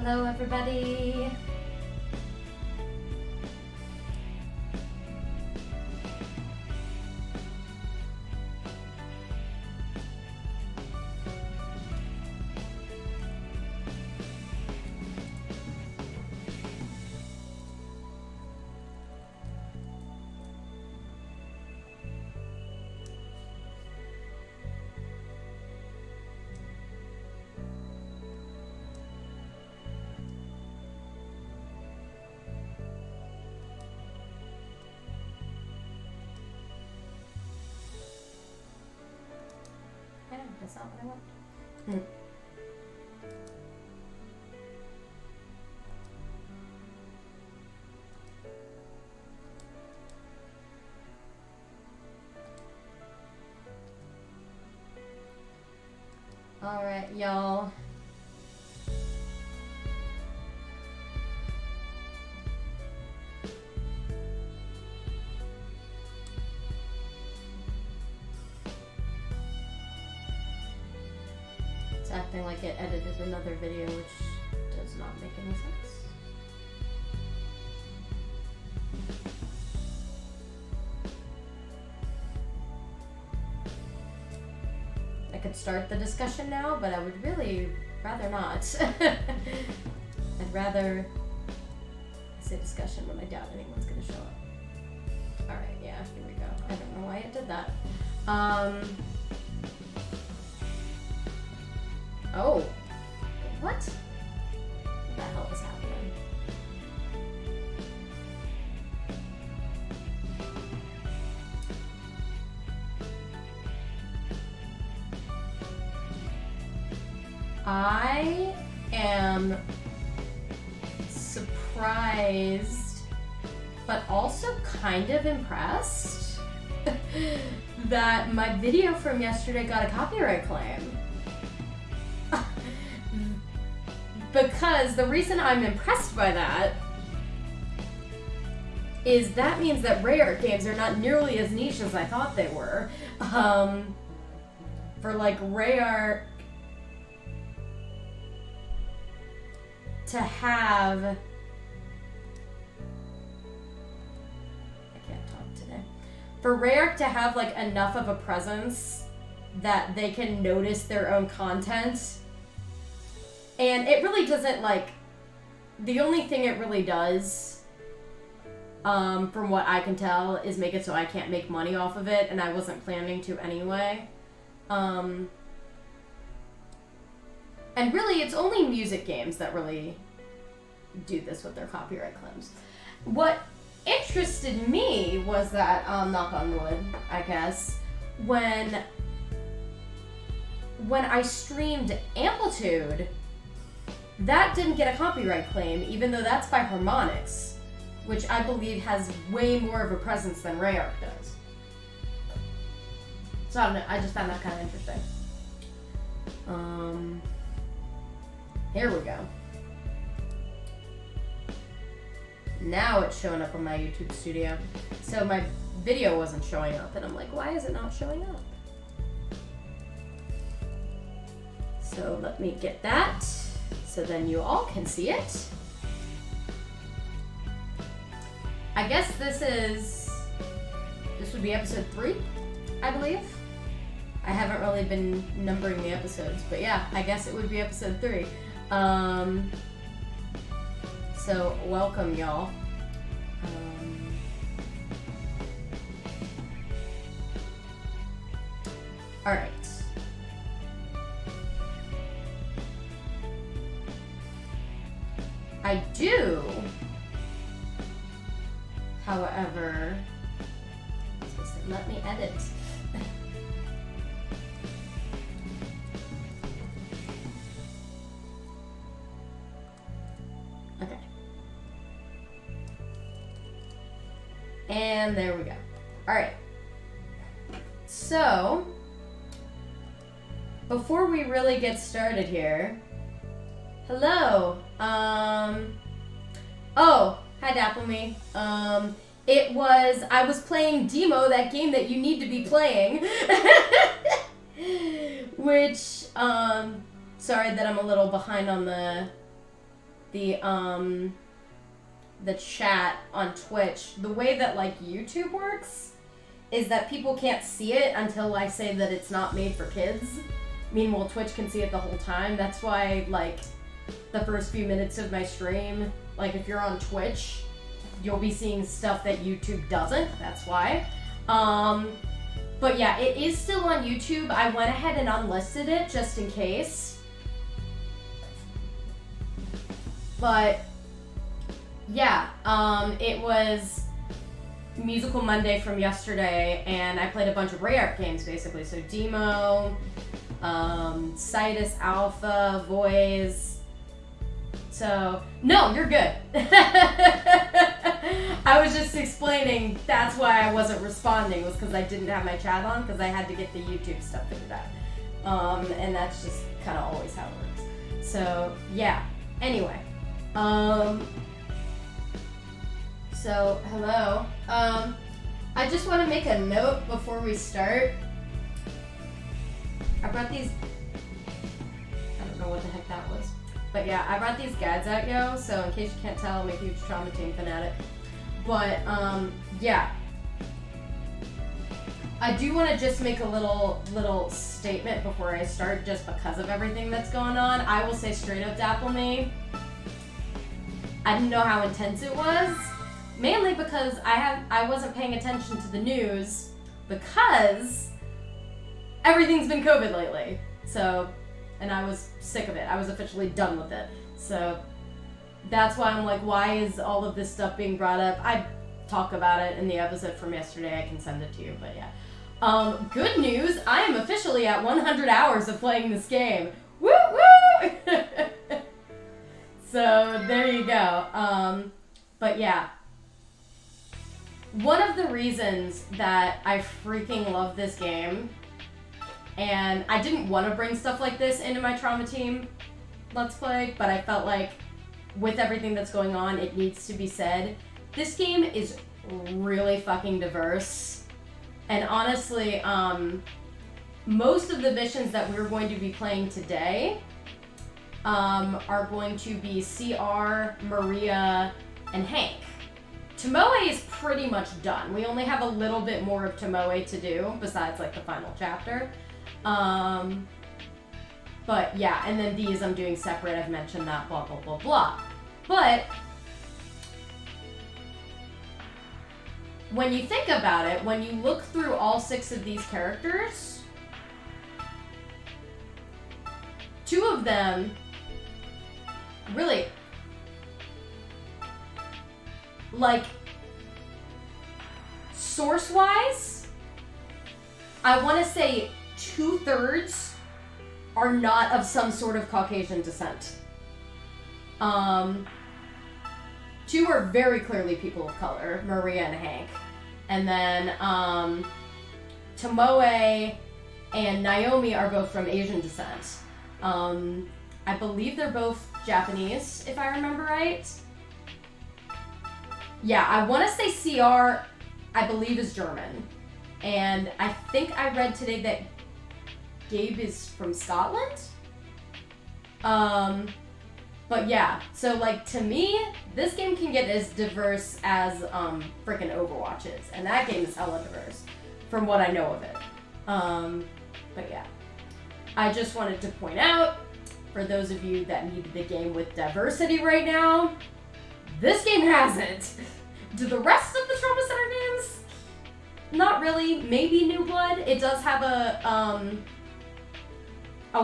Hello, everybody. That's not what I want. Alright, y'all. Acting like it edited another video, which does not make any sense. I could start the discussion now, but I would really rather not. I'd rather say discussion when I doubt anyone's gonna show up. Alright, yeah, here we go. I don't know why it did that. Oh, what? What the hell is happening? I am surprised, but also kind of impressed that my video from yesterday got a copyright claim. Because the reason I'm impressed by that is that means that rare games are not nearly as niche as I thought they were. For like rare to have, I can't talk today. For rare to have like enough of a presence that they can notice their own content. And it really doesn't, like, the only thing it really does, from what I can tell, is make it so I can't make money off of it, and I wasn't planning to anyway. And really, it's only music games that really do this with their copyright claims. What interested me was that, knock on wood, I guess, when I streamed Amplitude, that didn't get a copyright claim, even though that's by Harmonix, which I believe has way more of a presence than Rayark does. So I don't know, I just found that kind of interesting. Here we go. Now it's showing up on my YouTube studio. So my video wasn't showing up, and I'm like, why is it not showing up? So let me get that. So then you all can see it. I guess this would be episode 3, I believe. I haven't really been numbering the episodes, but yeah, I guess it would be episode 3. So welcome, y'all. All right. I do, however, let me edit. Okay. And there we go. All right. So, before we really get started here, hello. Oh, hi Dappleme. I was playing Demo, that game that you need to be playing. Which, sorry that I'm a little behind on the the chat on Twitch, the way that like YouTube works is that people can't see it until I say that it's not made for kids. Meanwhile, Twitch can see it the whole time. That's why like the first few minutes of my stream, like if you're on Twitch, you'll be seeing stuff that YouTube doesn't. That's why. But yeah, it is still on YouTube. I went ahead and unlisted it just in case. But yeah, it was Musical Monday from yesterday, and I played a bunch of Rare games basically. So Demo, Citus Alpha, Voice. So, no, you're good. I was just explaining that's why I wasn't responding, was because I didn't have my chat on, because I had to get the YouTube stuff figured out. And that's just kind of always how it works. So, yeah. Anyway. So, hello. I just want to make a note before we start. I brought these... I don't know what the heck that was. But yeah, I brought these guides out, yo, so in case you can't tell, I'm a huge Trauma Team fanatic. But, yeah. I do want to just make a little statement before I start, just because of everything that's going on. I will say straight up, Dapple Me, I didn't know how intense it was. Mainly because I wasn't paying attention to the news, because everything's been COVID lately. So... and I was sick of it. I was officially done with it. So that's why I'm like, why is all of this stuff being brought up? I talk about it in the episode from yesterday. I can send it to you, but yeah. Good news, I am officially at 100 hours of playing this game. Woo woo! So there you go. But yeah. One of the reasons that I freaking love this game, and I didn't want to bring stuff like this into my Trauma Team Let's Play, but I felt like with everything that's going on, it needs to be said. This game is really fucking diverse. And honestly, most of the missions that we're going to be playing today are going to be CR, Maria, and Hank. Tomoe is pretty much done. We only have a little bit more of Tomoe to do, besides like the final chapter. But yeah, and then these I'm doing separate. I've mentioned that, blah, blah, blah, blah. But when you think about it, when you look through all 6 of these characters, 2 of them really, like, source-wise, I want to say 2/3 are not of some sort of Caucasian descent. 2 are very clearly people of color, Maria and Hank. And then Tomoe and Naomi are both from Asian descent. I believe they're both Japanese, if I remember right. Yeah, I want to say CR, I believe, is German. And I think I read today that Gabe is from Scotland? But yeah, so like to me, this game can get as diverse as frickin' Overwatch is. And that game is hella diverse, from what I know of it. But yeah. I just wanted to point out, for those of you that need the game with diversity right now, this game has it. Do the rest of the Trauma Center games? Not really. Maybe New Blood. It does have a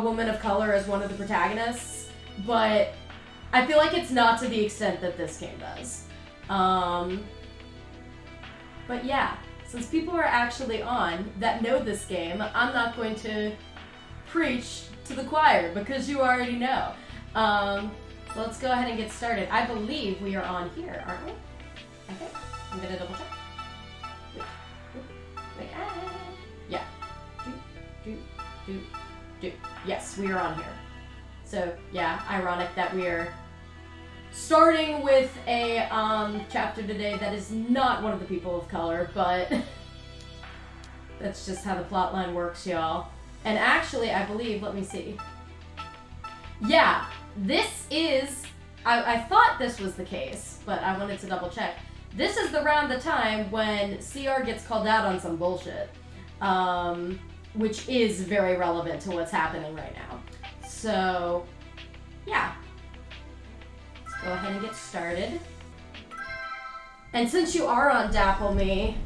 woman of color as one of the protagonists, but I feel like it's not to the extent that this game does. But yeah, since people are actually on that know this game, I'm not going to preach to the choir because you already know. So let's go ahead and get started. I believe we are on here, aren't we? I think. I'm gonna double check. Wait. Yeah. Yes, we are on here. So yeah, ironic that we are starting with a chapter today that is not one of the people of color, but that's just how the plotline works, y'all. And actually, I believe, let me see. Yeah, this is I thought this was the case, but I wanted to double check. This is around the time when CR gets called out on some bullshit, which is very relevant to what's happening right now. So, yeah. Let's go ahead and get started. And since you are on Dapple Me,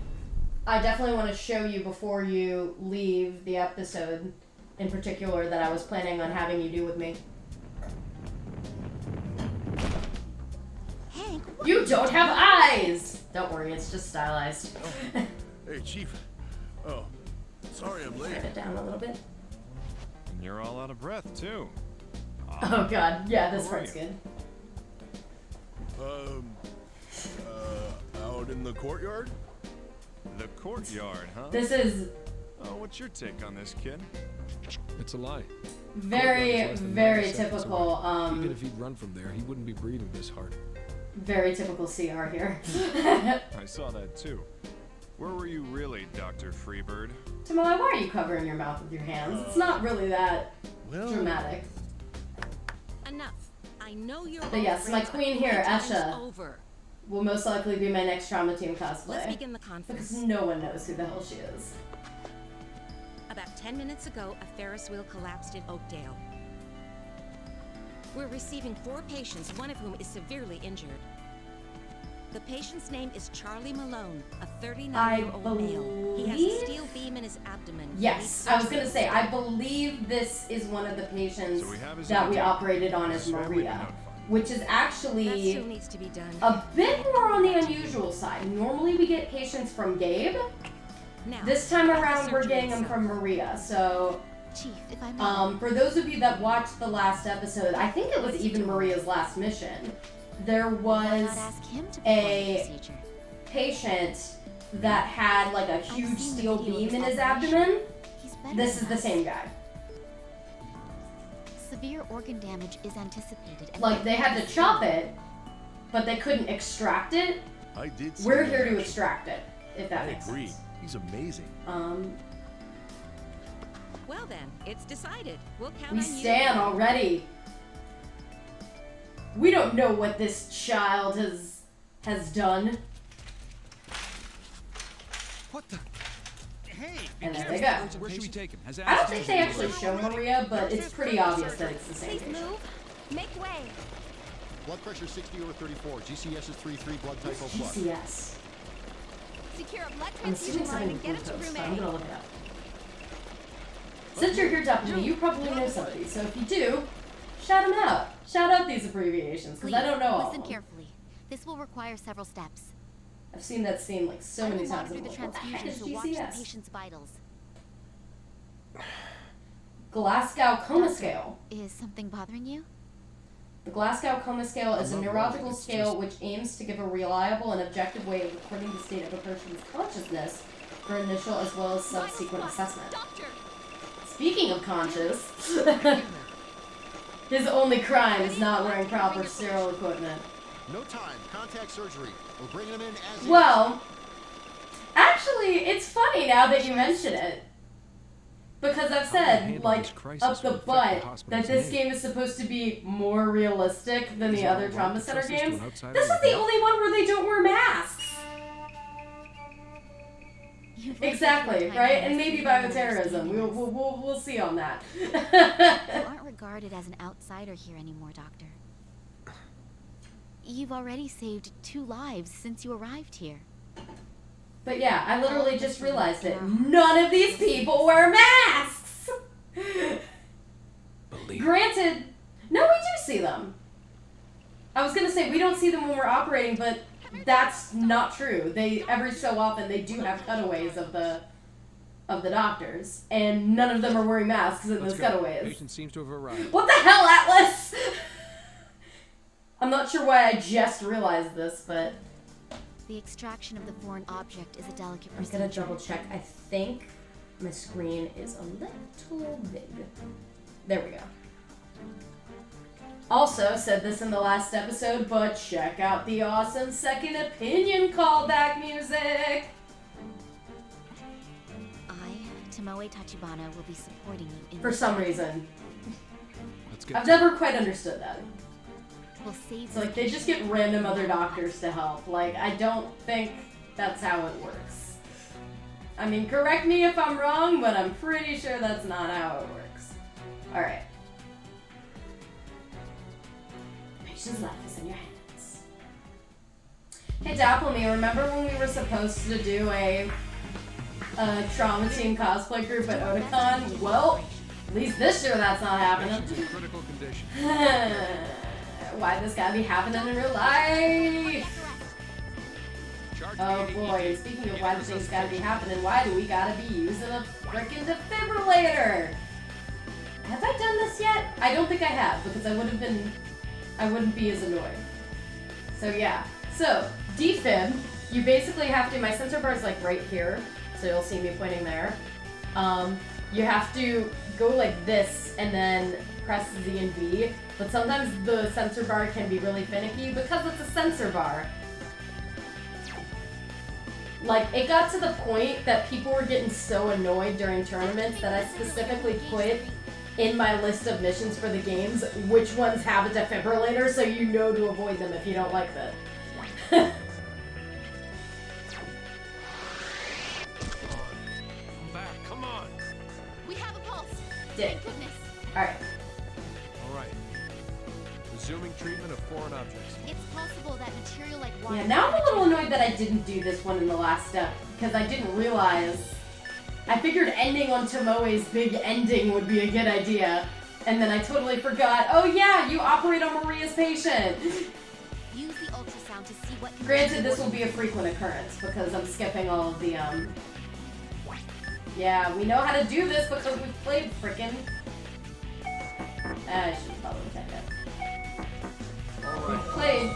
I definitely want to show you before you leave the episode in particular that I was planning on having you do with me. Hank, you don't have eyes! Don't worry, it's just stylized. Oh. Hey, Chief. Oh, sorry I'm late. Turn it down a little bit. And you're all out of breath, too. Oh god, yeah, this How are part's you? good. Out in the courtyard? The courtyard, huh? This is Oh, what's your take on this, kid? It's a lie. very, Courtyard is less than very 90 seconds typical, away. Even if he'd run from there, he wouldn't be breathing this hard. very typical CR here. I saw that, too. Where were you really, Dr. Freebird? Tamala, why are you covering your mouth with your hands? It's not really that dramatic. enough. I know you're. But yes, my queen here, Time's Esha, over. will most likely be my next Trauma Team Let's cosplay. begin the conference. Because no one knows who the hell she is. About 10 minutes ago, a Ferris wheel collapsed in Oakdale. We're receiving 4 patients, one of whom is severely injured. The patient's name is Charlie Malone, a 39-year-old male. He has a steel beam in his abdomen. Yes, I was gonna say, I believe this is one of the patients So we have his that we ID. operated on as His family been Maria, notified. which is That actually still needs to be done. a bit more on the unusual side. Normally we get patients from Gabe. Now, This time about the around we're surgery getting them itself. from Maria. So, Chief, if I may. for those of you that watched the last episode, I think it was even Maria's last mission. There Why was not ask him to perform a the procedure? patient that had like a huge seen the steel video of beam his in his operation. abdomen. He's better This than is the us. same guy. Severe organ damage is anticipated. And Like they had to chop it, but they couldn't extract it. I did see We're that here to action. extract it, if that I makes agree. sense. He's amazing. Well then, it's decided. We'll count We on stand you. already. We don't know what this child has done. What the? Hey! And there they go. Where should we take him? Has I don't think they actually show Maria, but it's pretty obvious that it's the same Please patient. move. Make way. Blood pressure 60/34. GCS is 3.3. Blood type O+. GCS. Secure a blood I'm assuming transfusion line something and with get him to glucose, room but I'm A. gonna look it up. Since you're here talking to me, you probably know some of these, so if you do, shout them out. Shout out these abbreviations, because I don't know all of listen them. carefully. This will require several steps. I've seen that scene like so I many will times. monitor I'm the like, what the heck transfusion is to watch the GCS? patient's vitals. Glasgow Coma Scale. Is something bothering you? The Glasgow Coma Scale is a love neurological logic, it's scale which aims to give a reliable and objective way of recording the state of a person's consciousness for initial as well as subsequent assessment. Doctor! Speaking of conscious, his only crime is not wearing proper sterile equipment. No time. Contact surgery. We're bringing him in as Well, actually, it's funny now that you mention it. Because I've How said, to handle like, this crisis up the will affect the butt, that hospital's this name. game is supposed to be more realistic than Is the it other all Trauma right to Center trust this to games. an outsider This is like the me? only one where they don't wear masks. You've lived Exactly, your time right? in And this maybe community bioterrorism. understanding We'll see on that. this. You aren't regarded as an outsider here anymore, Doctor. You've already saved 2 lives since you arrived here. But yeah, I literally just realized it. None of these people wear masks! Believe Granted, no, we do see them. I was gonna say we don't see them when we're operating, but that's not true. They every so often they do have cutaways of the doctors, and none of them are wearing masks in Let's those go. cutaways. Patient seems to have arrived. What the hell, Atlas? I'm not sure why I just realized this, but The extraction of the foreign object is a delicate I'm procedure. gonna double check. I think my screen is a little big. There we go. Also said this in the last episode, but check out the awesome second opinion callback music. I, Tomoe Tachibana, will be supporting you in For this some journey. reason, Let's get I've never quite understood that. will save So like they just get random other doctors to help. Like I don't think that's how it works. I mean, correct me if I'm wrong, but I'm pretty sure that's not how it works. Alright. Patient's life is in your hands. Hey Dapplemy, remember when we were supposed to do a trauma team cosplay group at Otakon? Well, at least this year that's not happening. Patient's in critical condition. Why this gotta be happening in real life? Oh boy, and speaking of why the things gotta be happening, why do we gotta be using a freaking defibrillator? Have I done this yet? I don't think I have, because I wouldn't be as annoyed. So yeah. So, defib, you basically have to, my sensor bar is like right here, so you'll see me pointing there. You have to go like this and then press Z and V, but sometimes the sensor bar can be really finicky because it's a sensor bar. Like, it got to the point that people were getting so annoyed during tournaments that I specifically put in my list of missions for the games which ones have a defibrillator, so you know to avoid them if you don't like them. Come back, come on. We have a pulse. Dick. Thank goodness. Alright. All right. Resuming treatment of foreign objects. It's possible that material like water. Yeah, now I'm a little annoyed that I didn't do this one in the last step, because I didn't realize. I figured ending on Tomoe's big ending would be a good idea, and then I totally forgot, oh yeah, you operate on Maria's patient! Use the ultrasound to see what. Granted, this will be a frequent occurrence, because I'm skipping all of the, Yeah, we know how to do this because we've played frickin'. I should probably check it. We played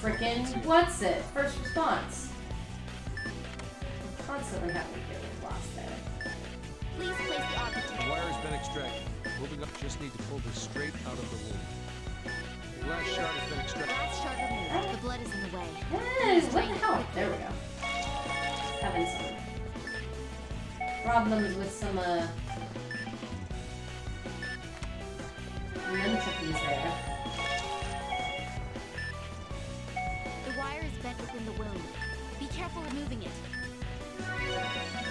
frickin' what's it? First response. I'm constantly having to get lost there. Please place the object. The wire's been extracted. Moving up, just need to pull this straight out of the wound. The last shard has been extracted. Last shard removed. The blood is in the way. Hey, what the hell? There we go. Having some problems with some nunchuckies there. The wire is bent within the wound. Be careful removing it.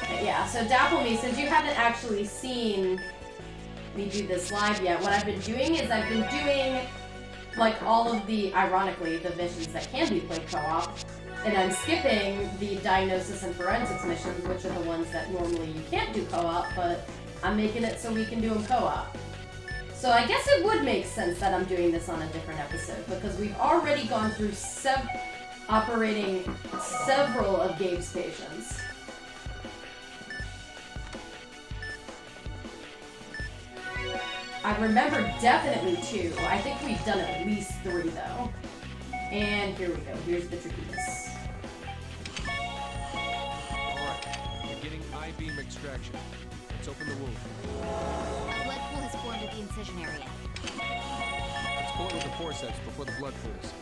Okay, yeah, so Dapplemy, since you haven't actually seen me do this live yet, what I've been doing is I've been doing, like, all of the, ironically, the missions that can be played co-op, and I'm skipping the diagnosis and forensics missions, which are the ones that normally you can't do co-op, but I'm making it so we can do them co-op. So I guess it would make sense that I'm doing this on a different episode, because we've already gone through operating several of Gabe's patients. I remember definitely 2. I think we've done at least 3 though. And here we go. Here's the trickiness. Alright, beginning I-beam extraction. Let's open the wound. A blood pool has formed at the incision area. Let's pull it with the forceps before the blood pools.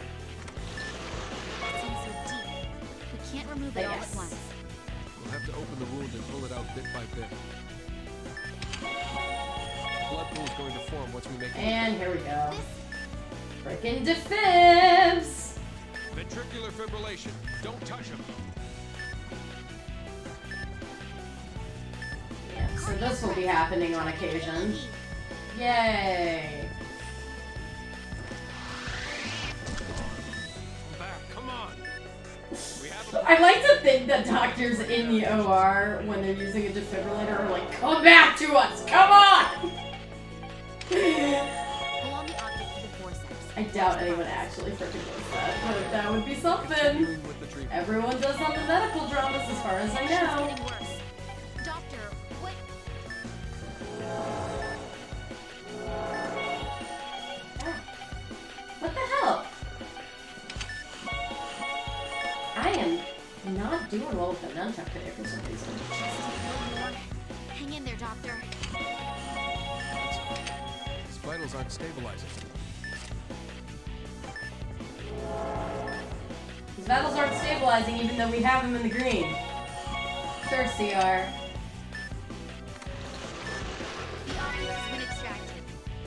It seems so deep. We can't remove it all at Yes. once. We'll have to open the wound and pull it out bit by bit. The blood pool is going to form once we make it. And here we go. Frickin' defibs! Ventricular fibrillation. Don't touch him. Yeah, so this will be happening on occasion. Yay! Come back, come on. We have a... I like to think that doctors in the OR, when they're using a defibrillator, are like, come back to us! Come on! Pull on the object with the forceps. I doubt anyone actually freaking does that, but that would be something. Continuing with the treatment. Everyone does on the medical dramas as far as I It's know. getting worse. Doctor, what? What the hell? I am not doing well with the nunchuck today for some reason. Just a little more. Hang in there, doctor. His vitals aren't stabilizing. His vitals aren't stabilizing even though we have him in the green. Sure, CR. The object has been extracted.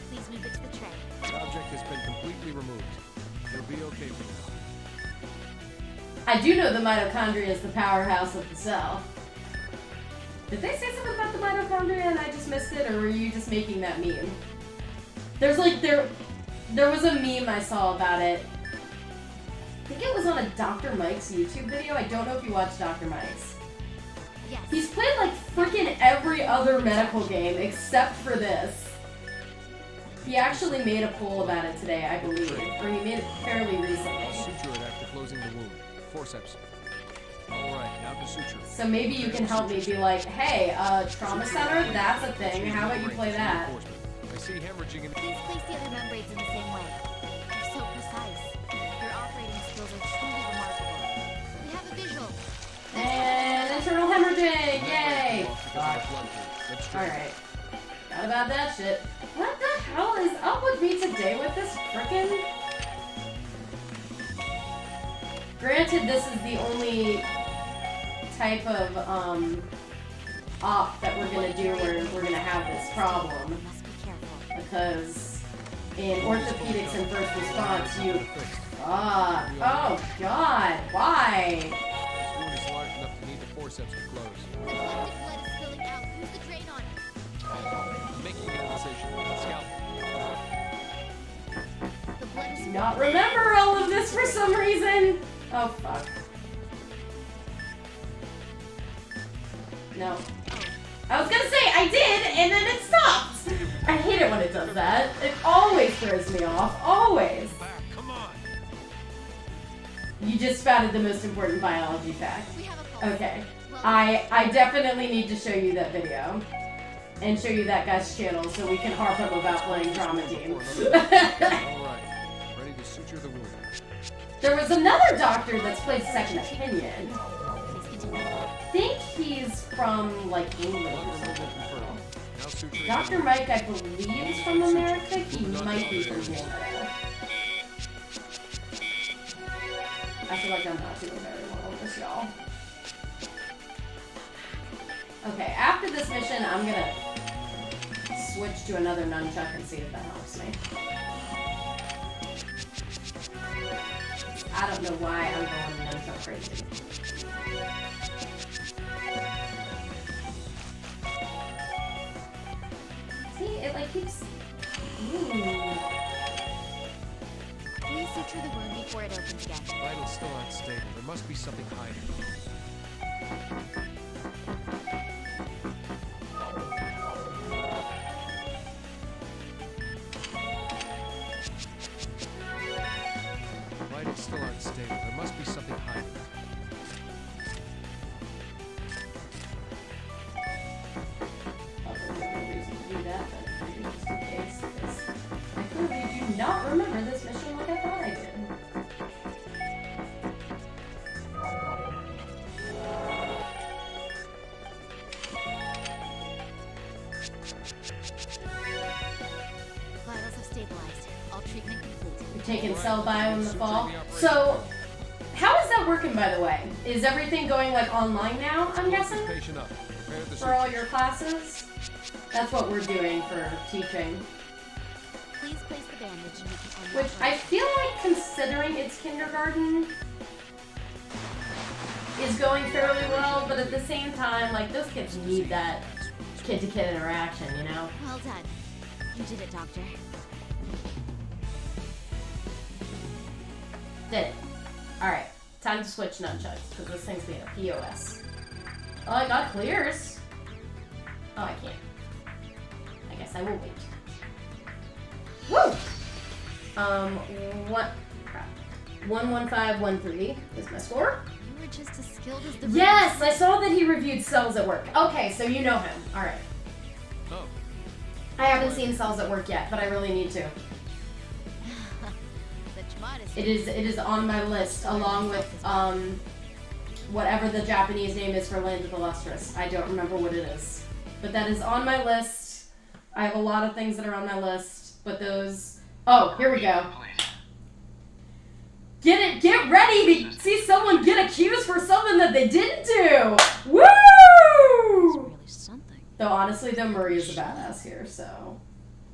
Please move it to the tray. The object has been completely removed. You'll be okay for now. I do know the mitochondria is the powerhouse of the cell. Did they say something about the mitochondria and I just missed it, or were you just making that meme? There's like, there was a meme I saw about it. I think it was on a Dr. Mike's YouTube video. I don't know if you watch Dr. Mike's. Yes. He's played like freaking every other medical game except for this. He actually made a poll about it today, I believe, or he made it fairly recently. Suture it after closing the wound. Forceps. Alright, now to suture. So maybe you can help me be like, hey, trauma center, that's a thing. How about you play that? I see hemorrhaging in... Please place the other membranes in the same way. They're so precise. Your operating skills are truly remarkable. We have a visual. And internal hemorrhaging! Yay! Alright. Not about that shit. What the hell is up with me today with this frickin'... Granted, this is the only type of, op that we're gonna do where we're gonna have this problem. Must be careful. Because in orthopedics and first response, you... Fuck. Oh, God. Why? This wound is large enough to need the forceps to close. The collected blood is spilling out. Who's the drain on? Making an incision. Scalp. The blood is Do not remember all of this for some reason. Oh, fuck. No. I was gonna say I did, and then it stopped. I hate it when it does that. It always throws me off. Always. Come on. You just spouted the most important biology fact. We have a pulse. Okay. I definitely need to show you that video. And show you that guy's channel so we can harp him about playing Drama Team. Alright. Ready to suture the wound. There was another doctor that's played Second Opinion. Please continue. I think he's from, like, England or something. Now suture Dr. Mike, I believe, is from America. He might be from Canada. I feel like I'm not doing very well with this, y'all. Okay, after this mission, I'm gonna switch to another nunchuck and see if that helps me. I don't know why I'm going nunchuck crazy. See, it like keeps... Please suture the wound before it opens again. Vitals still unstable. There must be something hiding. Vitals still unstable. There must be something hiding. There's no reason to do that, but maybe just in case, because I clearly do not remember this mission like I thought I did. Vitals have stabilized. All treatment complete. You're taking cell bio in the fall. So, how is that working, by the way? Is everything going like online now, I'm guessing? Patient up. Prepare the For all suture. your classes? That's what we're doing for teaching. Please place the bandage and we can end Which I feel like, considering it's kindergarten, is going fairly well, but at the same time, like, those kids need that kid-to-kid interaction, you know? Well done. You did it, Doctor. Did it. Alright, time to switch nunchucks, because this thing's made of POS. Oh, I got clears. Oh, I can't. I guess I will wait. Woo! What? Crap. 11513 is my score. You were just as skilled as the Yes, I saw that he reviewed Cells at Work. Okay, so you know him. Alright. Oh, I haven't seen Cells at Work yet, but I really need to. Such modesty. It is on my list, along with, whatever the Japanese name is for Land of the Lustrous. I don't remember what it is. But that is on my list. I have a lot of things that are on my list, but those... Oh, here we go. Get ready to see someone get accused for something that they didn't do! Woo! Really something. Though honestly, though, Murray is a badass here, so...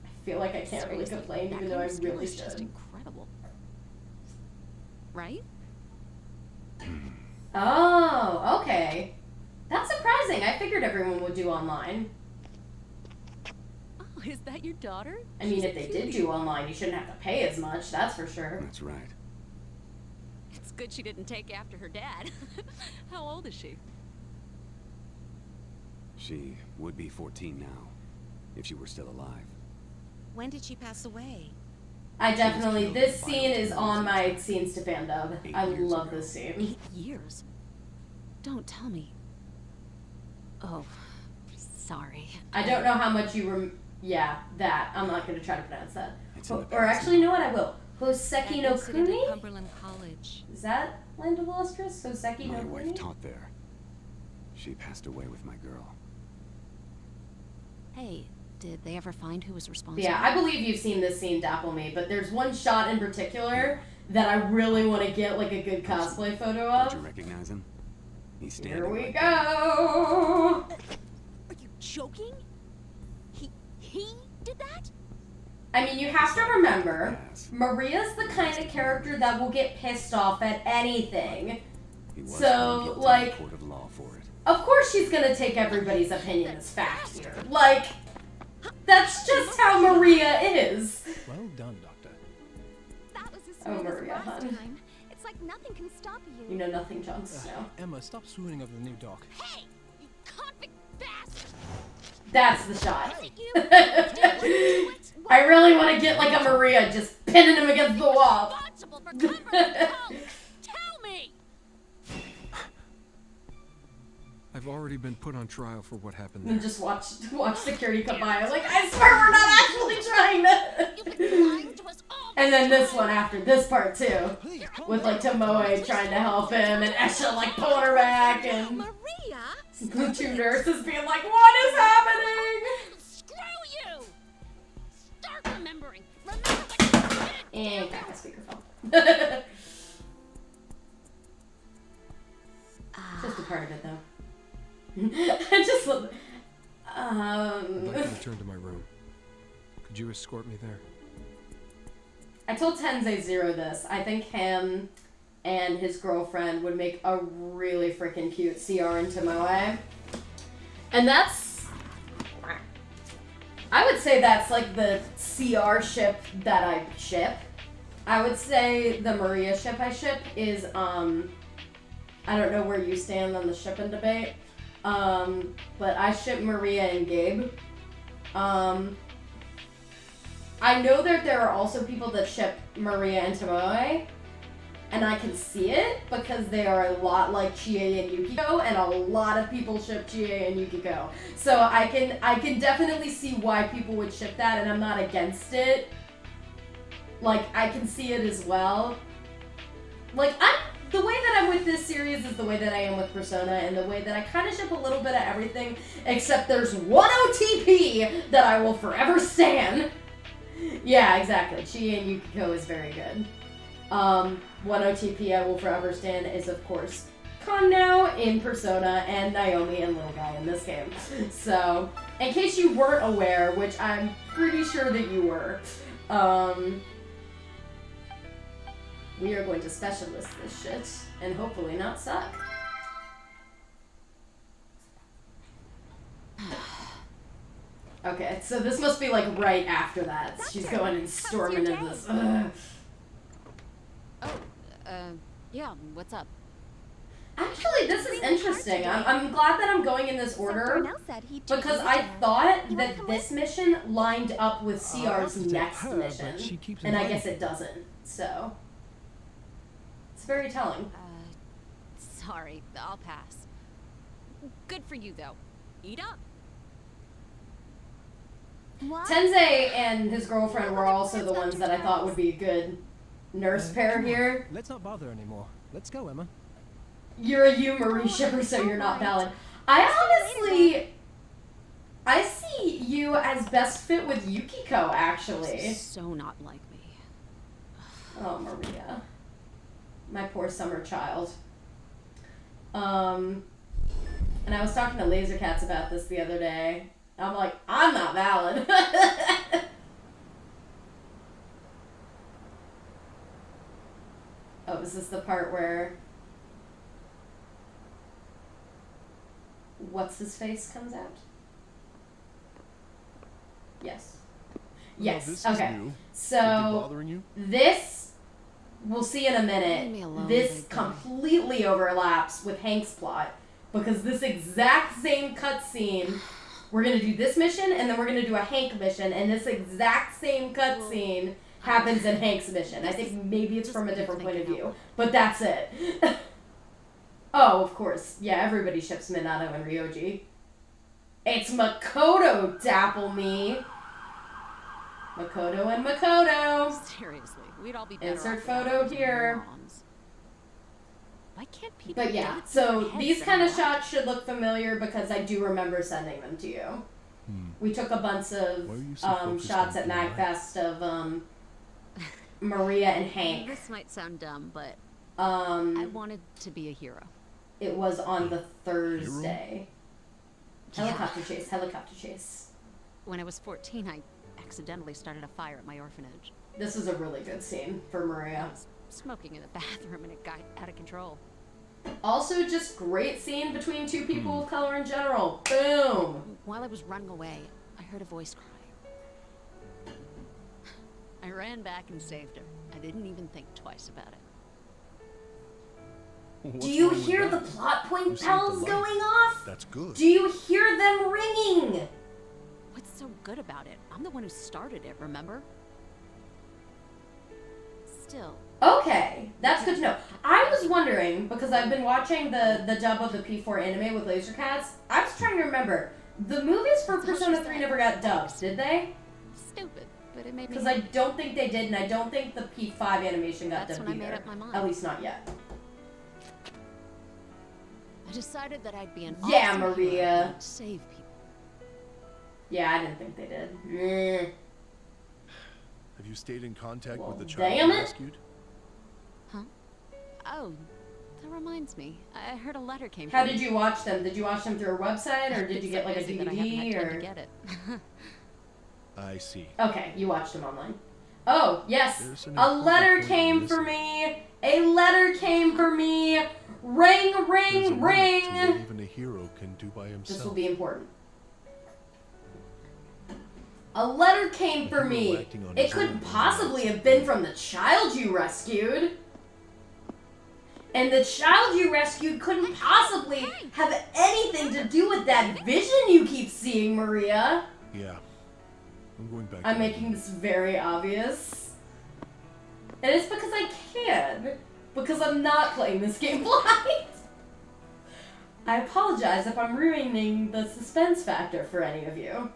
I feel like I can't really complain, even though I really It's just should. incredible. right? Oh, okay. That's surprising. I figured everyone would do online. Oh, is that your daughter? I mean, She's if they a did cutie. do online, you shouldn't have to pay as much, that's for sure. That's right. It's good she didn't take after her dad. How old is she? She would be 14 now, if she were still alive. When did she pass away? I definitely, killed this by scene is on my attack. scenes to fandub. 8 I years love ago. this scene. 8 years? Don't tell me. Oh, sorry. I don't know how much you yeah, that. I'm not going to try to pronounce that. It's in the Or past actually, you now. know what? I will. Hoseki no Incident at Kuni? Cumberland College. Is that Land of Lustrous? Hoseki no My wife Kuni? taught there. She passed away with my girl. Hey, did they ever find who was responsible? Yeah, I believe you've seen this scene dapple me, but there's one shot in particular that I really want to get like a good cosplay photo Don't you of. recognize him? He's standing Here we right go. Are you joking? He did that? I mean, you have to remember, Yes. Maria's the kind of character that will get pissed off at anything. He was So, found guilty in like- a court of law for it. Of course she's gonna take everybody's opinion as fact here. Like, that's just how Maria is. Well done, Doctor. That was as Oh, smooth as Maria, last hon. time. It's like nothing can stop you. You know nothing, Jon Snow. Emma, stop swooning over the new doc. Hey, you convict bastard! That's the shot. Was it you? I really want to get like a Maria just pinning him against the wall. Responsible for Cumberland College. Tell me. I've already been put on trial for what happened And there. just watch security come by. I'm like, I swear we're not actually trying You've to. been lying to us all. And then this one after this part too, with like Tomoe trying to help him and Esha like pulling her back and Maria. the two nurses being like, what is happening? Screw you. Start remembering. Remember what you did. And crack my speakerphone. Just a part of it though. I just love. I'd like to return to my room. Could you escort me there? I told Tensei Zero this. I think him and his girlfriend would make a really freaking cute CR and Tomoe. And that's... I would say that's like the CR ship that I ship. I would say the Maria ship I ship is, I don't know where you stand on the shipping debate, but I ship Maria and Gabe. I know that there are also people that ship Maria and Tomoe, and I can see it because they are a lot like Chie and Yukiko, and a lot of people ship Chie and Yukiko. So I can definitely see why people would ship that, and I'm not against it. Like, I can see it as well. Like, the way that I'm with this series is the way that I am with Persona, and the way that I kind of ship a little bit of everything, except there's one OTP that I will forever stan. Yeah, exactly. Chie and Yukiko is very good. One OTP I will forever stand is, of course, Kanao in Persona and Naomi and Little Guy in this game. So, in case you weren't aware, which I'm pretty sure that you were, we are going to specialist this shit and hopefully not suck. Okay, so this must be like right after that. She's going and storming into this. Ugh. Yeah, what's up? Actually, this is interesting. I'm glad that I'm going in this order Darnell said he'd do because you I dinner. thought You that wanna come this mission lined up with CR's to take next her, mission, but she keeps and I inviting guess it doesn't. So it's very telling. Sorry, I'll pass. Good for you, though. Eat up. What? Tensei and his girlfriend were also the ones that I thought would be a good nurse pair Come on, here. Let's not bother anymore. Let's go, Emma. You're a you Marie shipper, so you're not valid. I see you as best fit with Yukiko, actually. So not like me. Oh, Maria. My poor summer child. And I was talking to Lasercats about this the other day. I'm like, I'm not valid. Oh, This is the part where what's his face comes out. Yes. Yes. This okay. Is new. So bothering you? this we'll see in a Leave me minute. alone, This big guy. completely overlaps with Hank's plot because this exact same cutscene. We're gonna do this mission and then we're gonna do a Hank mission, and this exact same cutscene happens in Hank's mission. I think maybe it's from a different point of view, but that's it. Oh, of course. Yeah, everybody ships Minato and Ryoji. It's Makoto, dapple me. Makoto and Makoto. Seriously, we'd all be better Insert off photo without here. morons. Why can't people But yeah, get it so in their these heads kind of anymore? shots should look familiar because I do remember sending them to you. We took a bunch of Why are you so focused shots on at July? MagFest of Maria and Hank. This might sound dumb, but I Um, wanted to be a hero. it was on the Thursday. Yeah. Helicopter chase, helicopter chase. When I was 14, I accidentally started a fire at my orphanage. This is a really good scene for I Maria. was smoking in the bathroom and it got out of control. Also, just great scene between two people of color in general. Boom. While I was running away, I heard a voice cry. I ran back and saved her. I didn't even think twice about it. What's Do you wrong with hear the that? plot You point saved the bells life. going off? That's good. Do you hear them ringing? What's so good about it? I'm the one who started it, remember? Still, Okay, that's good to know. I was wondering, because I've been watching the dub of the P4 anime with Laser Cats, I was trying to remember, the movies for Persona 3 never got dubs, did they? stupid, but it made me Because I don't think they did, and I don't think the P5 animation got That's dubbed when I either. made up my mind. At least not yet. I decided that I'd be an Yeah, awesome Maria. hero and save people. Yeah, I didn't think they did. Mm. Have you stayed in contact Well, with the child damn you it. rescued? Oh, that reminds me. I heard a letter came How from did you watch them? Did you watch them through a website, or did It's you get so like a busy that I haven't had DVD, time or? to get it. I see. Okay, you watched them online. Oh, yes. There's an A important letter point came in for this. me. A letter came for me. Ring, There's a ring, limit to what ring. even a hero can do by himself. This will be important. A letter came for hero me. acting on It his couldn't own possibly merits. have been from the child you rescued. And the child you rescued couldn't possibly have anything to do with that vision you keep seeing, Maria. Yeah. I'm going back. I'm to making this very obvious. And it's because I can. Because I'm not playing this game blind. I apologize if I'm ruining the suspense factor for any of you.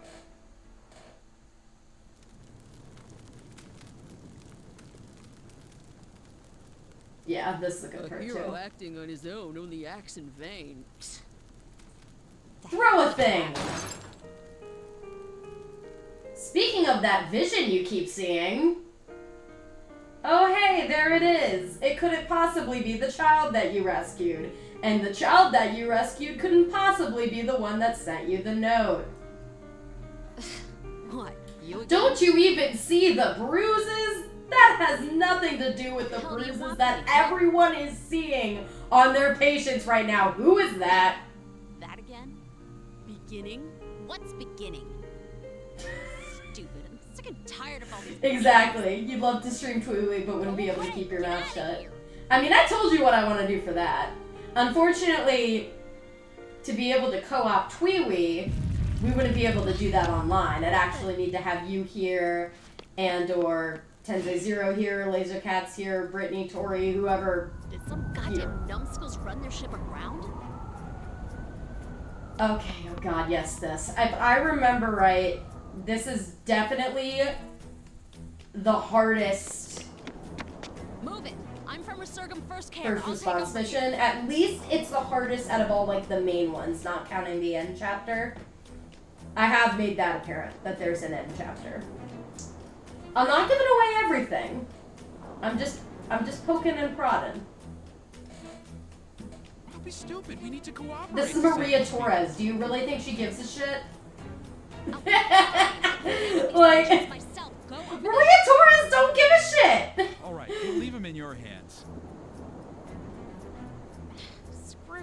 Yeah, this is a good part too. acting on his own only acts in vain. Throw a thing! Speaking of that vision you keep seeing... Oh hey, there it is! It couldn't possibly be the child that you rescued. And the child that you rescued couldn't possibly be the one that sent you the note. What? You again? Don't you even see the bruises? That has nothing to do with the Hell, you bruises want that me? everyone is seeing on their patients right now. Who is that? That again? Beginning? What's beginning? Stupid. I'm sick and tired of all these. Exactly. You'd love to stream Tweety, but wouldn't be able to keep your Get mouth outta shut. here. I mean, I told you what I want to do for that. Unfortunately, to be able to co-op Tweety, we wouldn't be able to do that online. I'd actually need to have you here, and or Tensei Zero here, Laser Cats here, Brittany, Tori, whoever. Did some goddamn numbskulls run their ship aground? Okay, oh god, yes, this. If I remember right, this is definitely the hardest Move it! I'm from Resurgam First Care. first I'll take response over mission. here. At least it's the hardest out of all, like, the main ones, not counting the end chapter. I have made that apparent, that there's an end chapter. I'm not giving away everything. I'm just poking and prodding. Don't be stupid. We need to cooperate. This is Maria Torres. Do you really think she gives a shit? Like, Choose myself. Go over Maria Torres don't give a shit! All right, we'll leave him in your hands.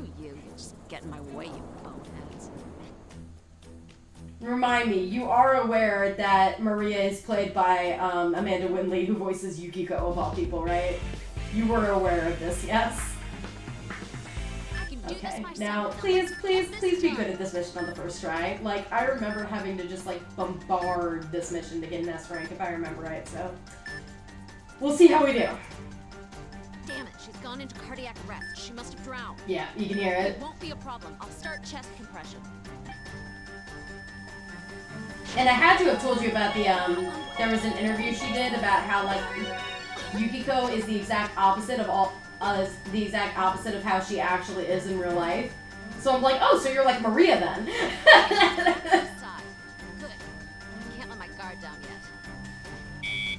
Screw you. You just get in my way, you boneheads. Remind me, you are aware that Maria is played by Amanda Winley, who voices Yukiko of all people, right? You were aware of this, yes? Okay, now please be good at this mission on the first try. Like, I remember having to just like bombard this mission to get an S rank, if I remember right, so we'll see how we do. Damn it, she's gone into cardiac arrest. She must have drowned. Yeah, you can hear it. It won't be a problem. I'll start chest compression. And I had to have told you about the, there was an interview she did about how, like, Yukiko is the exact opposite of the exact opposite of how she actually is in real life. So I'm like, oh, so you're like Maria then. Side. Good. Can't let my guard down yet.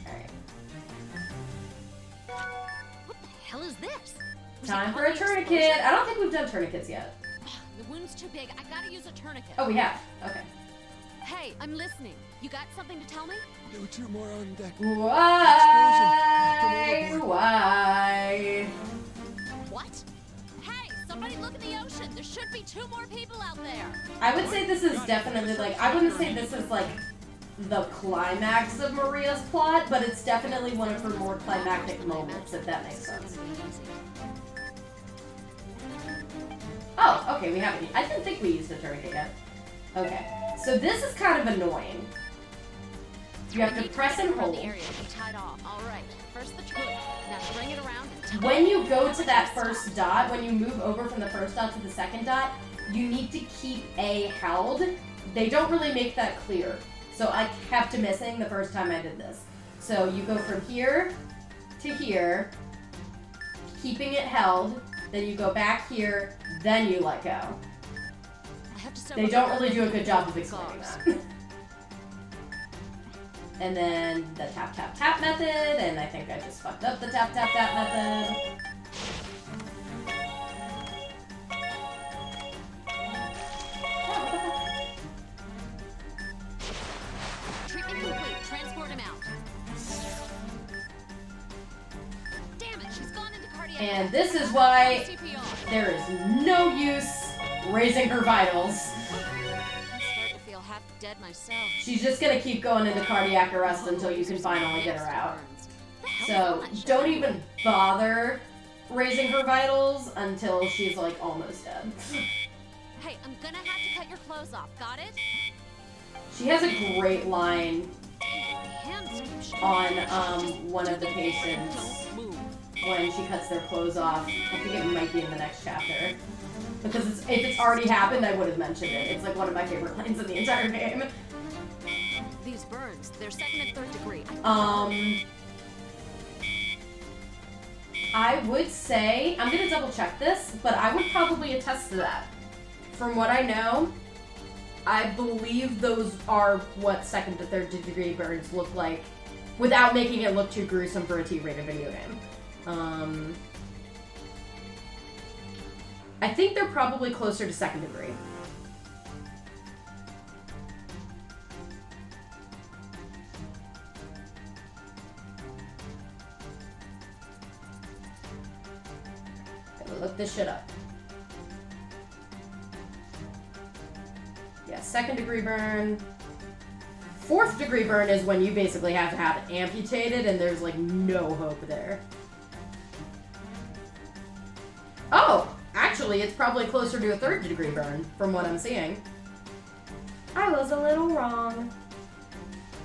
Alright. What the hell is this? Time for a tourniquet. I don't think we've done tourniquets yet. The wound's too big. I gotta use a tourniquet. Oh, we have. Okay. Hey, I'm listening. You got something to tell me? There were 2 more on deck. Why? Why? What? Hey, somebody look in the ocean. There should be 2 more people out there. I would say this is definitely like, I wouldn't say this is like the climax of Maria's plot, but it's definitely one of her more climactic moments, if that makes sense. Oh, okay, we haven't. I didn't think we used a tourniquet yet. Okay, so this is kind of annoying. You have to press and hold. The area be tied off. All right. First the tourniquet. Now bring it around and When you go to that first dot, when you move over from the first dot to the second dot, you need to keep A held. They don't really make that clear. So I kept missing the first time I did this. So you go from here to here, keeping it held, then you go back here, then you let go. They don't really do a good job of explaining that. And then the tap tap tap method, and I think I just fucked up the tap tap tap method. treatment complete. Transport him out. Damn it, she's gone into cardiac. And this is why CPR. there is no use raising her vitals. Half dead myself. She's just gonna keep going into cardiac arrest until you can finally get her out. So don't even bother raising her vitals until she's like almost dead. Hey, I'm gonna have to cut your clothes off. Got it? She has a great line on one of the patients when she cuts their clothes off. I think it might be in the next chapter. Because if it's already happened, I would have mentioned it. It's like one of my favorite lines in the entire game. These burns, they're 2nd and 3rd degree. I would say, I'm gonna double check this, but I would probably attest to that. From what I know, I believe those are what 2nd to 3rd degree burns look like, without making it look too gruesome for a T-rated video game. I think they're probably closer to 2nd degree. Gonna look this shit up. Yeah, 2nd degree burn. 4th degree burn is when you basically have to have it amputated and there's like no hope there. Oh! Actually, it's probably closer to a 3rd degree burn, from what I'm seeing. I was a little wrong.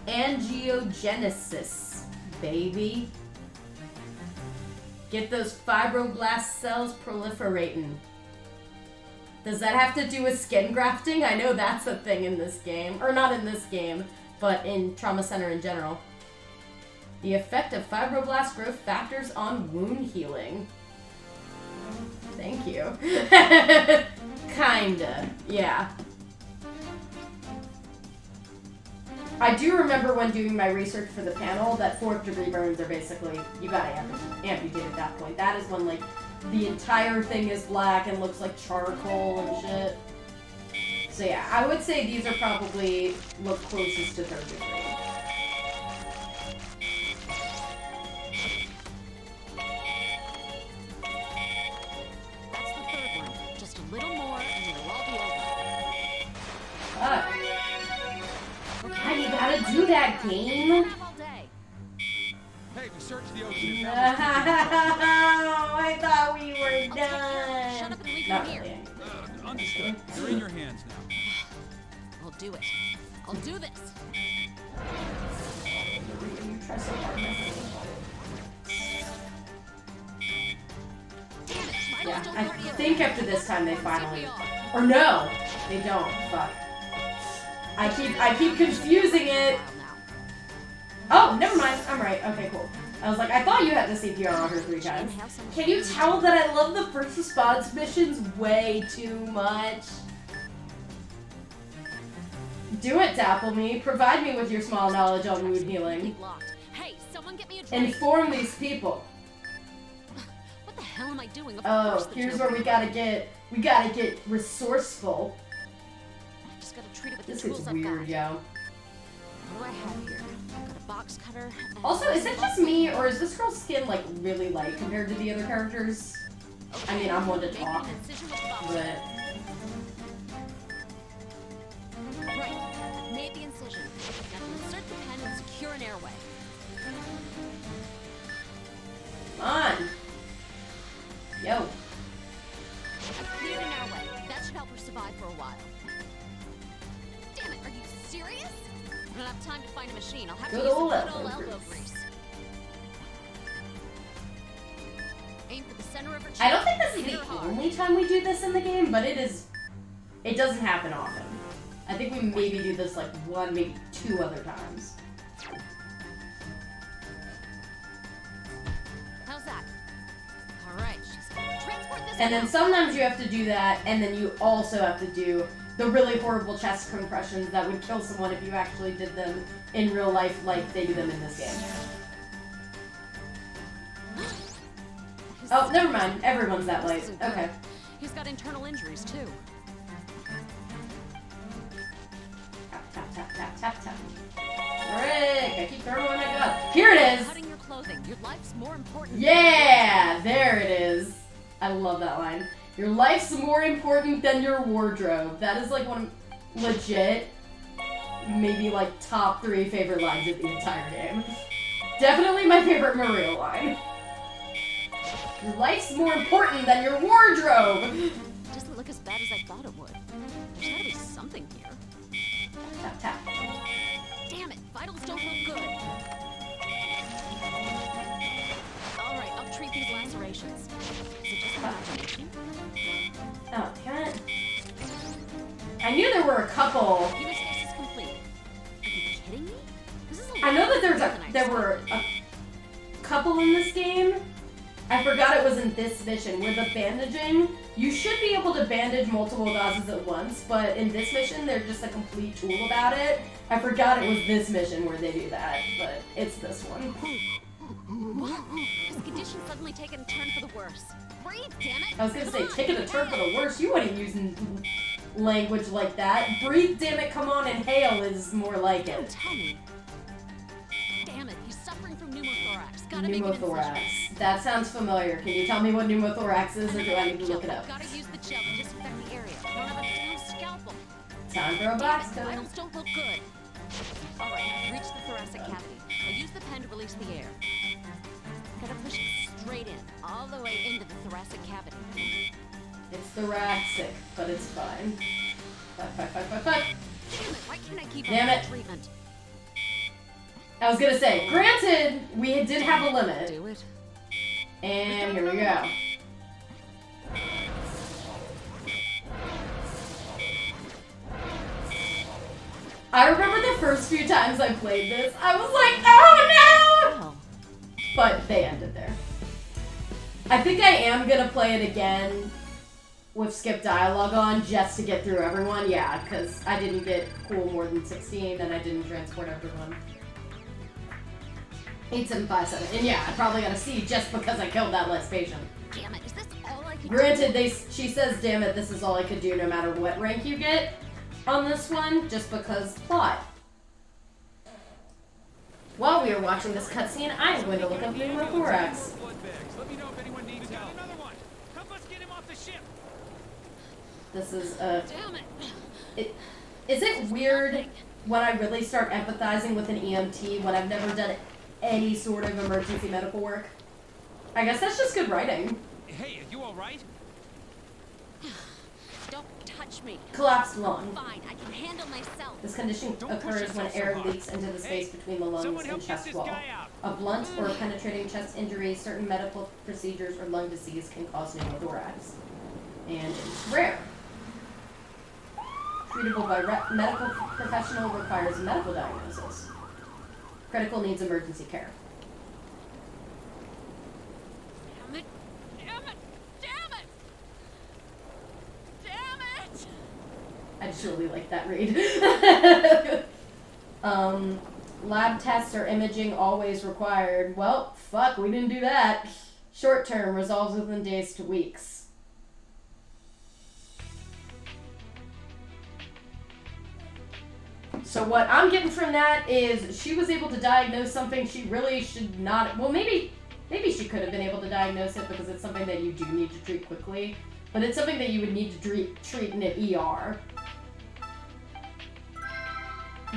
Angiogenesis, baby. Get those fibroblast cells proliferating. Does that have to do with skin grafting? I know that's a thing in this game. Or not in this game, but in Trauma Center in general. The effect of fibroblast growth factors on wound healing. Thank you. Kinda, yeah. I do remember when doing my research for the panel that 4th degree burns are basically, you gotta amputate at that point. That is when like the entire thing is black and looks like charcoal and shit. So yeah, I would say these are probably look closest to 3rd degree. do that game? All day. Hey, we searched the ocean. No, and found I thought we were Shut done. up and leave Not me here. really. Understood. You're in your hands now. I'll do it. I'll do this. You try so hard. Yeah, I think after this time they finally, or no, they don't. Fuck. I keep confusing it. Oh, never mind. I'm right. Okay, cool. I was like, I thought you had to CPR on her 3 times. Can you tell that I love the first response missions way too much? Do it, Dapple Me. Provide me with your small knowledge on mood healing. Hey, someone get me a drink. Inform these people. What the hell am I doing? Oh, here's where we gotta get resourceful. I just gotta treat it with This the is tools I've weird, got. yo. What do I have here? I've got a box cutter. And Also, is it just me, or is this girl's skin, like, really light compared to the other characters? I mean, I'm one to talk, but... Right, I've made the incision. Now insert the pen and secure an airway. Come on! Yo. I've cleared an airway. That should help her survive for a while. Damn it, are you serious? I don't have time to find a machine. I'll have to Good use some old good elbow old elbow grease. grease. Aim for the center of her chest. I don't think this is Hit the her hard. only time we do this in the game, but it doesn't happen often. I think we maybe do this like 1, maybe 2 other times. How's that? Alright, she's gonna transport this And then out. sometimes you have to do that, and then you also have to do the really horrible chest compressions that would kill someone if you actually did them in real life like they do them in this game. Oh, never mind. Everyone's that This light. isn't good. Okay. He's got internal injuries too. Tap, tap, tap, tap, tap, tap. Frick! I keep throwing one I got. Here it is! Cutting your clothing. Your life's more important. Yeah! There it is. I love that line. Your life's more important than your wardrobe. That is like one legit, maybe like top 3 favorite lines of the entire game. Definitely my favorite Maria line. Your life's more important than your wardrobe! Doesn't look as bad as I thought it would. There's gotta be something here. Tap, tap. Damn it, vitals don't look good. Alright, I'll treat these lacerations. Is it just imagination? Oh, damn it. I knew there were a couple. Hemostasis complete. Are you kidding me? This is a I know lot that there were a couple in this game. I forgot it was in this mission where the bandaging, you should be able to bandage multiple vases at once, but in this mission they're just a complete tool about it. I forgot it was this mission where they do that, but it's this one. What? His condition suddenly taken a turn for the worse. Breathe, damn it! I was gonna say, taking a turn for the worse. You wouldn't use language like that. Breathe, damn it, come on, inhale is more like Don't it. tell me. Damn it, he's suffering from pneumothorax. Gotta make an incision. Pneumothorax. That sounds familiar. Can you tell me what pneumothorax is, or do I need to look it up? Gotta use the gel to disinfect the area. I don't have a damn scalpel. Time for a box Damn it, cut. vitals don't look good. Alright, I've reached the thoracic cavity. I'll use the pen to release the air. Gotta push it straight in, all the way into the thoracic cavity. It's thoracic, but it's fine. Fuck. Damn it, why can't I keep Damn up it. with treatment? I was gonna say, granted, we did have a limit. Do it. And here we go. I remember the first few times I played this, I was like, oh no! Oh. But they ended there. I think I am gonna play it again with skip dialogue on just to get through everyone. Yeah, because I didn't get cool more than 16 and I didn't transport everyone. 8757. And yeah, I probably got a C just because I killed that last patient. Damn it, is this all I can Granted, she says, damn it, this is all I could do no matter what rank you get on this one, just because plot. While we are watching this cutscene, I'm going to look up pneumothorax. Let me know if anyone needs help. Another one. Help us get him off the ship. This is, Damn it. is it weird when I really start empathizing with an EMT when I've never done any sort of emergency medical work. I guess that's just good writing. Hey, are you all right? Don't touch me. Collapsed lung. Fine, I can handle myself. This condition Don't push occurs when yourself so air hard. leaks into the space Hey, between the lungs someone and help get chest this wall. guy out. A blunt or penetrating chest injury, certain medical procedures, or lung disease can cause pneumothorax. And it's rare. Treatable by medical professional, requires a medical diagnosis. Critical needs emergency care. Damn it! Damn it! Damn it! Damn it! I just really like that read. Lab tests or imaging always required. Well, fuck, we didn't do that. Short term, resolves within days to weeks. So what I'm getting from that is she was able to diagnose something she really should not. Well, maybe she could have been able to diagnose it because it's something that you do need to treat quickly. But it's something that you would need to treat in an ER.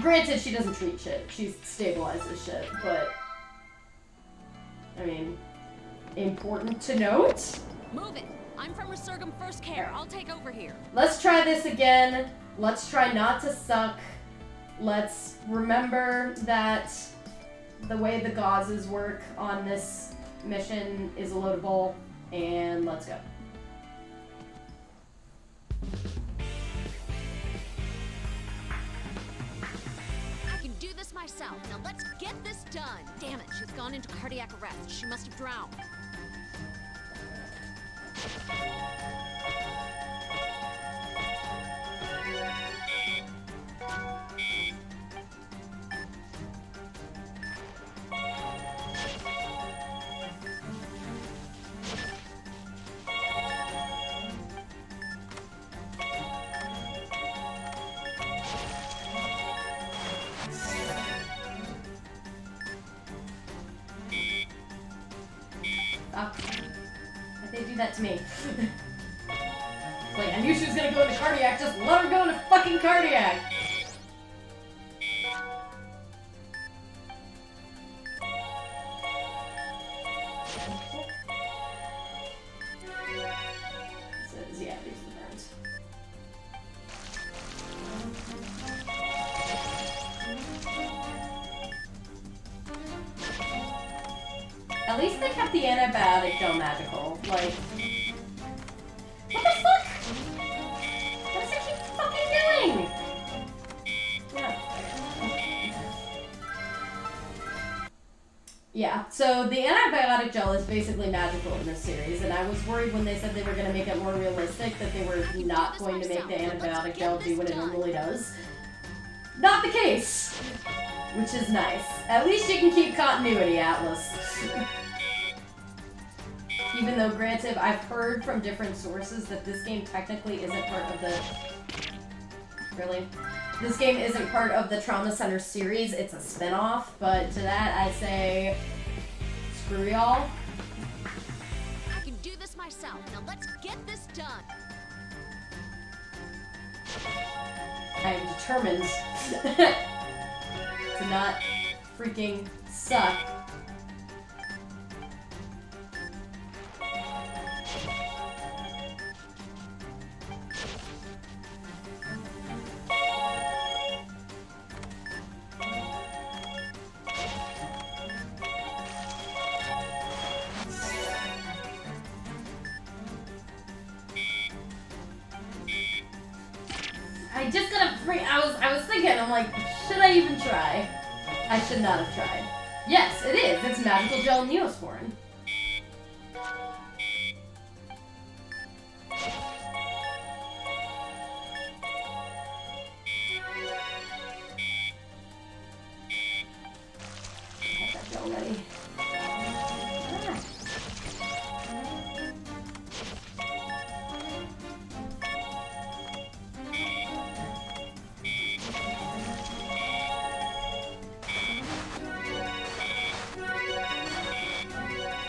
Granted, she doesn't treat shit. She stabilizes shit, but... I mean, important to note. Move it! I'm from Resurgam First Care. I'll take over here. Let's try this again. Let's try not to suck. Let's remember that the way the gauzes work on this mission is a load of bull, and let's go. I can do this myself. Now let's get this done. Damn it, she's gone into cardiac arrest. She must have drowned. Fuck. Why'd they do that to me? Like, I knew she was gonna go into cardiac, just let her go into fucking cardiac! Says, yeah, these are the burns. At least they kept the antibiotic gel magical. Like, what the fuck? What does it keep fucking doing? Yeah. Yeah, so the antibiotic gel is basically magical in this series, and I was worried when they said they were going to make it more realistic that they were not going to make the antibiotic gel do what it normally does. Not the case! Which is nice. At least you can keep continuity, Atlas. Even though, granted, I've heard from different sources that this game technically isn't part of the... Really? This game isn't part of the Trauma Center series, it's a spin-off, but to that I say... Screw y'all. I can do this myself. Now let's get this done. I am determined to not freaking suck. I just gotta I was thinking, I'm like, should I even try? I should not have tried. Yes, it is. It's magical gel Neosporin. Have that gel ready. Ah.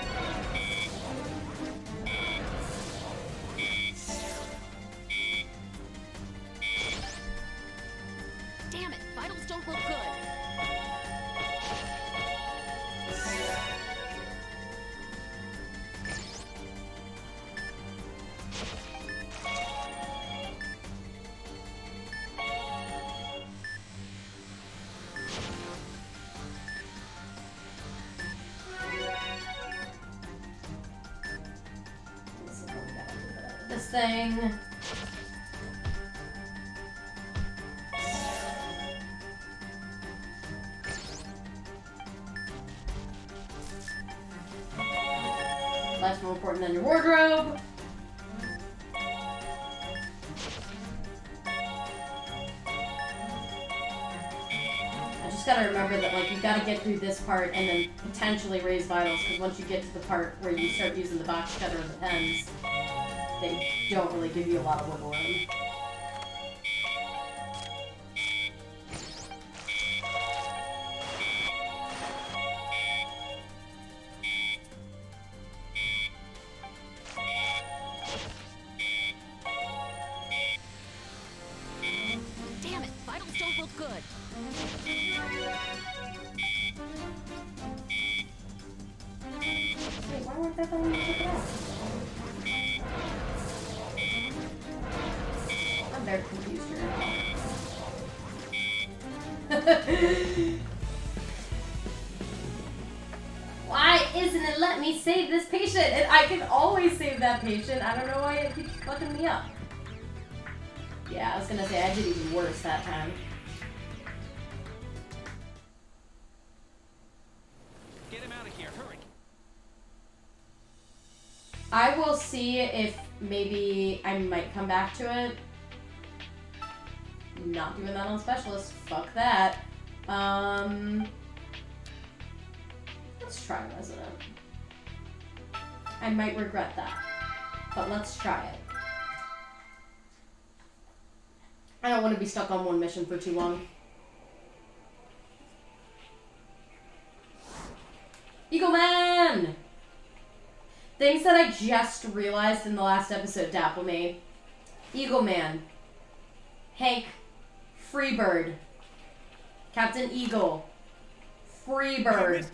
thing. Life's more important than your wardrobe. I just gotta remember that, like, you gotta get through this part and then potentially raise vitals, because once you get to the part where you start using the box cutter and the pens, they don't really give you a lot of wiggle room. Damn it, vitals don't look good. Wait, why weren't they letting me take it out? I'm very confused here. Why isn't it letting me save this patient? And I can always save that patient. I don't know why it keeps fucking me up. Yeah, I was gonna say I did even worse that time. Get him out of here, hurry. I will see if maybe I might come back to it. Not doing that on specialist. Fuck that. Let's try resident. I might regret that, but let's try it. I don't want to be stuck on one mission for too long. Eagle Man! Things that I just realized in the last episode Dapple made. Eagle Man. Hank. Freebird. Captain Eagle. Freebird.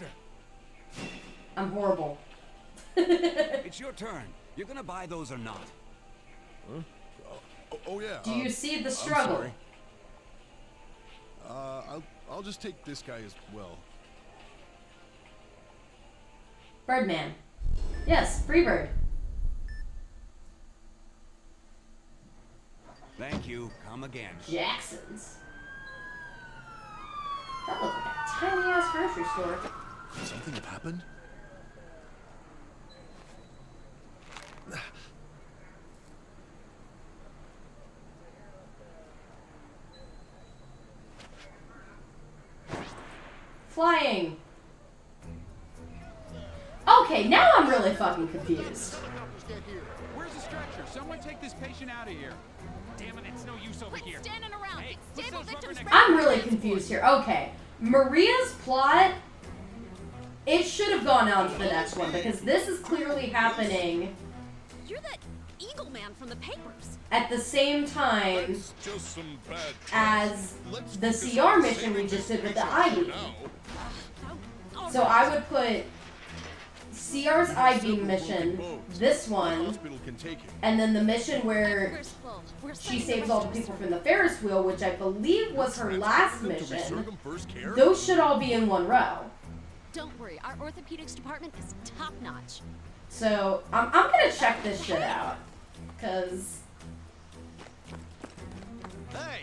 I'm horrible. It's your turn. You're gonna buy those or not? Huh? Oh yeah. Do you see the struggle? I'm sorry. I'll just take this guy as well. Birdman. Yes, Freebird. Thank you. Come again. Jackson's. That looks like a tiny ass grocery store. Something have happened? Flying. Okay, now I'm really fucking confused. Where's the stretcher? Someone take this patient out of here. Damn it, it's no use over here. Standing around. Hey, It's stable what's those victims. rubbernecks? I'm really confused here. Okay, Maria's plot, it should have gone on to the next one because this is clearly happening You're that Eagle Man from the papers. at the same time That's just some bad as Let's the focus CR on mission saving we just this did with the patient for IV. now. Oh, So I would put CR's IV Several mission, broken bones. this The one, hospital can take it. and then the mission where Where's full? We're she sending saves the all the rest of people us. from the Ferris wheel, which I believe was her last To mission. resurgam first care? Those should all be in one row. Don't worry, our orthopedics department is top notch. So I'm gonna check this shit out, cause Hey,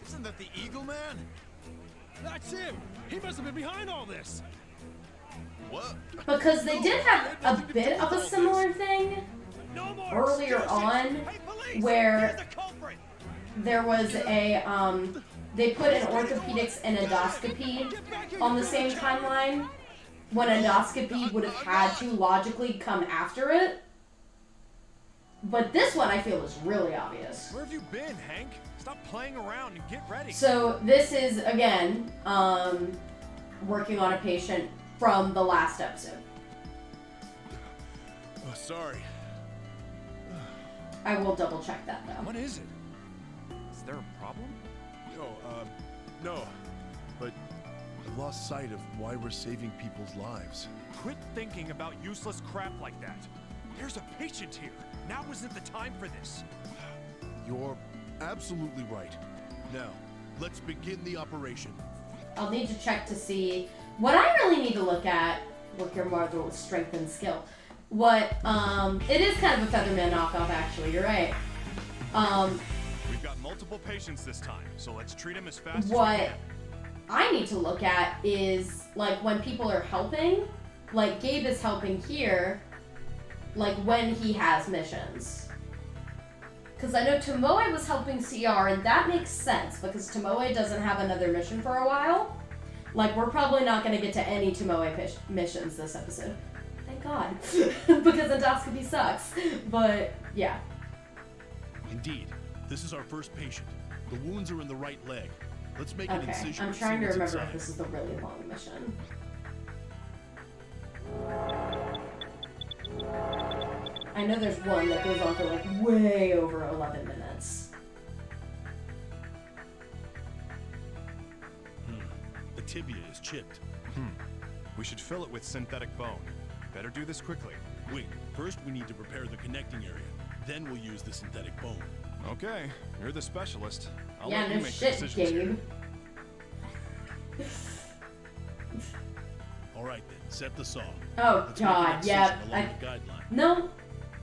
isn't that the Eagle Man? That's him! He must have been behind all this! What? because they did have a bit of a similar thing No more earlier excuses! on Hey, police! where Here's the culprit! there was a they put an orthopedics and endoscopy on the same timeline when endoscopy would have had to logically come after it. But this one I feel is really obvious. Where have you been, Hank? Stop playing around and get ready. So this is again working on a patient from the last episode. Oh, sorry. I will double check that though. What is it? Is there a problem? No. But I lost sight of why we're saving people's lives. Quit thinking about useless crap like that. There's a patient here. Now isn't the time for this. You're absolutely right. Now, let's begin the operation. I'll need to check to see what I really need to look at. Look your marvel with strength and skill. it is kind of a Featherman knockoff, actually. You're right. We've got multiple patients this time, so let's treat them as fast as we What can. I need to look at is, like, when people are helping, like, Gabe is helping here, like, when he has missions. Because I know Tomoe was helping CR, and that makes sense, because Tomoe doesn't have another mission for a while. Like, we're probably not going to get to any Tomoe missions this episode. Thank God. Because endoscopy sucks. But, yeah. Indeed. This is our first patient. The wounds are in the right leg. Let's make an Okay, incision. I'm and see trying to what's remember if inside. this is the really long mission. I know there's one that goes on for like way over 11 minutes. The tibia is chipped. We should fill it with synthetic bone. Better do this quickly. Wait, first we need to prepare the connecting area. Then we'll use the synthetic bone. Okay, you're the specialist. I'll Yeah, let you no make shit, decisions here. Gabe. All right then, set the saw. Oh Let's make an God, incision yeah. along the guideline. No,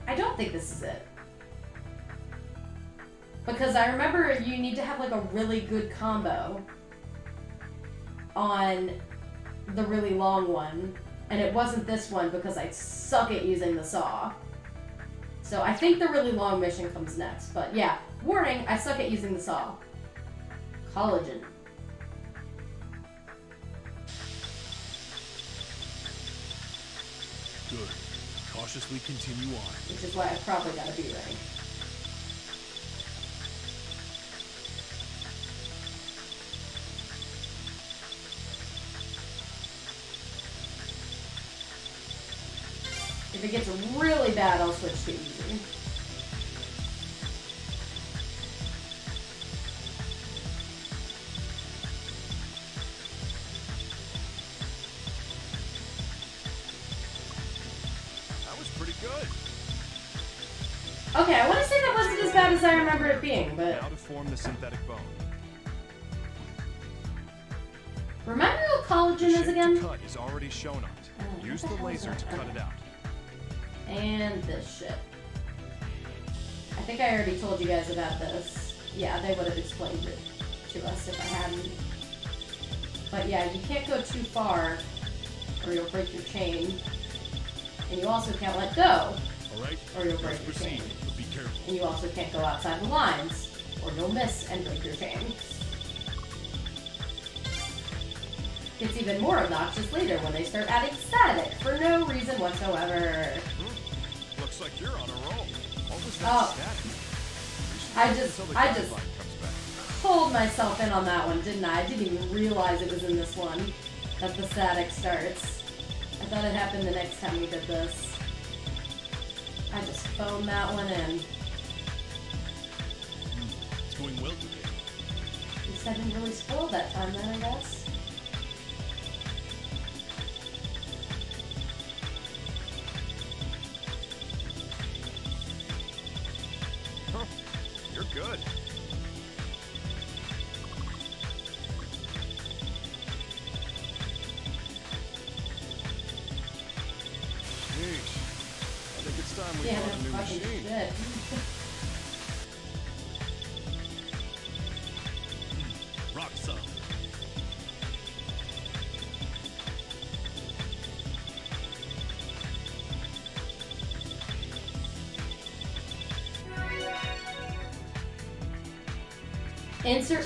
I don't think this is it. Because I remember you need to have like a really good combo on the really long one. And it wasn't this one because I suck at using the saw. So I think the really long mission comes next. But yeah, warning, I suck at using the saw. Collagen. Good. Cautiously continue on. Which is why I probably gotta be ready. If it gets really bad, I'll switch to easy. That was pretty good. Okay, I want to say that wasn't as bad as I remember it being, but Now to form the synthetic bone. remember what The collagen is shape again? to cut is already shown on it. Oh, Use what the the hell is laser to that? cut it out. And this shit. I think I already told you guys about this. Yeah, they would have explained it to us if I hadn't. But yeah, you can't go too far or you'll break your chain. And you also can't let go All right? or you'll break Let's your proceed, chain. but be careful. And you also can't go outside the lines or you'll miss and break your chain. It's even more obnoxious later when they start adding static for no reason whatsoever. Looks like you're on a roll. What was that Oh. static? I Until just the guideline comes back. pulled myself in on that one, didn't I? I didn't even realize it was in this one that the static starts. I thought it happened the next time we did this. I just phoned that one in. It's going well today. At least I didn't really spoil that time then, I guess. Huh. You're good. Yeesh. I think it's time we Yeah, bought a no new fucking machine. shit. Rock solid. Insert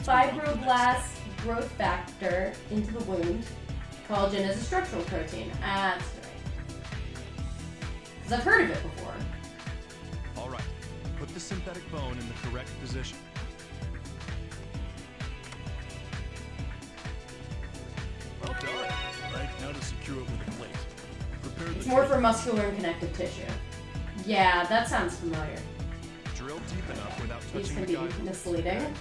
fibroblast growth factor into the wound. Collagen is a structural protein. That's right. Because I've heard of it before. All right. Put the synthetic bone in the correct position. Well done. All right, now to secure it with a plate. Prepare the It's more tray. for muscular and connective tissue. Yeah, that sounds familiar. Drill deep enough without These touching can the be guideline. misleading.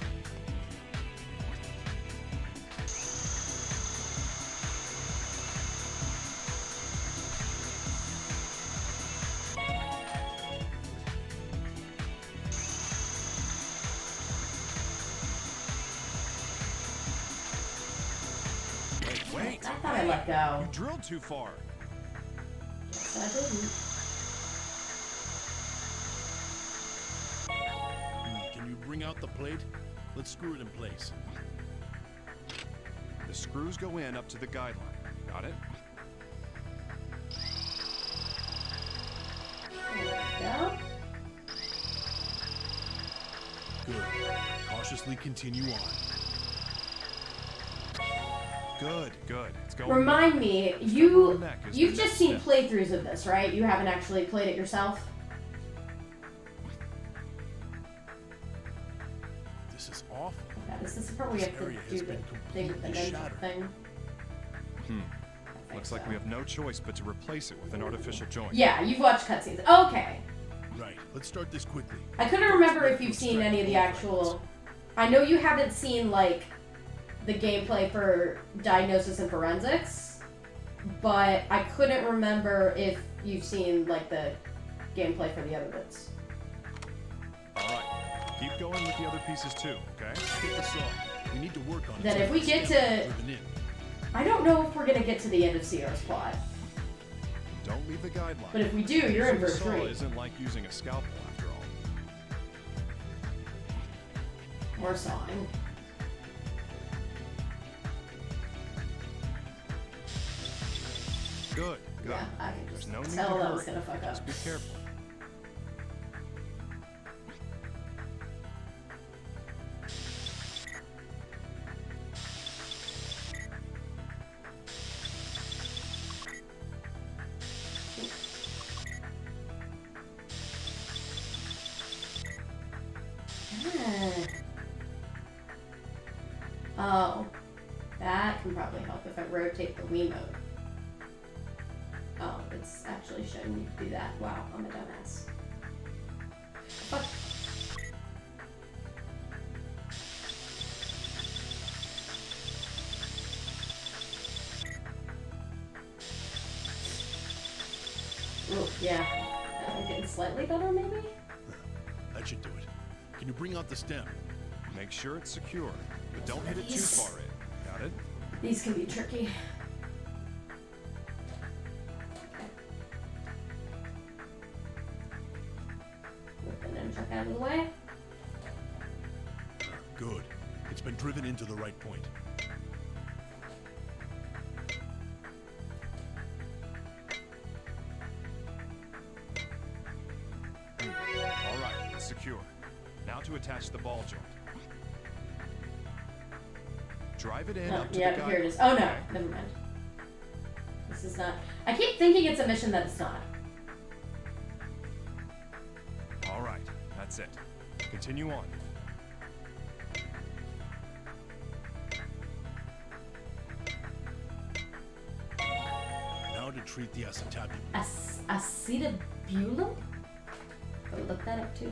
Wait. I thought I let go. You drilled too far. Yes, I didn't. Can you bring out the plate? Let's screw it in place. The screws go in up to the guideline. Got it? There we go. Good. Cautiously continue on. Good, good. It's going. Remind me, you've just seen playthroughs of this, right? You haven't actually played it yourself? This is awful. Okay, this is the part where we have to do the thing with the ninja thing. Looks like we have no choice but to replace it with an artificial joint. Yeah, you've watched cutscenes. Okay. Right. Let's start this quickly. I couldn't remember if you've seen any of the actual... I know you haven't seen, like, the gameplay for Diagnosis and Forensics, but I couldn't remember if you've seen, like, the gameplay for the other bits. Alright. Keep going with the other pieces too, okay? Get the saw. We need to work on it. Then if we get to... I don't know if we're gonna get to the end of CR's plot. Don't leave the guideline. But if we do, you're in for a Using a saw treat. isn't like using a scalpel after all. More sawing. Good, good. Yeah, I can There's just no need tell to that was hurry. gonna fuck up. Just be careful. Oh, that can probably help if I rotate the Wiimote. Oh, it's actually showing me to do that. Wow, I'm a dumbass. Fuck. Ooh, yeah. I'm getting slightly better, maybe? That should do it. Can you bring out the stem? Make sure it's secure, but don't hit it too far in. Got it? These can be tricky. Whip the nunchuck out of the way. Good. It's been driven into the right point. All right, it's secure. Now to attach the ball joint. Drive it in up to Yeah, the here it guide. is. Oh no, never mind. This is not. I keep thinking it's a mission that it's not. All right, that's it. Continue on. Now to treat the acetabulum. Acetabulum? I'll look that up too.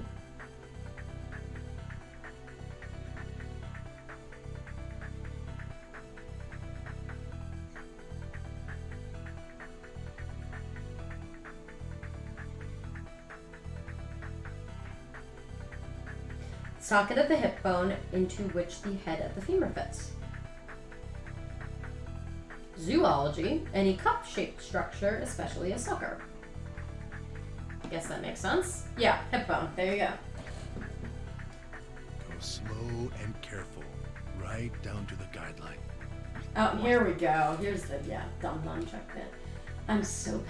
Socket of the hip bone into which the head of the femur fits. Zoology, any cup-shaped structure, especially a sucker. I guess that makes sense. Yeah, hip bone. There you go. Go slow and careful. Right down to the guideline. Oh, here we go. Here's the, dumb nunchuck bit. I'm so bad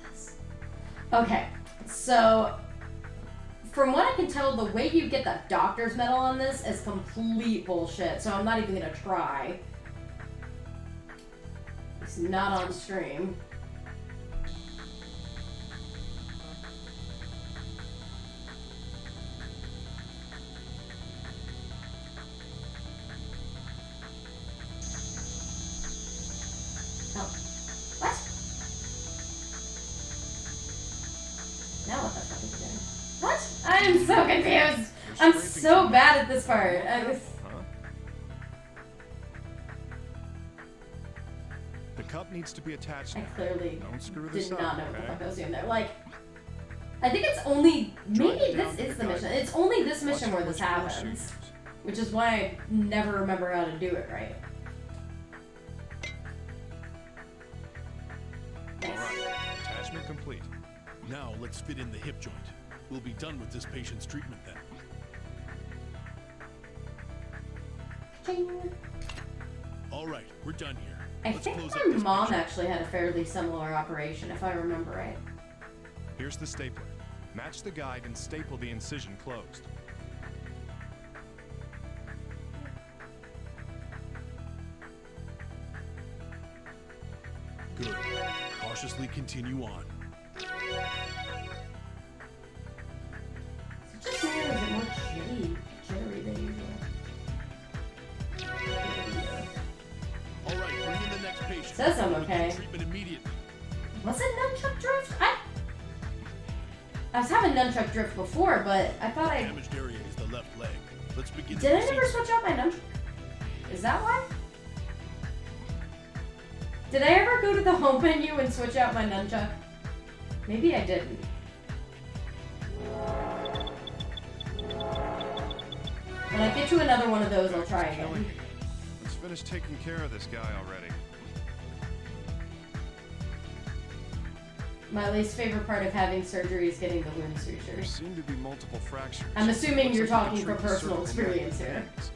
at this. Okay, so from what I can tell, the way you get the doctor's medal on this is complete bullshit, so I'm not even gonna try. It's not on stream. Oh. What? Now what the fuck is it doing? What? I am so confused! I'm so bad at this part. Huh? The cup needs to be attached I now. clearly Don't screw this did up, not know what the okay? fuck I was doing there. Like, I think it's only, maybe this is the mission. It's only this mission where this happens. Which is why I never remember how to do it right. All right, attachment complete. complete. Now let's fit in the hip joint. We'll be done with this patient's treatment then. Ching. All right, we're done here. I Let's think close my up this mom patient. actually had a fairly similar operation, if I remember right. Here's the stapler. Match the guide and staple the incision closed. Good. Cautiously continue on. Is it just me or is it more jittery than usual? All right, bring in the next patient. Says I'm We'll begin okay. Treatment immediately. Was it nunchuck drift? I was having nunchuck drift before, but I thought I... Damaged area is the left leg. Let's begin. Did I the never procedure. switch out my nunchuck? Is that why? Did I ever go to the home menu and switch out my nunchuck? Maybe I didn't. When I get to another one of those, I'll try again. Let's finish taking care of this guy already. My least favorite part of having surgery is getting the wound There sutures. seem to be multiple fractures. I'm assuming Looks you're like we talking can from treat the personal cervical neck experience with here. hands.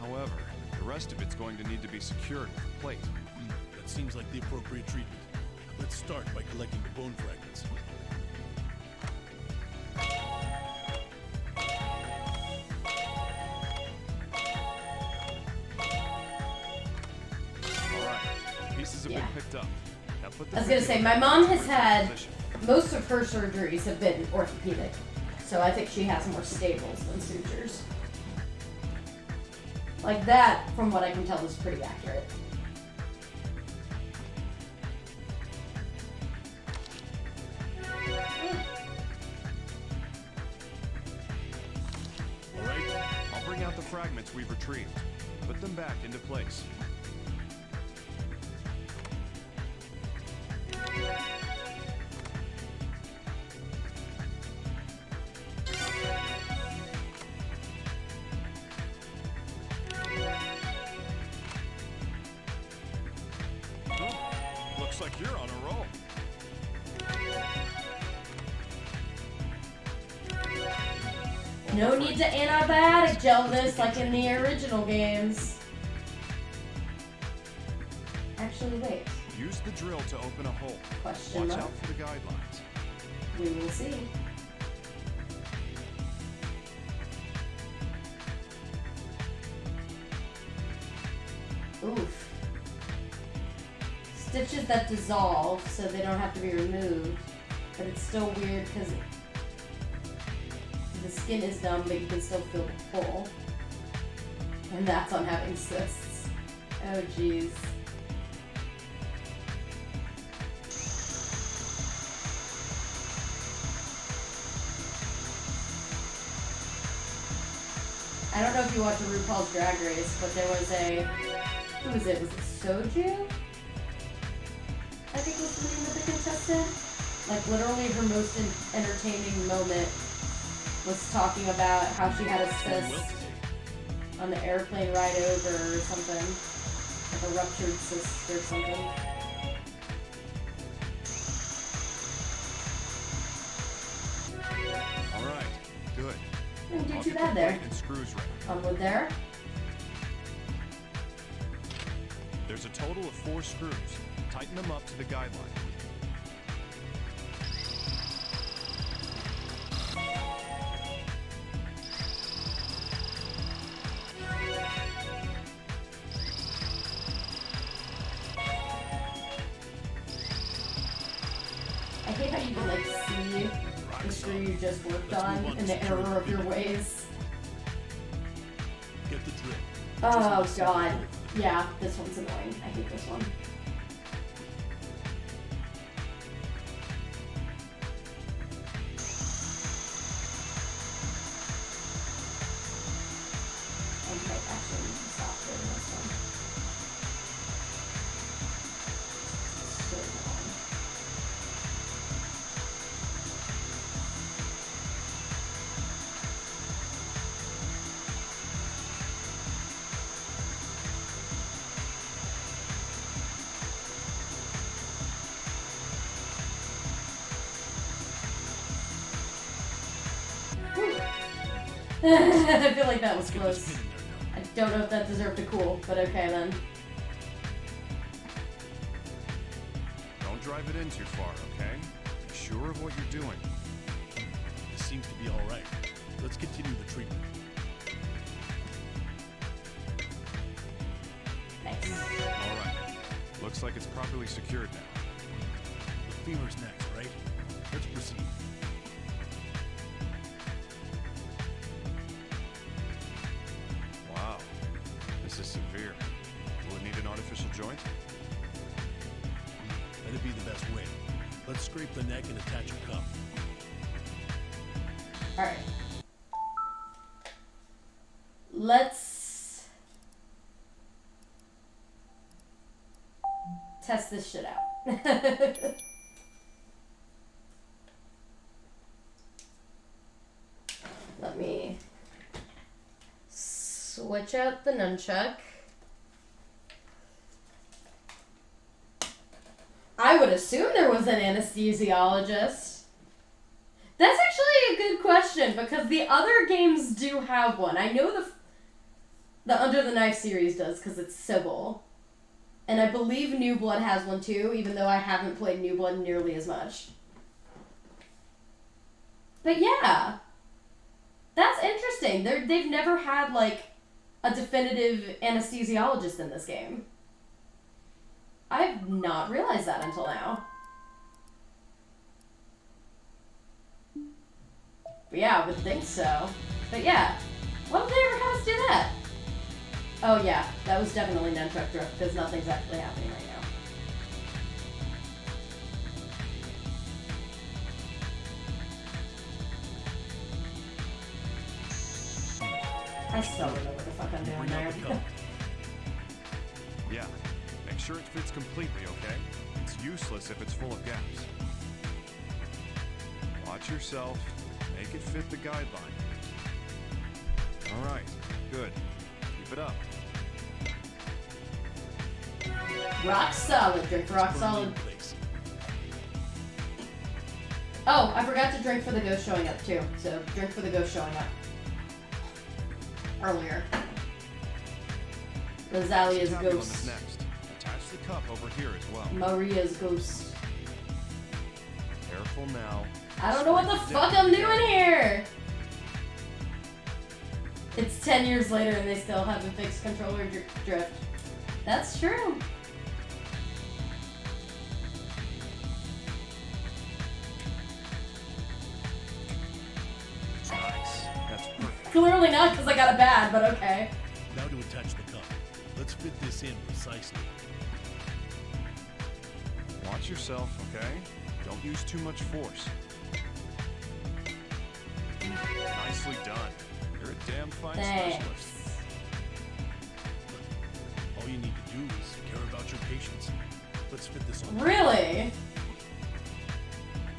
However, the rest of it's going to need to be secured with a plate. That seems like the appropriate treatment. Let's start by collecting the bone fragments. All right, pieces have Yeah. been picked up. Now put the I was gonna say, my mom has had most of her surgeries have been orthopedic, so I think she has more staples than sutures. Like that, from what I can tell, is pretty accurate. All right, I'll bring out the fragments we've retrieved. Put them back into place. Looks like you're on a roll. No need to antibiotic gel this like in the original games. Actually, wait. Use the drill to open a hole. Question Watch mark. out for the guidelines. We will see. Oof. Stitches that dissolve so they don't have to be removed. But it's still weird because the skin is numb, but you can still feel the pull. And that's on having cysts. Oh, jeez. I don't know if you watch a RuPaul's Drag Race, but there was a... Who was it? Was it Soju? I think was the name of the contestant. Like, literally her most entertaining moment was talking about how she had a cyst on the airplane ride over or something. Like a ruptured cyst or something. All right, good. Didn't do I'll too get bad the there. plate and screws ready. Onward there. There's a total of 4 screws. Tighten them up to the guideline. I hate how you can like see the screw you just worked on and the error of your ways. Get the drill. Oh god. Yeah, this one's annoying. I hate this one. Okay, actually need to stop doing this one. So long. I feel like that was Let's get this close. pin in there now. I don't know if that deserved a cool, but okay then. Don't drive it in too far, okay? Be sure of what you're doing. This seems to be all right. Let's continue the treatment. Nice. All right. Looks like it's properly secured now. The femur's next, right? Let's proceed. Wow. This is severe. Will it need an artificial joint? That'd be the best way. Let's scrape the neck and attach a cup. Alright. Let's test this shit out. Let me switch out the nunchuck. I would assume there was an anesthesiologist. That's actually a good question because the other games do have one. I know the Under the Knife series does because it's Sybil. And I believe New Blood has one too, even though I haven't played New Blood nearly as much. But yeah, that's interesting. They've never had like a definitive anesthesiologist in this game. I've not realized that until now. But yeah, I would think so. But yeah, why would they ever have us do that? Oh yeah, that was definitely nunchuck drift because nothing's actually happening right now. I still don't know what the fuck I'm doing Bring there. out the cup. Yeah. Make sure it fits completely, okay? It's useless if it's full of gaps. Watch yourself. Make it fit the guideline. All right. Good. Keep it up. Rock solid. Drink rock Firmly solid. in place. Oh, I forgot to drink for the ghost showing up too. So drink for the ghost showing up. Earlier. Rosalia's Tabulum is ghost. next. Attach the cup over here as well. Maria's ghost. Careful now. I don't know what the fuck I'm doing here! It's 10 years later and they still haven't fixed controller drift. That's true. Nice. That's perfect. Clearly not because I got a bad, but okay. Now to attach the cup. Let's fit this in precisely. Watch yourself, okay? Don't use too much force. Nicely done. You're a damn fine specialist. Thanks. All you need to do is care about your patients. Let's fit this on. Really?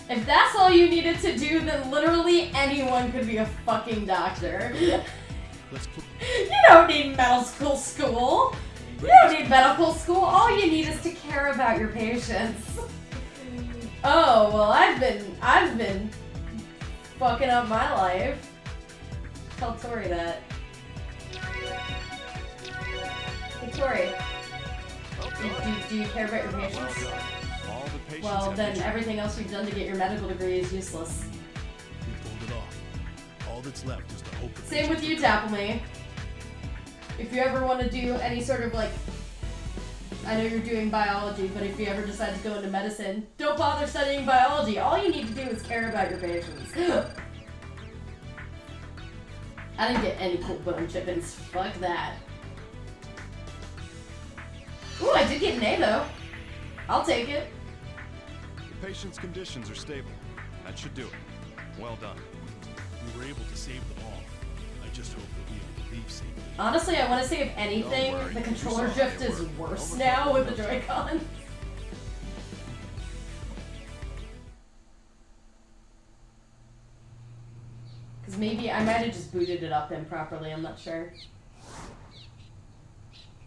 If that's all you needed to do, then literally anyone could be a fucking doctor. Let's put You don't need medical school. You don't need medical school. All you need is to care about your patients. Oh, well, I've been fucking up my life. Tell Tori that. Hey, Tori, do you care about your Well patients? done. All the patients Well, have then been everything else you've done to get your medical degree is useless. We pulled it off. All that's left is to hope the Same with you, patients Dappleme. If you ever want to do any sort of like, I know you're doing biology, but if you ever decide to go into medicine, don't bother studying biology. All you need to do is care about your patients. I didn't get any cool bone chippings. Fuck that. Ooh, I did get an A though. I'll take it. The patient's conditions are stable. That should do it. Well done. we were able to save them all. I just hope that we will leave safely. Honestly, I want to say if anything, Don't worry. the controller You saw drift they is were worse overpowered. now with the Joy-Con. Because maybe I might have just booted it up improperly, I'm not sure.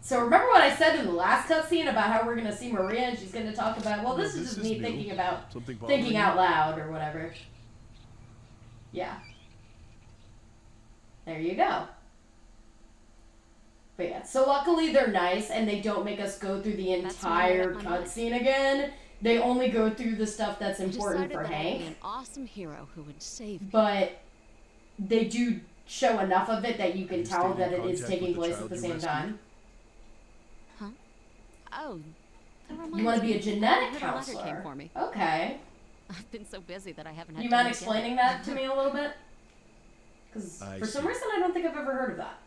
So remember what I said in the last cutscene about how we're going to see Maria and she's going to talk about, well, this is just me new. thinking about, Something bothering thinking you? out loud or whatever. Yeah. There you go. But yeah, so luckily they're nice and they don't make us go through the entire cutscene again. They only go through the stuff that's important for Hank. An awesome hero who would save people. But they do show enough of it that you can tell that it is taking place at the same time. Huh? Oh, you want to be a genetic letter counselor? came for me. Okay. I've been so busy that I haven't had You time mind to explaining get it. that to me a little bit? Because for some reason I don't think I've ever heard of that.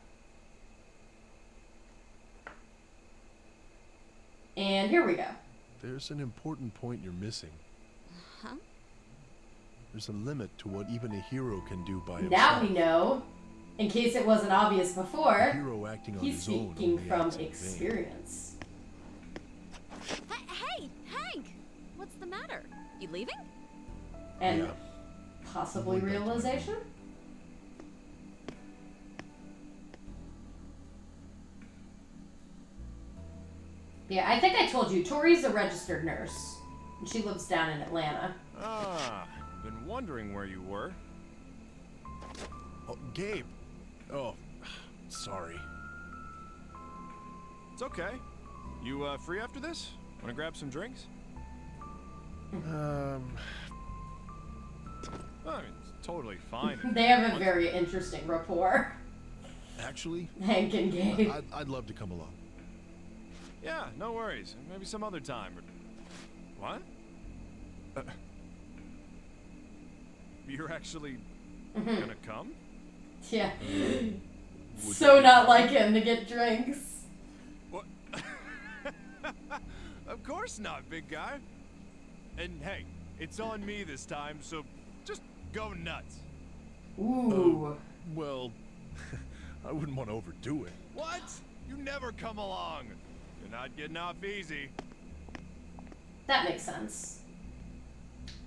And here we go. There's an important point you're missing. Huh? There's a limit to what even a hero can do by himself. Now we know. In case it wasn't obvious before, A hero acting on he's his own speaking only from acts in vain. experience. Hey, Hank! What's the matter? You leaving? And Yeah. possibly realization? Yeah, I think I told you, Tori's a registered nurse. And she lives down in Atlanta. Ah, been wondering where you were. Oh, Gabe. Oh, sorry. It's okay. You free after this? Wanna grab some drinks? I mean, it's totally fine. They have a very interesting rapport. Actually, Hank and Gabe. I'd love to come along. Yeah, no worries. Maybe some other time. What? You're actually gonna come? Yeah. So not like him to get drinks. What? Of course not, big guy. And hey, it's on me this time, so just go nuts. Ooh. Well, I wouldn't want to overdo it. What? You never come along. You're not getting off easy. That makes sense.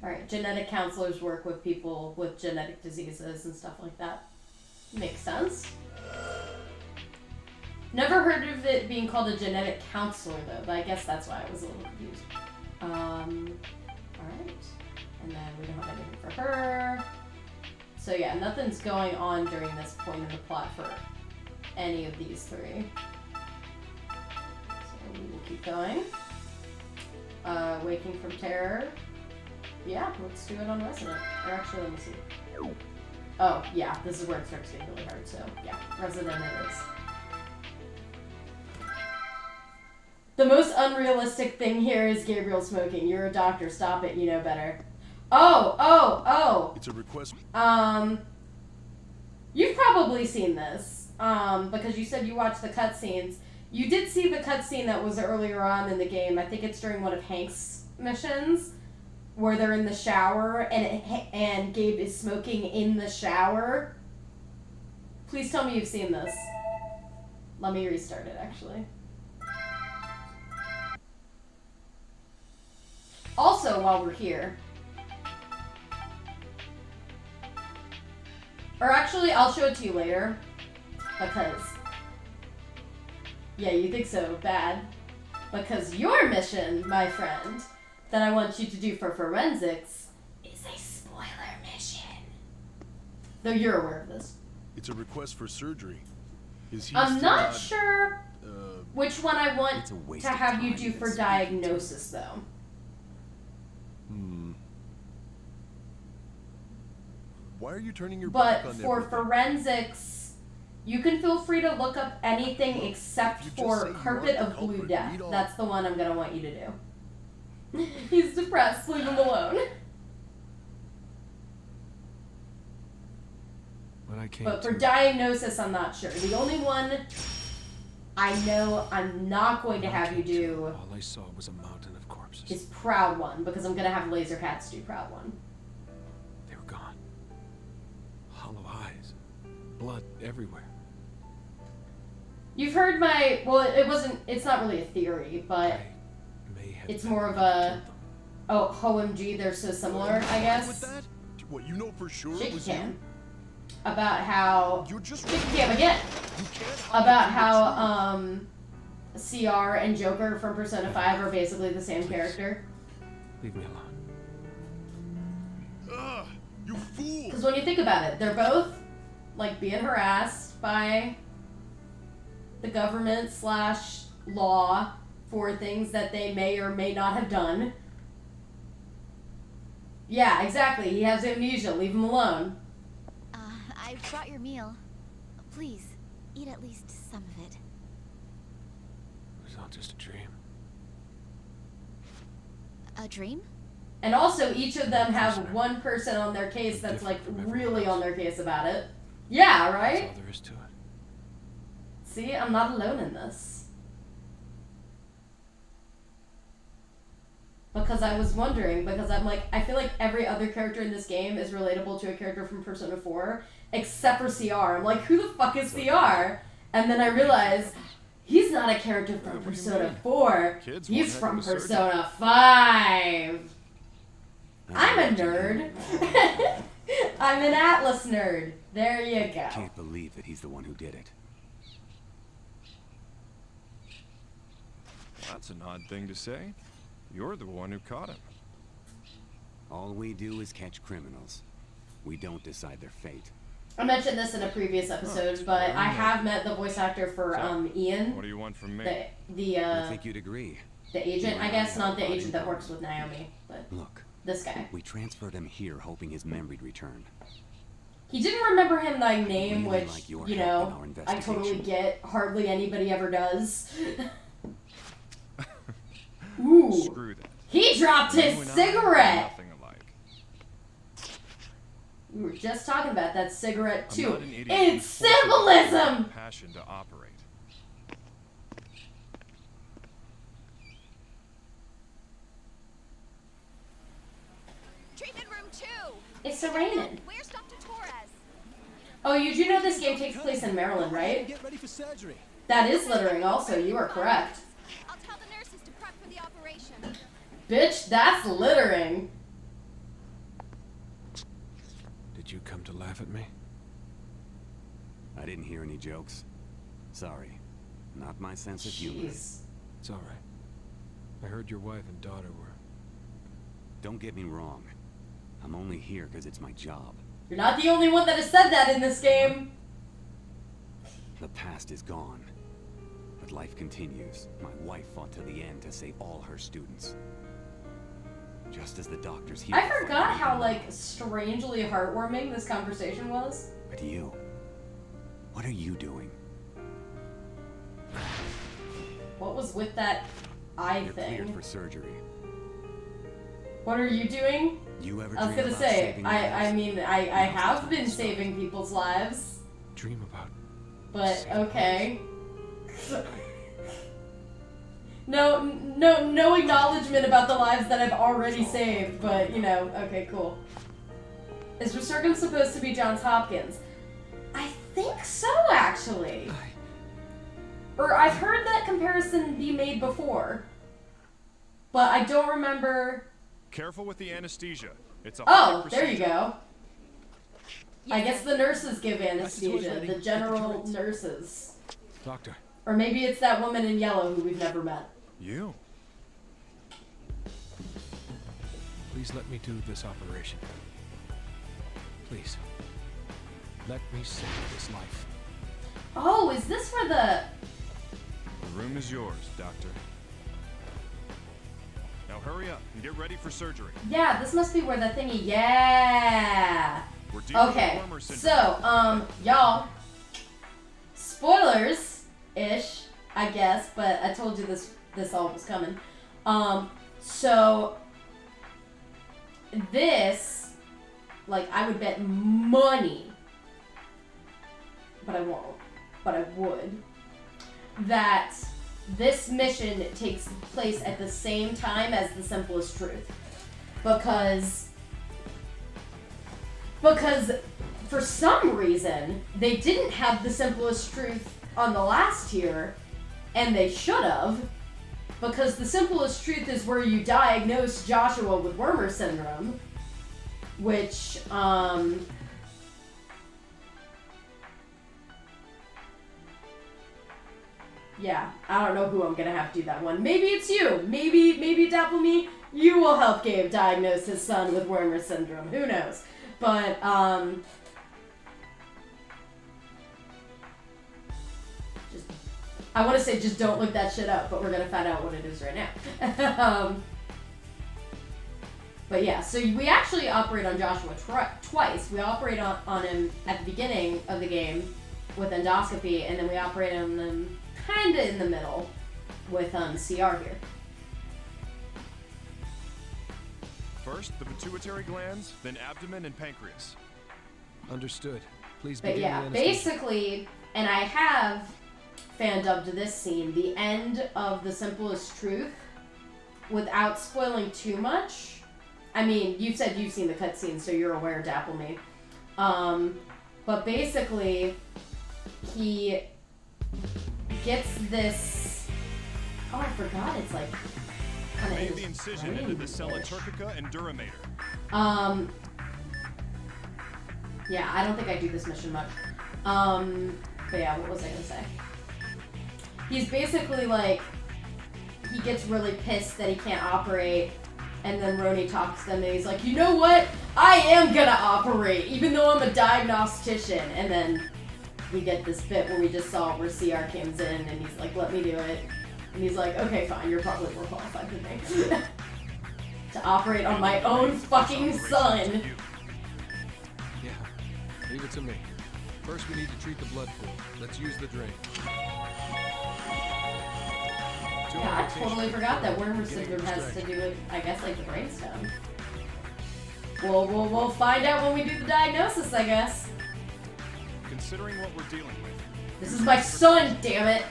Alright, genetic counselors work with people with genetic diseases and stuff like that. Makes sense. Never heard of it being called a genetic counselor though, but I guess that's why I was a little confused. Alright. And then we don't have anything for her. So yeah, nothing's going on during this point in the plot for any of these three. So we will keep going. Waking from Terror. Yeah, let's do it on Resident. Or actually, let me see. Oh, yeah, this is where it starts getting really hard, so yeah, Resident it is. The most unrealistic thing here is Gabriel smoking. You're a doctor, stop it, you know better. Oh! It's a request. You've probably seen this, because you said you watched the cutscenes. You did see the cutscene that was earlier on in the game. I think it's during one of Hank's missions, where they're in the shower and Gabe is smoking in the shower. Please tell me you've seen this. Let me restart it, actually. Also, while we're here, or actually, I'll show it to you later, because, yeah, you think so, bad, because your mission, my friend, that I want you to do for forensics is a spoiler mission. Though you're aware of this. It's a request for surgery. Is he I'm still not sure which one I want It's a waste to of have you time do and for speed. diagnosis, though. Why are you turning your back But on for everything? forensics, you can feel free to look up anything except you just for say you Carpet are the of Blue culprit, Death. read all- That's the one I'm going to want you to do. He's depressed. Leave him alone. When I came But for to, diagnosis, I'm not sure. The only one I know I'm not going to when I have you came to, do all I saw was a mountain of corpses. is Proud One, because I'm going to have Laser Cats do Proud One. They were gone. Hollow eyes. Blood everywhere. You've heard my, well, it's not really a theory, but I may have it's been more of the one who a, killed them. oh, OMG, they're so similar, I With guess. that? What, you know for sure it Shaky was Cam. you? About how, You're just Shaky Cam again, You can't hide about from the how, CR and Joker from Persona 5 are basically the same character. Leave me alone. truth. Ugh, you fool! Because when you think about it, they're both like being harassed by the government / law for things that they may or may not have done. Yeah, exactly. He has amnesia. Leave him alone. I brought your meal. Please, eat at least some of it. It was all just a dream. A dream? And also, each of them have one person on their case that's like really on their case about it. Yeah, right? That's all there is to it. See, I'm not alone in this. Because I was wondering, because I'm like, I feel like every other character in this game is relatable to a character from Persona 4, except for CR. I'm like, who the fuck is CR? And then I realized, he's not a character from Persona 4. He's from Persona 5. I'm a nerd. I'm an Atlas nerd. There you go. I can't believe that he's the one who did it. That's an odd thing to say. You're the one who caught him. All we do is catch criminals. We don't decide their fate. I mentioned this in a previous episode, but I have met the voice actor for Ian. What do you want from me? I think you'd agree. The agent, I guess, not the agent that works with Naomi, but look, this guy. We transferred him here hoping his memory'd return. He didn't remember him by name, Really which, like your you help in know, our I totally investigation. get. Hardly anybody ever does. Ooh. Screw that. He dropped You his and I are cigarette! nothing alike. We were just talking about that cigarette, I'm too. not an idiot It's who forces symbolism! passion to operate. Treatment room 2! It's raining. Where's Dr. Torres? Oh, you do know this game takes place in Maryland, right? Get ready for surgery. That is littering also, you are correct. I'll tell the nurses to prep for the operation. Bitch, that's littering. Did you come to laugh at me? I didn't hear any jokes. Sorry. Not my sense of humor. Jeez. It's all right. I heard your wife and daughter were... Don't get me wrong. I'm only here because it's my job. You're not the only one that has said that in this game. The past is gone. But life continues. My wife fought to the end to save all her students. Just as the doctors here... I forgot how, like, strangely heartwarming this conversation was. But you... What are you doing? What was with that eye You're cleared thing? for surgery. What are you doing? You ever I was dream gonna about say, saving I lives? mean, I have been saving people's lives, Dream about... but saving okay. No acknowledgement about the lives that I've already saved, but, you know, okay, cool. Is Resurgam supposed to be Johns Hopkins? I think so, actually. Or I've heard that comparison be made before, but I don't remember... Careful with the anesthesia. It's a Oh, hard there you procedure. go. I guess the nurses give always anesthesia, ready. the Get the general turrets. nurses. Doctor, Or maybe it's that woman in yellow who we've never met. You. please let me do this operation. Please. Let me save this life. Oh, is this where the... The room is yours, Doctor. Now hurry up and get ready for surgery. Yeah, this must be where the thingy... Yeah! We're dealing with Okay, Wormer syndrome. so, y'all. Spoilers-ish, I guess, but I told you this all was coming. So... This... Like, I would bet money... But I won't. But I would. That this mission takes place at the same time as The Simplest Truth. Because for some reason, they didn't have The Simplest Truth on the last tier, and they should have. Because The Simplest Truth is where you diagnose Joshua with Wormer syndrome. Which, yeah, I don't know who I'm gonna have to do that one. Maybe it's you. Maybe Dappleme, you will help Gabe diagnose his son with Wormer syndrome. Who knows? But I want to say just don't look that shit up, but we're gonna find out what it is right now. But yeah, so we actually operate on Joshua twice. We operate on him at the beginning of the game with endoscopy, and then we operate on him kind of in the middle with CR here. First, the pituitary glands, then abdomen and pancreas. Understood. Please But begin yeah, the anesthesia. basically, and I have fan-dubbed this scene, the end of The Simplest Truth, without spoiling too much. I mean, you said you've seen the cutscene, so you're aware, Dapple me. But basically, he gets this... Oh, I forgot. It's like... Made the incision into the sella turcica and duramater. Yeah, I don't think I do this mission much. But yeah, what was I gonna say? He's basically like... He gets really pissed that he can't operate. And then Roni talks to them and he's like, you know what? I am gonna operate, even though I'm a diagnostician. And then we get this bit where we just saw where CR comes in and he's like, let me do it. And he's like, okay, fine, you're probably more qualified than me. To operate on my own fucking son. Yeah, leave it to me. First, we need to treat the blood pool. Let's use the drain. Yeah, I totally forgot that worm syndrome has to do with, I guess, like the brainstem. We'll find out when we do the diagnosis, I guess. Considering what we're dealing with. This is my son, damn it.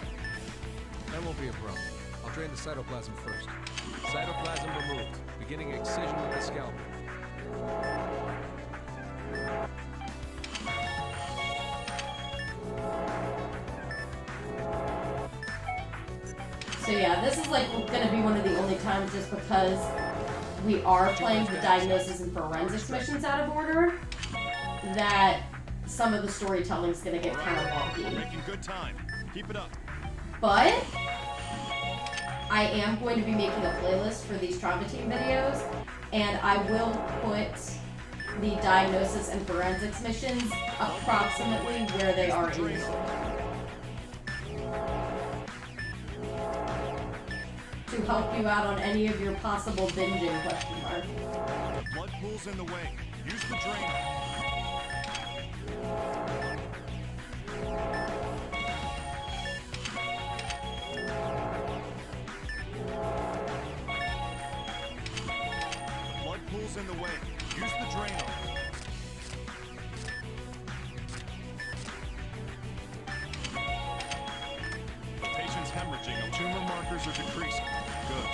That won't be a problem. I'll drain the cytoplasm first. Cytoplasm removed. Beginning excision with the scalpel. So yeah, this is like gonna be one of the only times, just because we are playing the diagnosis and forensics missions out of order, that some of the storytelling's gonna get kind of We're wonky. making good time. Keep it up. But I am going to be making a playlist for these trauma team videos, and I will put the diagnosis and forensics missions approximately where they are in the story. To help you out on any of your possible binging, question mark. The blood pool's in the way. Use the drainer. The blood pool's in the way. Use the drainer. The patient's hemorrhaging. Tumor markers are decreasing. Good.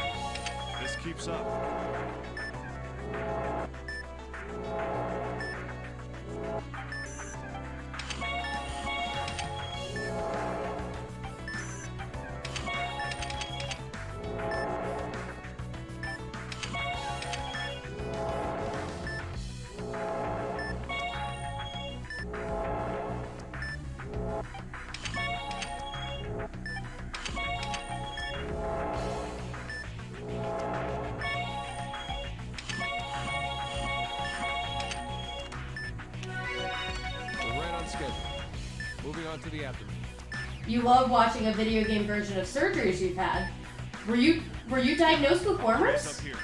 This keeps up. We're right on schedule. Moving on to the abdomen. You love watching a video game version of surgeries you've had. Were you diagnosed with It's wormers? up here.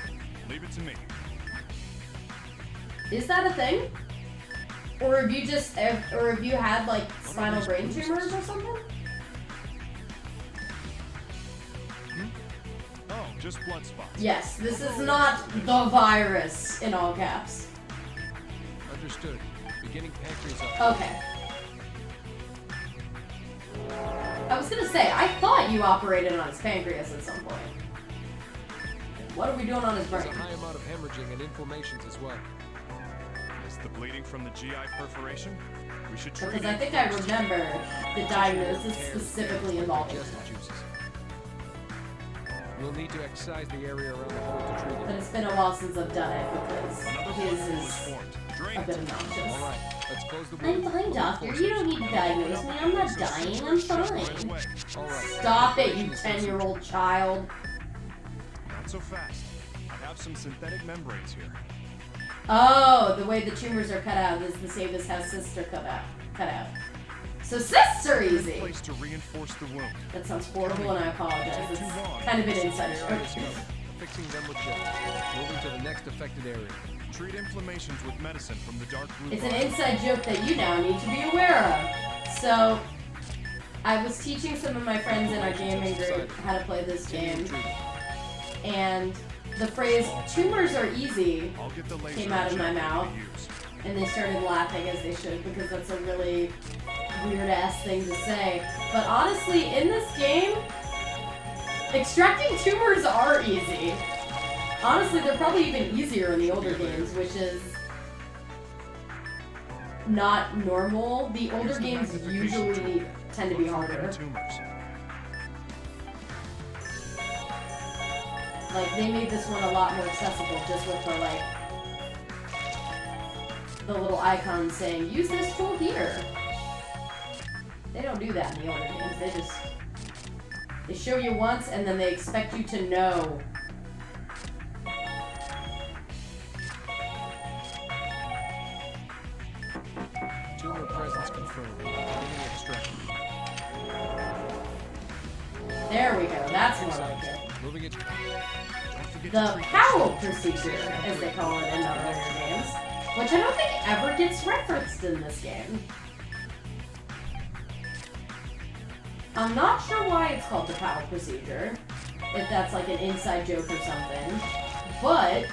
Leave it to me. Is that a thing? Or have you had like spinal brain tumors or something? Oh, just blood spots. Yes, this is not the virus in all caps. Understood. Beginning pancreas up. Okay. I was gonna say, I thought you operated on his pancreas at some point. What are we doing on his There's brain? a high amount of hemorrhaging and inflammations as well. Is the bleeding from the GI perforation? We should treat Because I it think I first. remember the diagnosis specifically involving Digestive that. juices. We'll need to excise the area around the hole to treat But it. it's been a while since I've done it because Another his blood pool is is formed. Drain a it. bit obnoxious. All right, let's close the I'm wound. fine, doctor. You don't need to diagnose me. I'm not dying. I'm Right fine. away. All right. Stop it, you 10-year-old child. Not so fast. I have some synthetic membranes here. Oh, the way the tumors are cut out is the same as how cysts are cut out. So cysts are easy. Place to reinforce the wound. That sounds horrible, and I apologize. Take It's too long. kind of an inside Area joke. discovered. Fixing them with gel. Moving to the next affected area. Treat inflammations with medicine from the dark blue It's an bottle. inside joke that you now need to be aware of. So, I was teaching some of my friends in our gaming group how to play this game, and the phrase "tumors are easy" I'll get the laser came out of my injector mouth, to use. and they started laughing as they should, because that's a really weird-ass thing to say. But honestly, in this game, extracting tumors are easy. Honestly, they're probably even easier in the older games, which is not normal. The older games usually tend to be harder. Tumors. Like, they made this one a lot more accessible just with the, like, the little icon saying, use this tool here. They don't do that in the older games. They show you once and then they expect you to know. Tumor presence confirmed. Beginning extraction. There we go. That's more like it. Moving it. The Powell procedure, as they call it in the earlier games, which I don't think ever gets referenced in this game. I'm not sure why it's called the Powell procedure, if that's like an inside joke or something, but,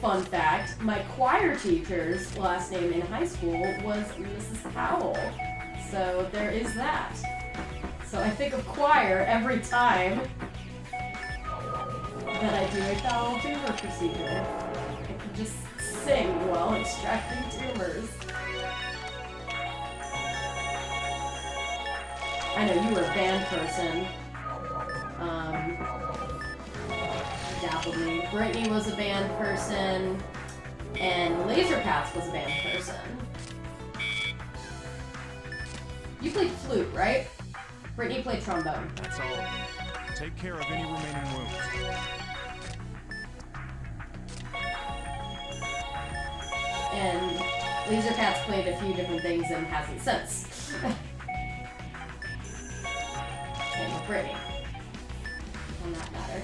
fun fact, my choir teacher's last name in high school was Mrs. Powell, so there is that. So I think of choir every time that I do a Powell tumor procedure. I can just sing while extracting tumors. I know you were a band person. Dabbled me. Brittany was a band person, and Lasercats was a band person. You played flute, right? Brittany played trombone. That's all. Take care of any remaining wounds. And Lasercats played a few different things and hasn't since. Same with Brittany. On that matter.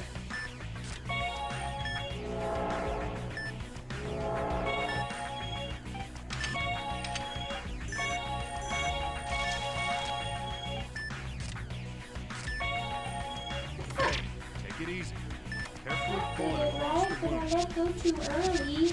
Take it easy. Carefully pull it across the But I wound. won't go too early.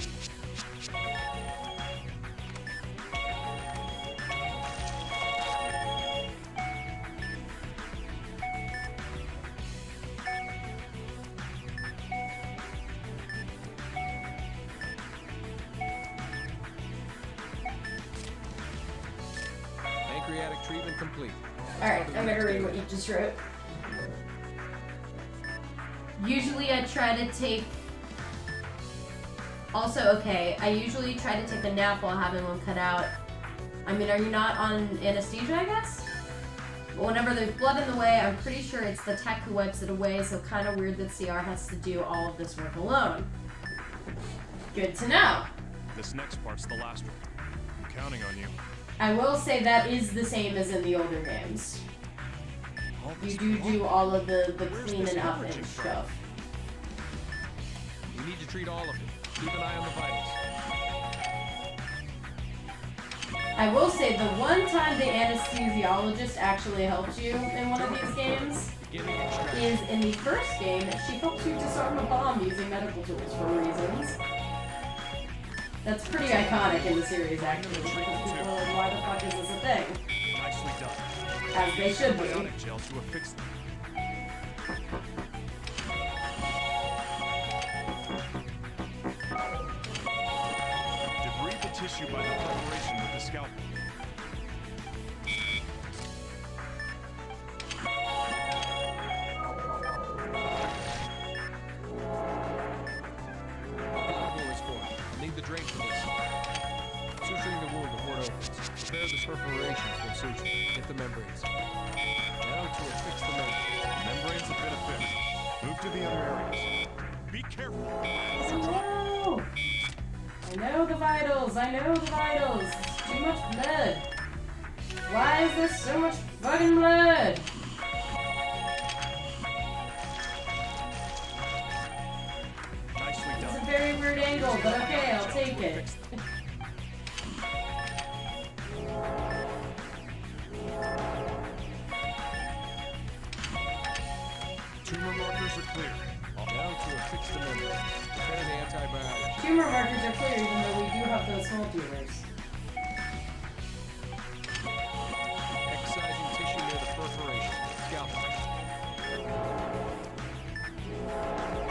Pancreatic treatment complete. Alright, I'm gonna read what you just wrote. Usually I try to take... Also, okay, I usually try to take a nap while having one cut out. I mean, are you not on anesthesia, I guess? But whenever there's blood in the way, I'm pretty sure it's the tech who wipes it away, so kind of weird that CR has to do all of this work alone. Good to know. This next part's the last one. I'm counting on you. I will say that is the same as in the older games. You do all of the cleaning up and stuff. We need to treat all of it. Keep an eye on the vitals. I will say the one time the anesthesiologist actually helps you in one of these games Beginning extraction. is in the first game. She helps you disarm a bomb using medical tools for reasons. That's pretty iconic in the series, actually, because people are like, why the fuck is this a thing? Nicely done. As they should be. Biotic gel to affix them. Debride the tissue by the preparation with the scalpel. Pool is formed. I need the drain for this. Suturing the wound before it opens. Prepare the perforations for suture. Hit the membranes. Now to affix the membrane. Membranes have been affixed. Move to the other areas. Be careful. I know the vitals. I know the vitals. Too much blood. Why is there so much fucking blood? Nicely It's done. a very weird angle, but okay, I'll take it. Tumor markers are clear. Now to a fixed amendment. Prepare the antibiotics. Tumor markers are clear even though we do have those small tumors. Excising tissue near the perforation. Scalpel.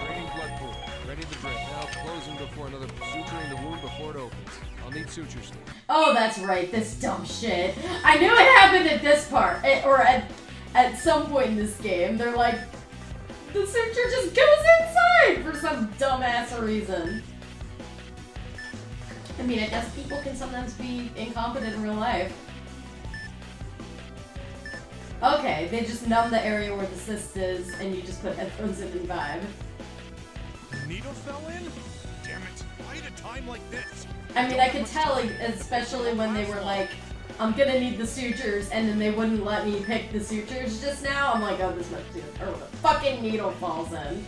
Draining blood pool. Ready to drain. Now closing before another. Suturing the wound before it opens. I'll need sutures. Oh, that's right, this dumb shit. I knew it happened at this part, or at some point in this game. They're like, the suture just goes inside for some dumbass reason. I mean, I guess people can sometimes be incompetent in real life. Okay, they just numb the area where the cyst is, and you just put headphones in and vibe. The needle fell in? Damn it. Why at a time like this? I mean, I could tell, like, especially when they were like, I'm gonna need the sutures, and then they wouldn't let me pick the sutures just now. I'm like, oh, this must be where the fucking needle falls in.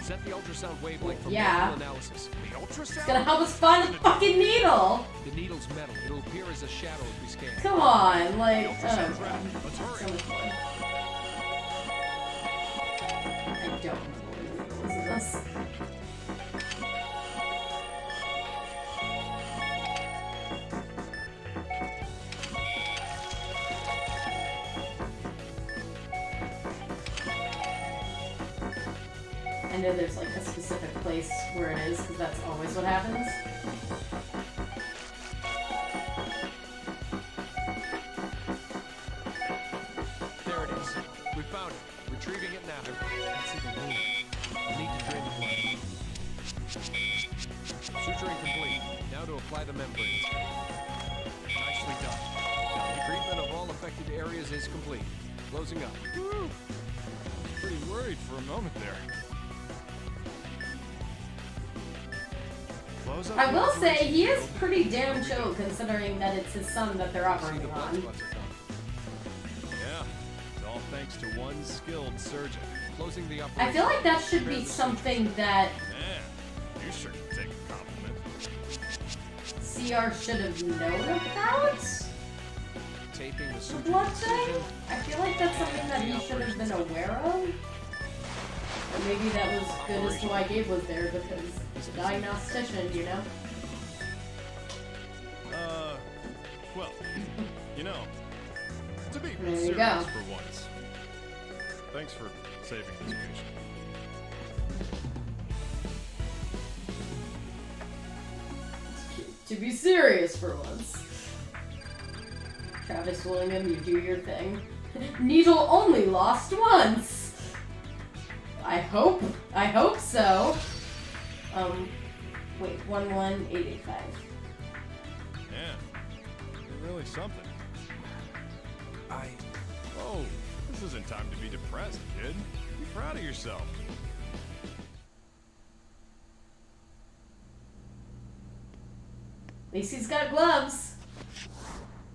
Set the ultrasound wavelength for Yeah. medical analysis. The ultrasound? It's gonna help us find the fucking needle! The needle's metal. It'll appear as a shadow as we scan. Come on, like, oh Ultrasound's god. ready. Let's So hurry. much fun. I don't know what the needle is in this. I know there's like a specific place where it is, because that's always what happens. There it is. We found it. Retrieving it now. Let's see the wound. I need to drain the blood. Suturing complete. Now to apply the membranes. Nicely done. The treatment of all affected areas is complete. Closing up. Whew. Pretty worried for a moment there. Close up I the will say, operation he is field. pretty damn chill considering that it's his son that they're See the operating blood on. spots are gone. Yeah. It's all thanks to one skilled surgeon. Closing the operation. I feel like that should be something that Man, you sure can take a compliment. CR should have known about? Taping the The suture blood incision. thing? I feel like that's something that he should have been aware of. Or maybe that was good as to why Gabe was there, because he's a diagnostician, you know? Well, you know, to be There you serious go. for once. Thanks for saving this patient. To be serious for once. Travis Willingham, you do your thing. Needle only lost once! I hope so. Wait, 11885. Man, you're really something. Oh, this isn't time to be depressed, kid. Be proud of yourself. At least he's got gloves.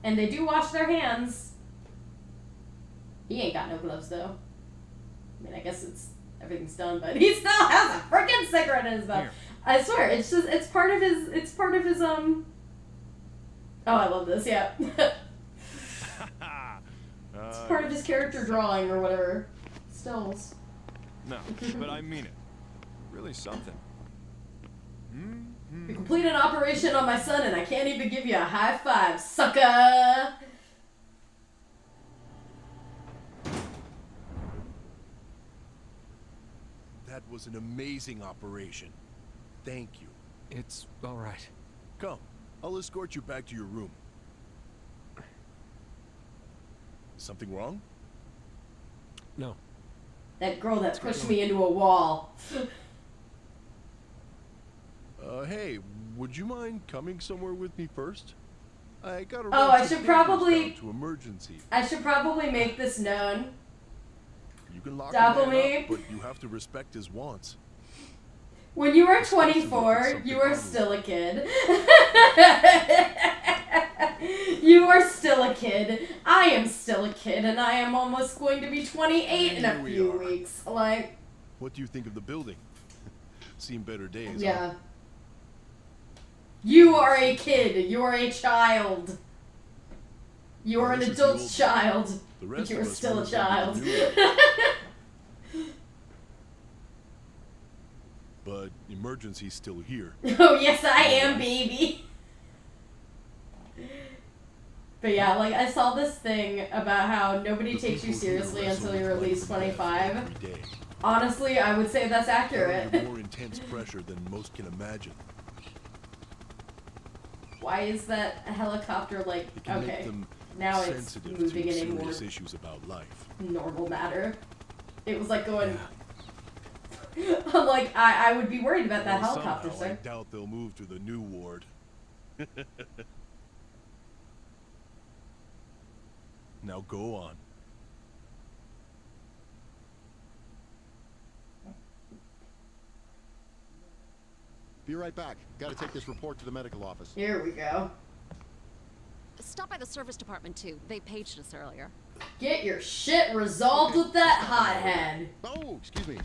And they do wash their hands. He ain't got no gloves though. I mean, I guess everything's done, but he still has a freaking cigarette in his mouth. Here. I swear, it's part of his Oh, I love this, yeah. It's part of his character drawing or whatever. Stills. No, but I mean it. Really something. You completed an operation on my son and I can't even give you a high five, sucker! That was an amazing operation. Thank you. It's all right. Come, I'll escort you back to your room. Something wrong? No. That girl that pushed me into a wall. Hey, would you mind coming somewhere with me first? I gotta Oh, run I some should papers probably- down to emergency. I should probably make this known. You can lock Double a man me. up, but you have to respect his wants. When you are Especially if it's 24, something you are ugly. still a kid. You are still a kid. I am still a kid, and I am almost going to be 28 in a few weeks. Like, What do you think of the building? Seen better days. yeah. You are a kid. You are a child. You are an This is the adult old- child, The but rest you are of us still a moved into the child. new one. But emergency's still here. Oh, yes, I am, baby. But yeah, like, I saw this thing about how nobody The takes you people here seriously wrestle until you're at with least life and death 25. every day. Honestly, I would say that's They're accurate. under more intense pressure than most can imagine. Why is that helicopter, like, It can make okay, them now it's sensitive moving to in a more serious issues about life. normal matter. It was like going... I'm like, I would be worried about that Well, helicopter, somehow, I sir. doubt they'll move to the new ward. Now go on. Be right back. Got to take this report to the medical office. Here we go. Stop by the service department too. They paged us earlier. Get your shit resolved with that hothead. Oh, excuse me.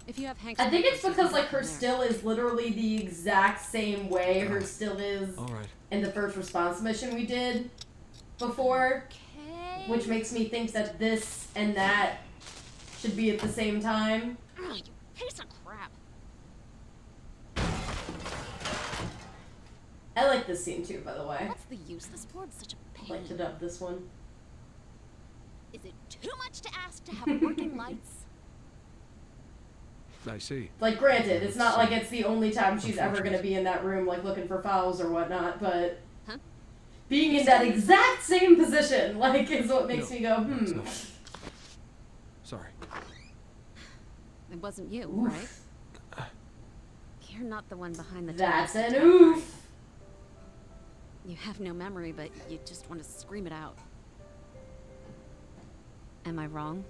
If you have Hank's I think it's papers, because, you like, can her have them still is literally the exact same way her still is All right. in the first response mission we did before, there. Okay. which makes me think that this and that should be at the same time. Ugh, you piece of crap. I like this scene too, by the way. What's the use? This board's such a I'd pain. like to dub this one. Is it too much to ask to have working lights? I see. Like, granted, it's not like it's the only time she's ever gonna be in that room, like, looking for files or whatnot, but Huh? being in that exact same position, like, is what makes No, me go, it's hmm. not. Sorry. It wasn't you, Oof. right? You're not the one behind the That's terrorist an attack, oof. right? You have no memory, but you just want to scream it out. Am I wrong?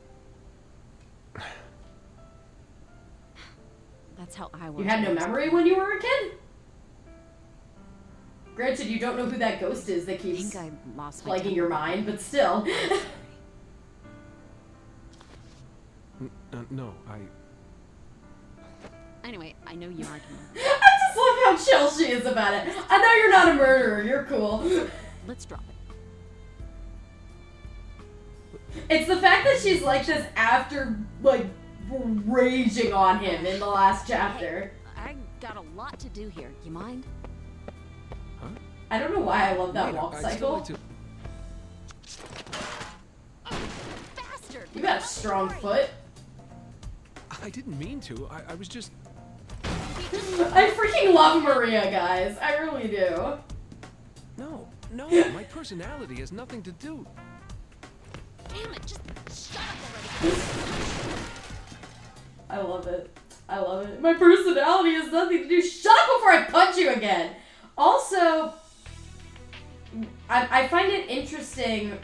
That's how I was. You had no when I was a memory kid. when you were a kid? Granted, you don't know who that ghost is that I keeps think I lost my plaguing your temper. mind, but still. No, Anyway, I know you aren't. I just love how chill she is about it. I know you're not a murderer, you're cool. Let's drop it. It's the fact that she's like this after, like, raging on him in the last chapter. I got a lot to do here. You mind? Huh? I don't know why I love that Wait, walk I'd still cycle. like to- Bastard! You got a strong foot. I didn't mean to. I was just... I freaking love Maria, guys. I really do. No, my personality has nothing to do... Damn it! Just shut up already. I love it. I love it. My personality has nothing to do. Shut up before I punch you again. Also, I find it interesting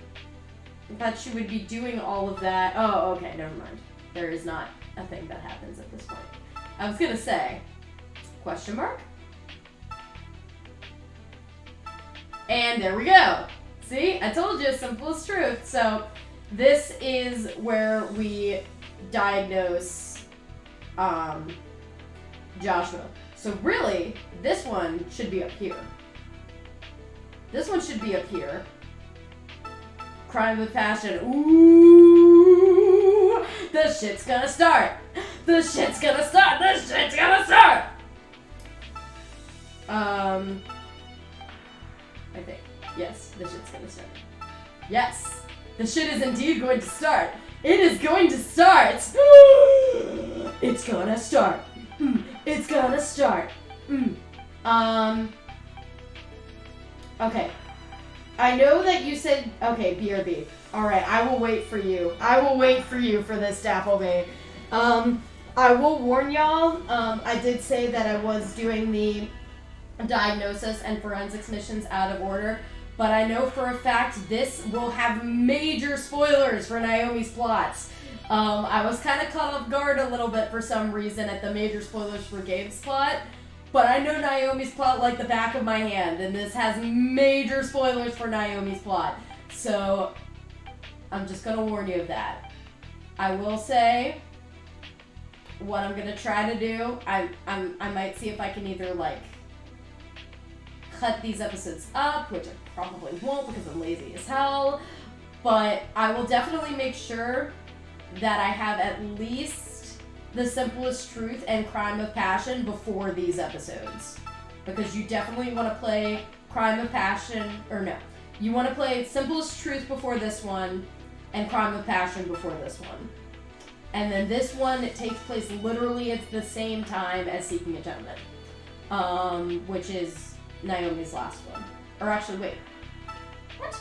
that she would be doing all of that. Oh, okay, never mind. There is not a thing that happens at this point. I was gonna say, question mark? And there we go. See, I told you, simple as truth. So, this is where we diagnose Joshua. So really, this one should be up here. This one should be up here. Crime with passion. Ooh, the shit's gonna start. The shit's gonna start. The shit's gonna start. I think. Yes, the shit's gonna start. Yes, the shit is indeed going to start. It is going to start. It's gonna start. It's gonna start. Okay. I know that you said, okay, BRB. Alright, I will wait for you. I will wait for you for this, Dapplebay. I will warn y'all, I did say that I was doing the diagnosis and forensics missions out of order, but I know for a fact this will have major spoilers for Naomi's plots. I was kind of caught off guard a little bit for some reason at the major spoilers for Gabe's plot, but I know Naomi's plot like the back of my hand, and this has major spoilers for Naomi's plot. So, I'm just gonna warn you of that. I will say, what I'm gonna try to do, I might see if I can either, like, cut these episodes up, which I probably won't because I'm lazy as hell, but I will definitely make sure that I have at least The Simplest Truth and Crime of Passion before these episodes. Because you definitely want to play Crime of Passion, or no, you want to play Simplest Truth before this one, and Crime of Passion before this one. And then this one, it takes place literally at the same time as Seeking Atonement, which is Naomi's last one. Or actually, wait, what?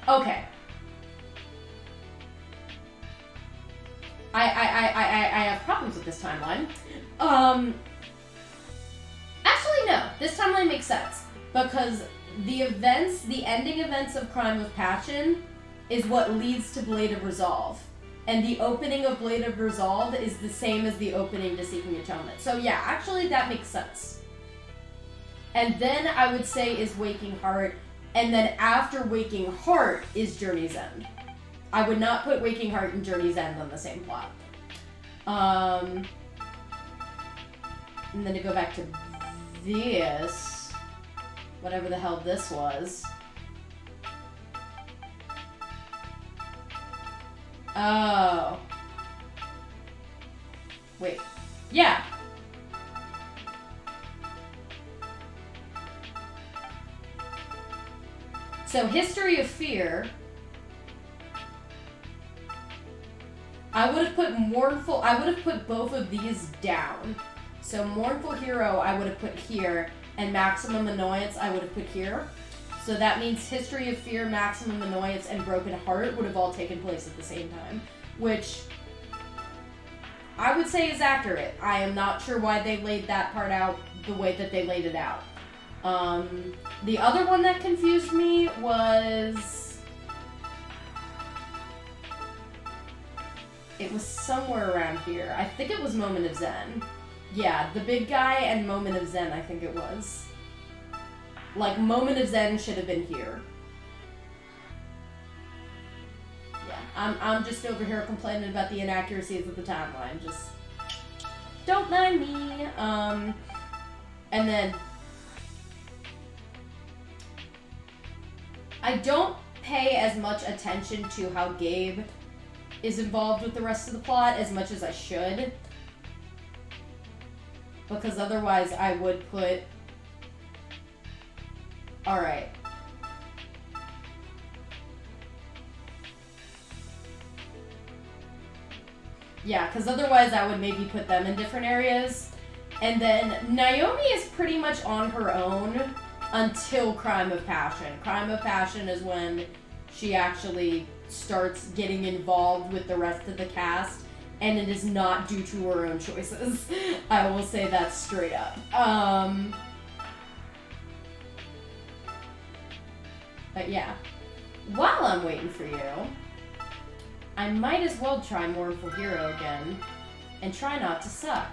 Okay. I have problems with this timeline. Actually, no. This timeline makes sense. Because the ending events of Crime of Passion is what leads to Blade of Resolve. And the opening of Blade of Resolve is the same as the opening to Seeking Atonement. So yeah, actually that makes sense. And then I would say is Waking Heart. And then after Waking Heart is Journey's End. I would not put Waking Heart and Journey's End on the same plot. And then to go back to this, whatever the hell this was. Oh. Wait. Yeah. So, History of Fear. I would have put Mournful, I would have put both of these down. So Mournful Hero I would have put here, and Maximum Annoyance I would have put here. So that means History of Fear, Maximum Annoyance, and Broken Heart would have all taken place at the same time. Which I would say is accurate. I am not sure why they laid that part out the way that they laid it out. The other one that confused me was... It was somewhere around here. I think it was Moment of Zen. Yeah, the big guy and Moment of Zen, I think it was. Like, Moment of Zen should have been here. Yeah, I'm just over here complaining about the inaccuracies of the timeline. Just don't mind me. And then I don't pay as much attention to how Gabe is involved with the rest of the plot as much as I should. Because otherwise I would put... Alright. Yeah, because otherwise I would maybe put them in different areas. And then Naomi is pretty much on her own until Crime of Passion. Crime of Passion is when she actually starts getting involved with the rest of the cast, and it is not due to her own choices. I will say that straight up. But yeah, while I'm waiting for you, I might as well try Mournful Hero again, and try not to suck.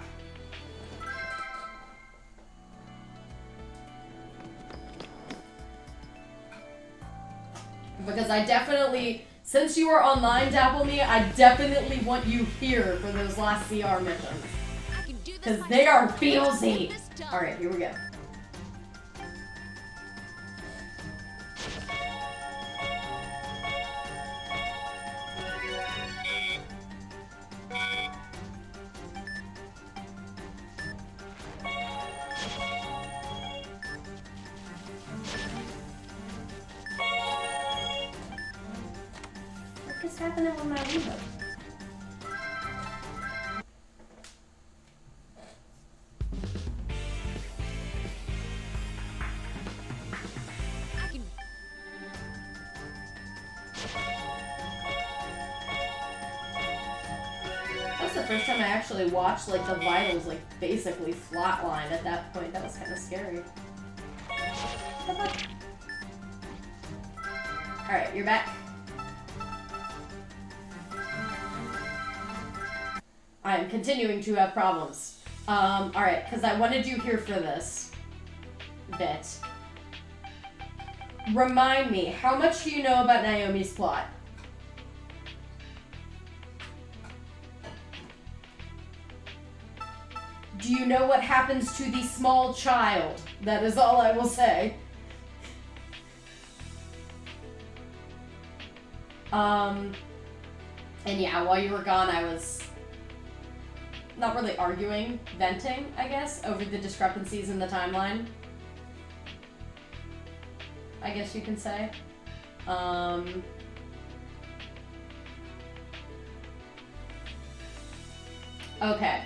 Because I definitely, since you are online, Dapple Me, I definitely want you here for those last CR missions. Because they are feelsy. Alright, here we go. What's happening with my remote? That's the first time I actually watched like the vitals like basically flatline at that point. That was kind of scary. Alright, you're back. I am continuing to have problems. Alright, because I wanted you here for this bit. Remind me, how much do you know about Naomi's plot? Do you know what happens to the small child? That is all I will say. And yeah, while you were gone, I was not really arguing, venting, I guess, over the discrepancies in the timeline. I guess you can say. Okay.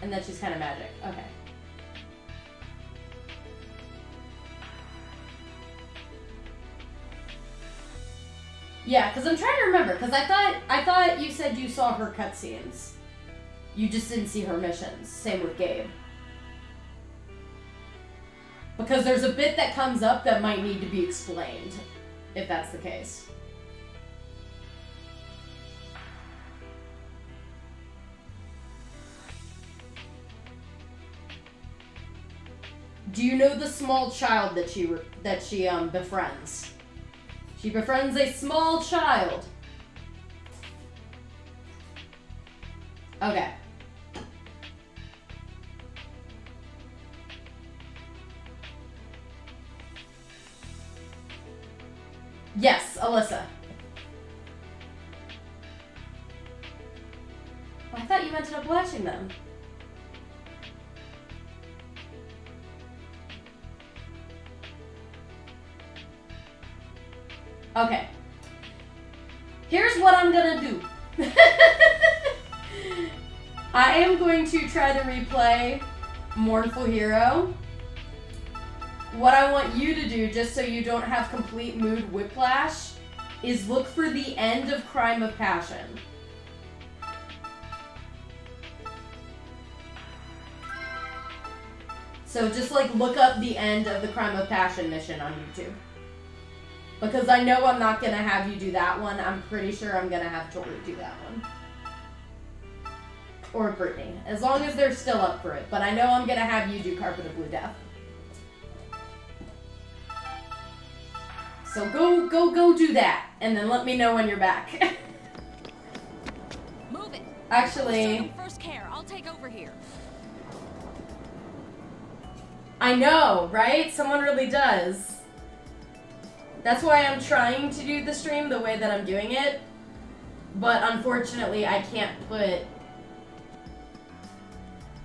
And then she's kind of magic. Okay. Yeah, because I'm trying to remember, because I thought you said you saw her cutscenes. You just didn't see her missions. Same with Gabe. Because there's a bit that comes up that might need to be explained, if that's the case. Do you know the small child that she befriends? She befriends a small child. Okay. Yes, Alyssa. I thought you ended up watching them. Okay. Here's what I'm gonna do. I am going to try to replay Mournful Hero. What I want you to do, just so you don't have complete mood whiplash, is look for the end of Crime of Passion. So just like look up the end of the Crime of Passion mission on YouTube. Because I know I'm not going to have you do that one. I'm pretty sure I'm going to have Tori do that one. Or Brittany. As long as they're still up for it. But I know I'm going to have you do Carpet of Blue Death. So go do that. And then let me know when you're back. Move it. Actually... First care. I'll take over here. I know, right? Someone really does. That's why I'm trying to do the stream the way that I'm doing it. But unfortunately, I can't put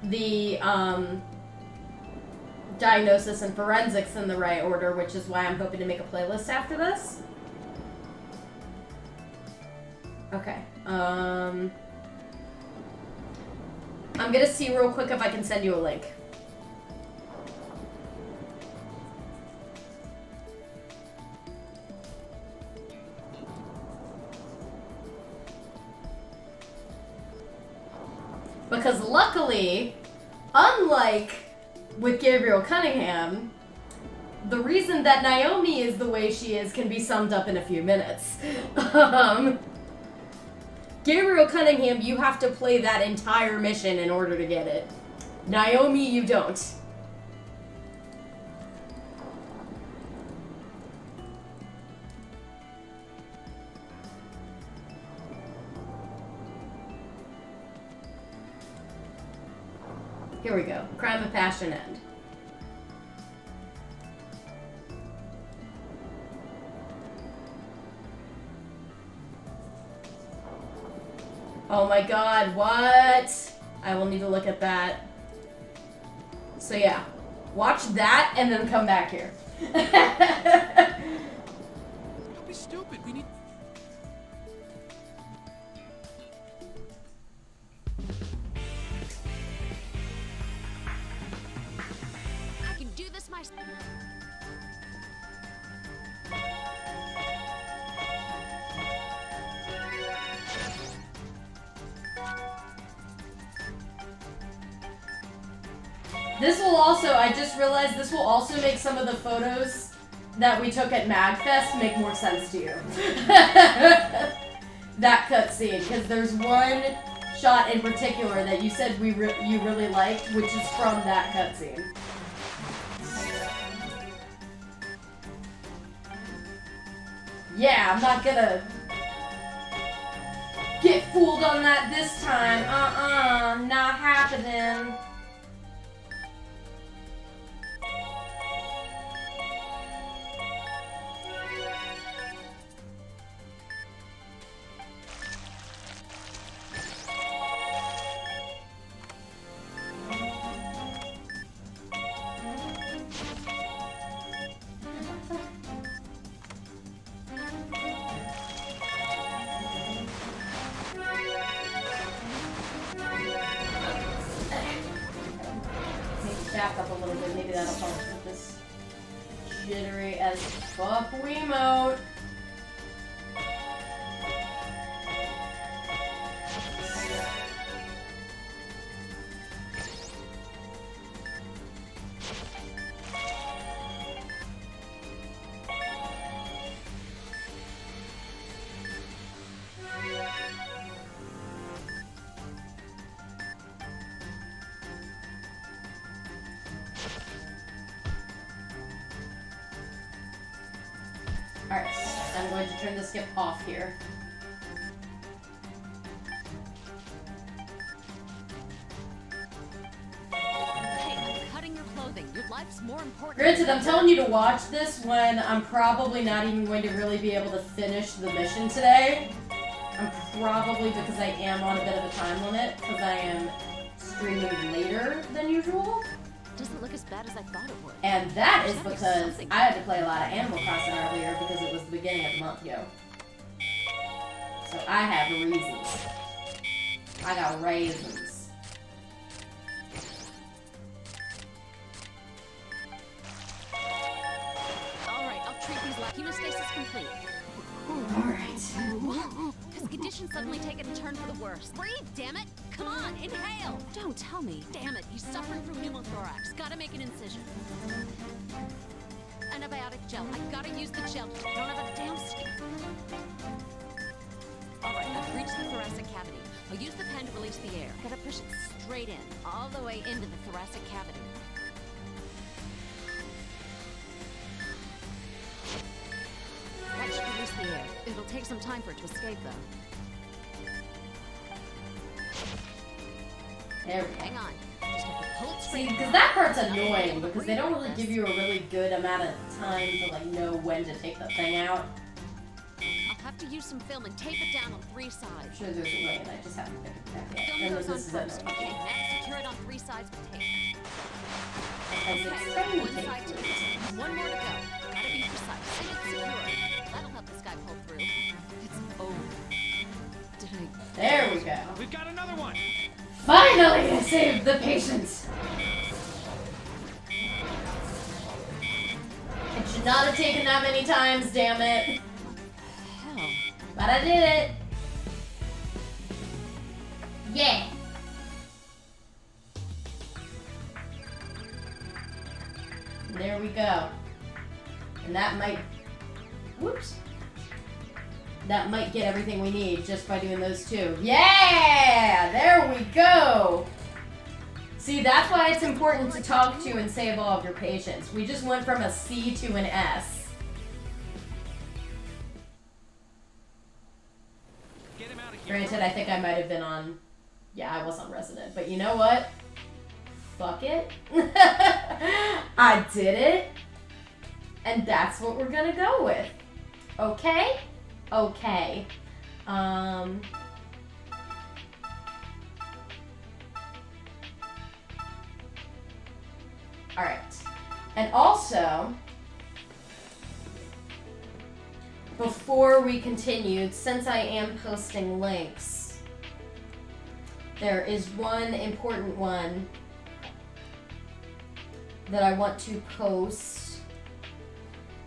the diagnosis and forensics in the right order, which is why I'm hoping to make a playlist after this. Okay. I'm gonna see real quick if I can send you a link. Because luckily, unlike with Gabriel Cunningham, the reason that Naomi is the way she is can be summed up in a few minutes. Gabriel Cunningham, you have to play that entire mission in order to get it. Naomi, you don't. Here we go. Crime of Passion End. Oh my god, what? I will need to look at that. So yeah, watch that and then come back here. Don't be stupid. We need... This will also, I just realized this will also make some of the photos that we took at MagFest make more sense to you. That cutscene, because there's one shot in particular that you said you really liked, which is from that cutscene. Yeah, I'm not gonna get fooled on that this time. Not happening. Back up a little bit, maybe that'll help with this jittery as fuck Wiimote. Alright, I'm going to turn the skip off here. Hey, I'm cutting your clothing. Your life's more important. Granted, I'm telling you to watch this when I'm probably not even going to really be able to finish the mission today. I'm probably, because I am on a bit of a time limit, because I am streaming later than usual. Doesn't look as bad as I thought it would. And that is because I had to play a lot of Animal Crossing earlier because it was the beginning of the month, yo. So I have reasons. I got raisins. Alright, I'll treat these like hemostasis complete. Alright. Has condition suddenly taken a turn for the worse? Breathe, damn it! Come on, inhale! Don't tell me. Damn it, he's suffering from pneumothorax. Gotta make an incision. Antibiotic gel. I gotta use the gel. I don't have a damn stick. Alright, I've reached the thoracic cavity. I'll use the pen to release the air. Gotta push it straight in, all the way into the thoracic cavity. That should release the air. It'll take some time for it to escape, though. There we go. Hang on. Just have to pull it See, straight. because that part's annoying, because they don't really give you a really good amount of time to, like, know when to take the thing out. I'll have to use some film and tape it down on 3 sides. I'm sure there's a way, and I just haven't figured it out yet. Film And goes this on is first. annoying. Okay, now secure it on 3 sides with tape. Because it's Okay, trying to one take side to three. one more to go. Gotta be precise. And it's secure. That'll help this guy pull through. It's over. Did I... There we go. We've got another one. Finally, I saved the patient. It should not have taken that many times, damn it. Hell. But I did it. Yeah. There we go. And that might... Whoops. That might get everything we need just by doing those two. Yeah! There we go! See, that's why it's important to talk to and save all of your patients. We just went from a C to an S. Get him out of here. Granted, I think I might have been on... Yeah, I was on Resident. But you know what? Fuck it. I did it. And that's what we're gonna go with. Okay? Okay. Alright. And also, before we continue, since I am posting links, there is one important one that I want to post.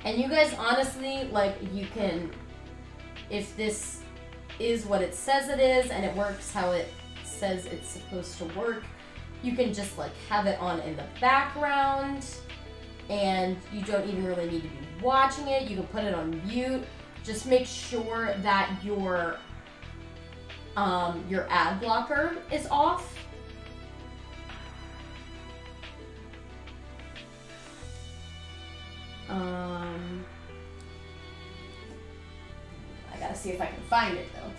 And you guys, honestly, like, you can, if this is what it says it is and it works how it says it's supposed to work, You can just like have it on in the background, and you don't even really need to be watching it. You can put it on mute. Just make sure that your ad blocker is off. I gotta see if I can find it though.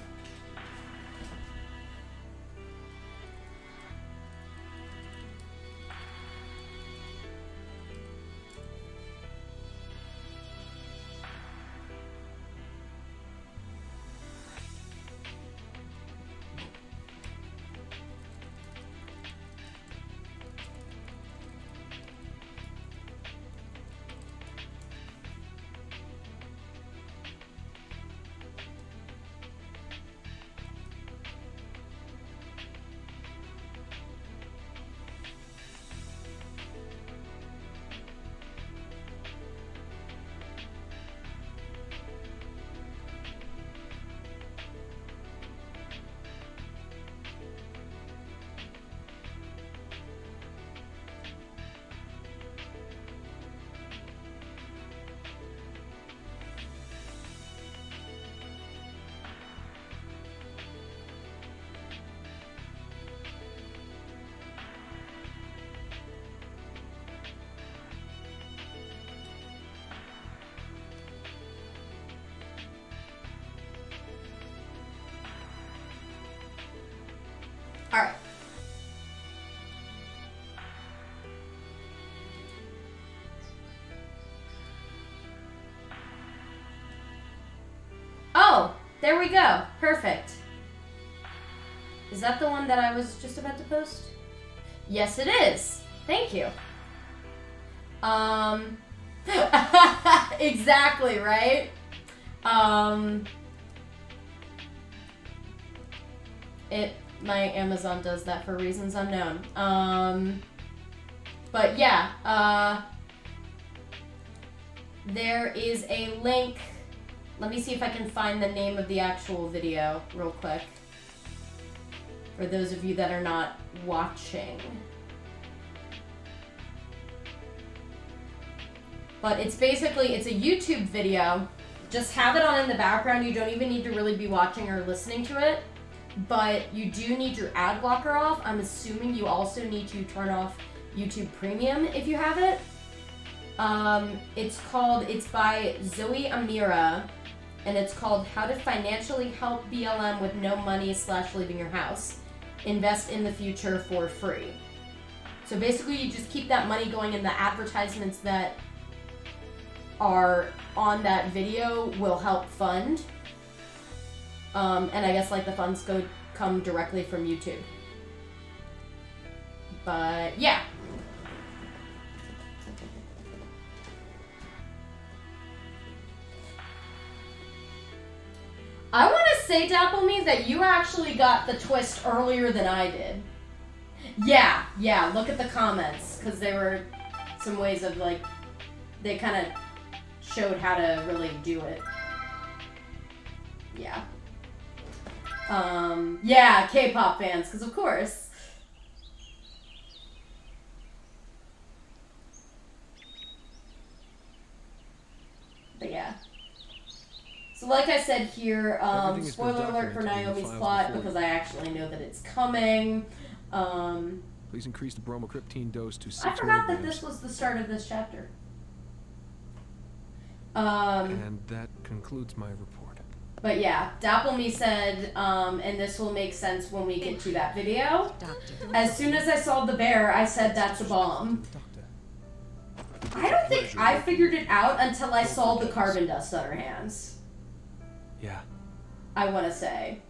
All right. Oh, there we go. Perfect. Is that the one that I was just about to post? Yes, it is. Thank you. Exactly, right? My Amazon does that for reasons unknown. But yeah, there is a link. Let me see if I can find the name of the actual video real quick. For those of you that are not watching. But it's basically, it's a YouTube video. Just have it on in the background. You don't even need to really be watching or listening to it. But you do need your ad blocker off. I'm assuming you also need to turn off YouTube Premium if you have it. It's by Zoe Amira, and it's called How to Financially Help BLM with No Money / Leaving Your House. Invest in the future for free. So basically you just keep that money going, and the advertisements that are on that video will help fund. And I guess like the funds come directly from YouTube. But yeah. I want to say, Dapplememe, that you actually got the twist earlier than I did. Yeah, look at the comments, because there were some ways of like, they kind of showed how to really do it. Yeah. Yeah, K-pop fans, because of course. But yeah. So like I said here, spoiler alert for Naomi's plot, because I actually know that it's coming. Please increase the bromocriptine dose to 6 I forgot that milligrams. this was the start of this chapter. And that concludes my report. But yeah, Dapplememe said, and this will make sense when we get to that video. As soon as I saw the bear, I said that's a bomb. I don't think I figured it out until I saw the carbon dust on her hands. Yeah. I want to say.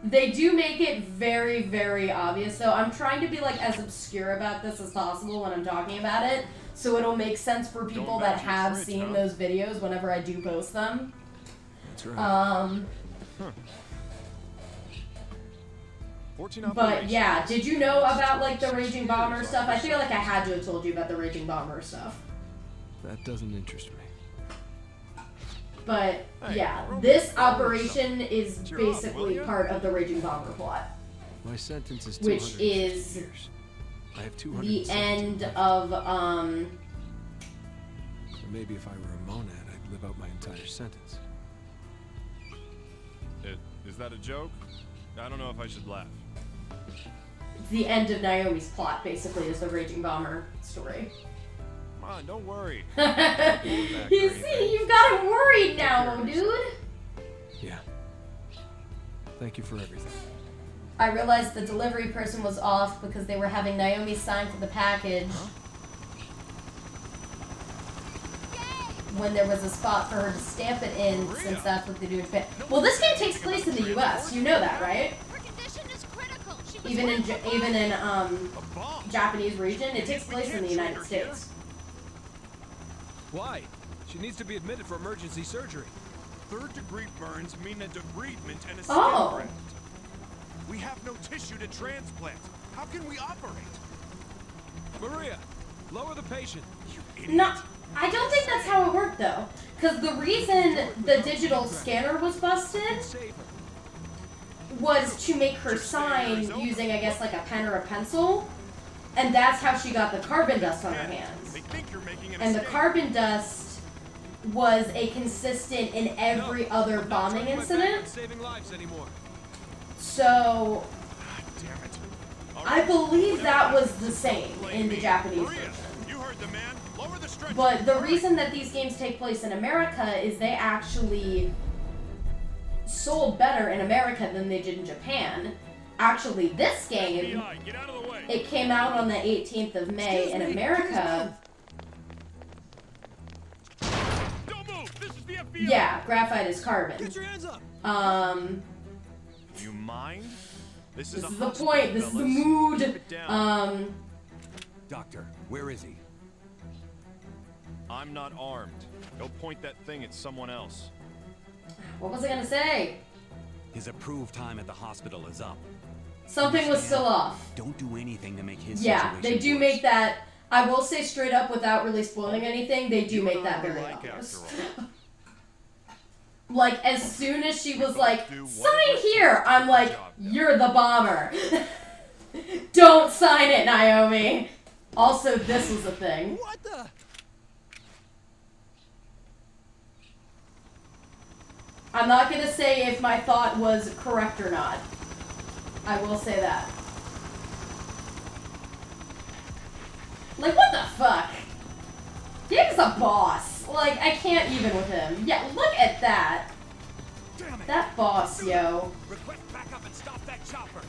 They do make it very, very obvious, though. I'm trying to be like as obscure about this as possible when I'm talking about it, so it'll make sense for people that have seen those videos whenever I do post them. That's right. But yeah, did you know about like the Raging Bomber stuff? I feel like I had to have told you about the Raging Bomber stuff. That doesn't interest me. But yeah, this operation is basically part of the Raging Bomber plot. My sentence is which 250 is years. I have the 270 end left. of So maybe if I were a monad, I'd live out my entire sentence. Is that a joke? I don't know if I should laugh. the end of Naomi's plot, basically, is the Raging Bomber story. Come on, don't worry. You see, you've got him worried now, dude. Yeah. Thank you for everything. I realized the delivery person was off because they were having Naomi sign for the package when there was a spot for her to stamp it in, since that's what they do in Japan. Well, this game takes place in the U.S. You know that, right? Her condition is critical. She was Even in Japanese region, it takes place in the United States. Why? She needs to be admitted for emergency surgery. Third-degree burns mean a debridement and a skin Oh. graft. We have no tissue to transplant. How can we operate? Maria, lower the patient. No, I don't think that's how it worked, though. Because the reason the digital scanner was busted Save her. was to make her sign using, I guess, like a pen or a pencil. And that's how she got the carbon dust on her hands. They think you're making an And the escape. carbon dust was a consistent in every other I'm not bombing turning my back on incident. saving lives anymore. So God damn it. All I right, believe that whatever. was the same Blame in the me. Japanese Maria, version. you heard the man. Lower the stretcher. But the Hurry. reason that these games take place in America is they actually sold better in America than they did in Japan. Actually, this game, FBI, get out of the way. it came out on the 18th of May in America. Don't move. This is the FBI. Yeah, graphite is carbon. Get your hands up. You mind? This a is the hospital, point. This is the fellas. mood. Keep it down. Doctor, where is he? I'm not armed. Go point that thing at someone else. What was I gonna say? His approved time at the hospital is up. Something was still off. Don't do anything to make his Yeah, situation they do worse. make that. I will say straight up, without really spoiling anything, they do make that very Like, obvious. after all. Like, as soon as she was like, Do sign whatever here, takes to I'm get like, the job done. you're the bomber. Don't sign it, Naomi. Also, this was a thing. What the? I'm not gonna say if my thought was correct or not. I will say that. Like, what the fuck? Gabe's a boss. Like, I can't even with him. Yeah, look at that. Damn it! That boss, yo. Request backup and stop that chopper.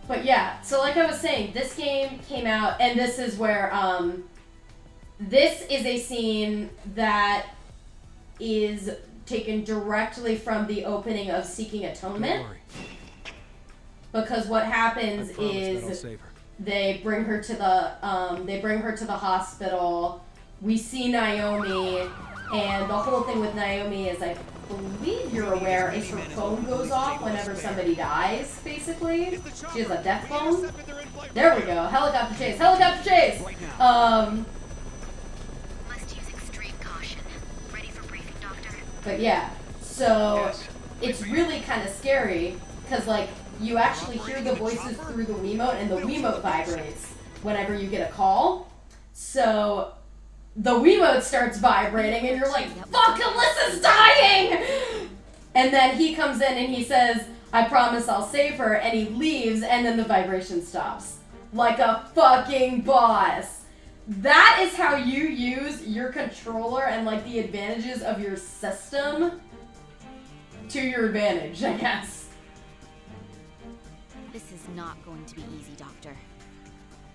But yeah, so like I was saying, this game came out, and this is where, this is a scene that is taken directly from the opening of Seeking Don't Atonement. worry. Because what I happens promise that I'll is save her. they bring her to the hospital. We see Naomi, and the whole thing with Naomi is, I believe you're aware, is her phone goes off whenever somebody dies, basically. She has a death phone. There we go. Helicopter chase. Helicopter chase. Must use extreme caution. Ready for briefing, Doctor? But yeah, so it's really kind of scary because, like, you actually hear the voices through the Wiimote, and the Wiimote vibrates whenever you get a call. So the Wiimote starts vibrating, and you're like, fuck, Alyssa's dying! And then he comes in and he says, I promise I'll save her, and he leaves, and then the vibration stops. Like a fucking boss. That is how you use your controller and, like, the advantages of your system to your advantage, I guess. This is not going to be easy, Doctor.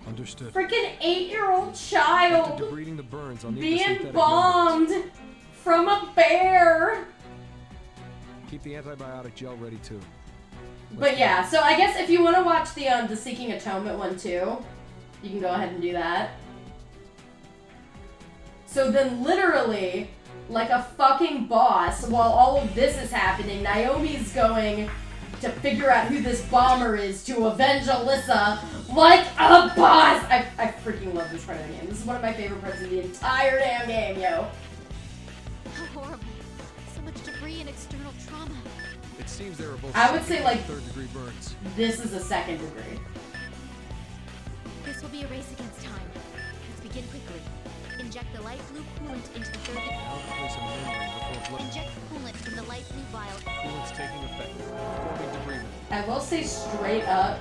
Understood. Freaking 8-year-old After child debriding the burns, I'll need the being synthetic bombed from a bear. membranes. Keep the antibiotic gel ready too. But yeah, so I guess if you want to watch the Seeking Atonement one too, you can go ahead and do that. So then literally, like a fucking boss, while all of this is happening, Naomi's going to figure out who this bomber is to avenge Alyssa like a boss! I freaking love this part of the game. This is one of my favorite parts of the entire damn game, yo. How horrible. So much debris and external trauma. It seems they were both I would say, like, third-degree burns. this is a second degree. This will be a race against time. Let's begin quickly. Inject the light blue coolant into the third degree. Now place a membrane before blood. Inject coolant from the light blue vial. Coolant's taking effect, forming debridement. I will say straight up,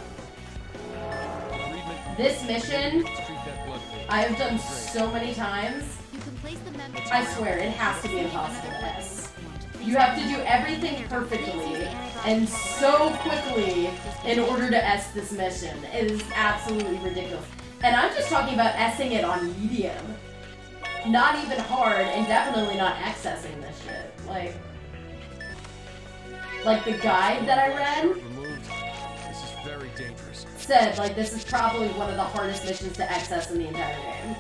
Debridement. this mission, Let's treat that blood vein. I have done so many times. You can place the membrane. I swear, it has to be impossible to S. You have to do everything perfectly and so quickly in order to S this mission. It is absolutely ridiculous. And I'm just talking about S-ing it on medium. Not even hard, and definitely not accessing this shit. Like the guide that I read Removed. This is very dangerous. said, like, this is probably one of the hardest missions to access in the entire game.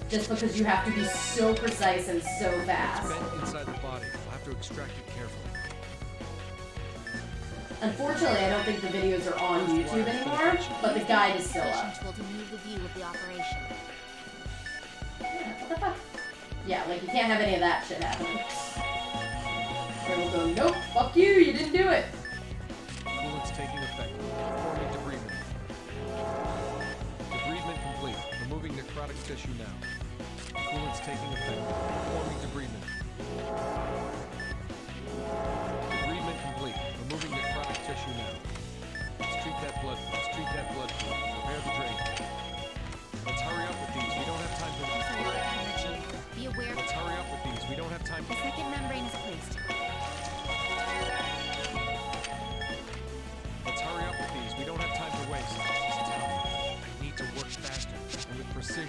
Just because you have to be so precise and so It's fast. bent inside the body. We'll have to extract it carefully. Unfortunately, I don't think the videos are on YouTube anymore, but the guide is still up. Tool to move the view of the operation. Yeah, what the fuck? Yeah, like, you can't have any of that shit happening. Or we'll go, nope, fuck you, you didn't do it. Coolant's taking effect, forming debridement. Debridement complete. Removing necrotic tissue now. Coolant's taking effect, forming debridement. Debridement complete. Removing necrotic tissue now. Let's treat that blood. Let's treat that blood. Prepare the drain. Let's hurry up with these. We don't have time for Use a lot of energy. Be aware. Let's hurry up with these. We don't have time The for second membrane is placed. Let's hurry up with these. We don't have time to waste. I need to work faster and with precision.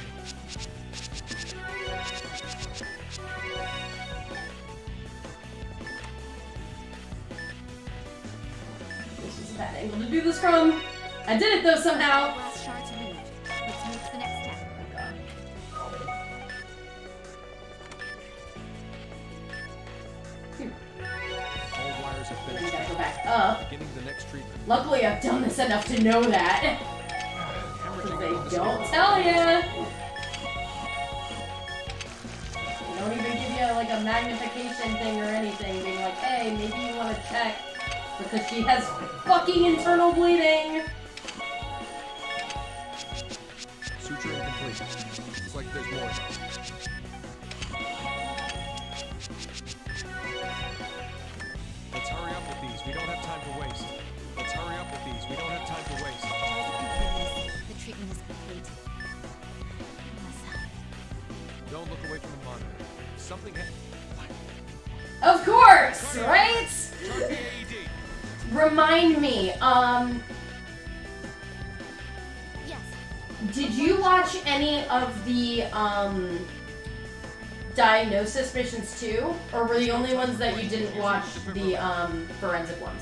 This is a bad angle to do this from. I did it though somehow. Last shards removed. Let's move to the next step. All wires have been Then you gotta go extracted. back up. Beginning the next treatment. Luckily, I've done this enough to know that. Hemorrhaging They from the don't skin. tell you. They don't even give you like a magnification thing or anything, being like, hey, maybe you want to check because she has fucking internal bleeding. Suturing complete. Looks like there's more. Let's hurry up with these. We don't have time to waste. Let's hurry up with these. We don't have time to waste. The treatment is complete. Don't look away from the monitor. Something Of course, right? Start the AED. Remind me, Yes. did you watch any of the, diagnosis missions too? Or were the only ones that you didn't watch the, forensic ones?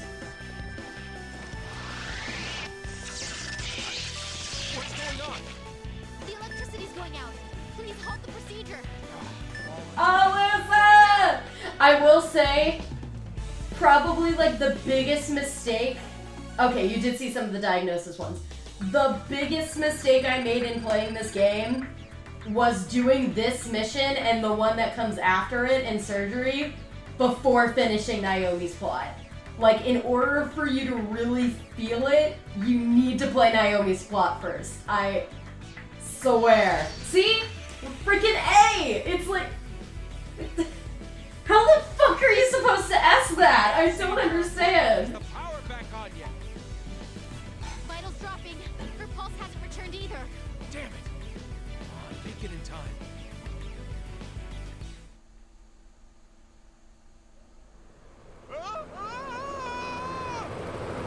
What's going on? The electricity's going out. Please halt the procedure. Alyssa! I will say, probably like the biggest mistake. Okay, you did see some of the diagnosis ones. The biggest mistake I made in playing this game was doing this mission and the one that comes after it in surgery before finishing Naomi's plot. Like, in order for you to really feel it, you need to play Naomi's plot first. I swear. See? Freaking A! It's like... How the fuck are you supposed to S that? I don't understand. The power back on yet. Vitals dropping. Her pulse hasn't returned either. Damn it. Make it in time.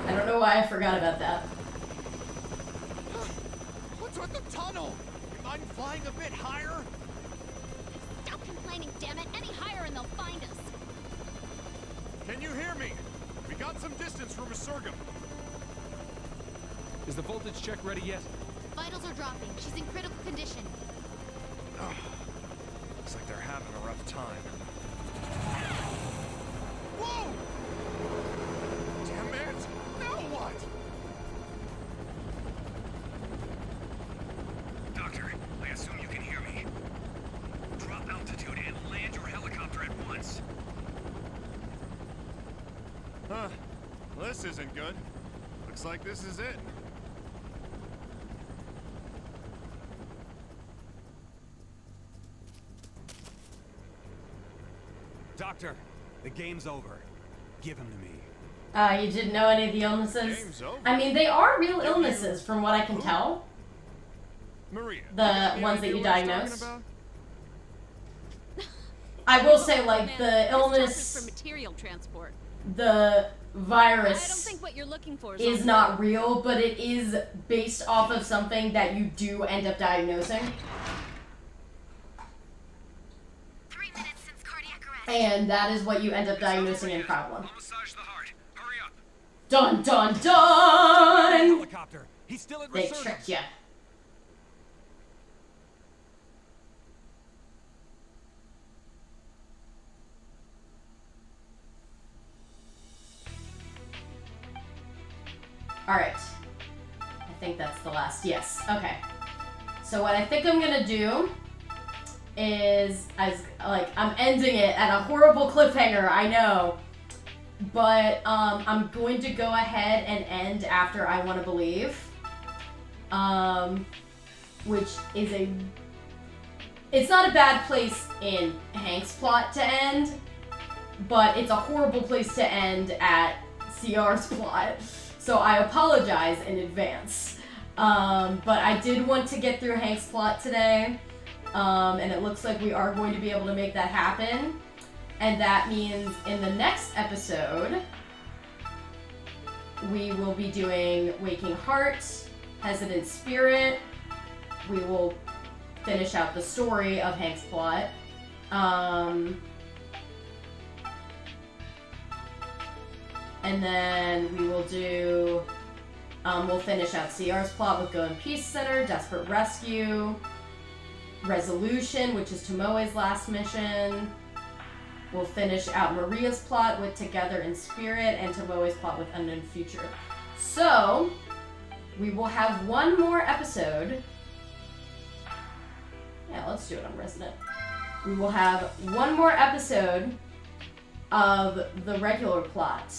I don't know why I forgot about that. What's with the tunnel? You mind flying a bit higher? Stop complaining, damn it. Any higher and they'll find us. Can you hear me? We got some distance from Resurgam. Is the voltage check ready yet? Vitals are dropping. She's in critical condition. Looks like they're having a rough time. Whoa! Damn it! Now what? Doctor, I assume you can hear me. Drop altitude and land your helicopter at once. Huh. Well, this isn't good. Looks like this is it. Doctor, the game's over. Give him to me. You didn't know any of the illnesses? Game's over. I mean, they are real illnesses from what I can tell. Maria. The ones that idea you what he's diagnosed. talking about? I will say, like, Man, the this charge is illness, for material transport. the I don't virus think what you're looking for is on not real, but it is based off of something that you do end up diagnosing. 3 minutes since cardiac arrest. And that is what you end up diagnosing in problem. Massage the heart. Hurry up. Dun dun dun! Helicopter. He's still at They resurgence. tricked you. Alright. I think that's the last. Yes. Okay. So what I think I'm gonna do is, I'm ending it at a horrible cliffhanger, I know. But I'm going to go ahead and end after I Want to Believe. Which is it's not a bad place in Hank's plot to end, but it's a horrible place to end at CR's plot. So I apologize in advance. But I did want to get through Hank's plot today. And it looks like we are going to be able to make that happen. And that means in the next episode, we will be doing Waking Heart, Hesitant Spirit. We will finish out the story of Hank's plot. And then we will do, we'll finish out CR's plot with Go in Peace Center, Desperate Rescue, Resolution, which is Tomoe's last mission. We'll finish out Maria's plot with Together in Spirit and Tomoe's plot with Unknown Future. So, we will have one more episode. Yeah, let's do it on Resident. We will have one more episode of the regular plot.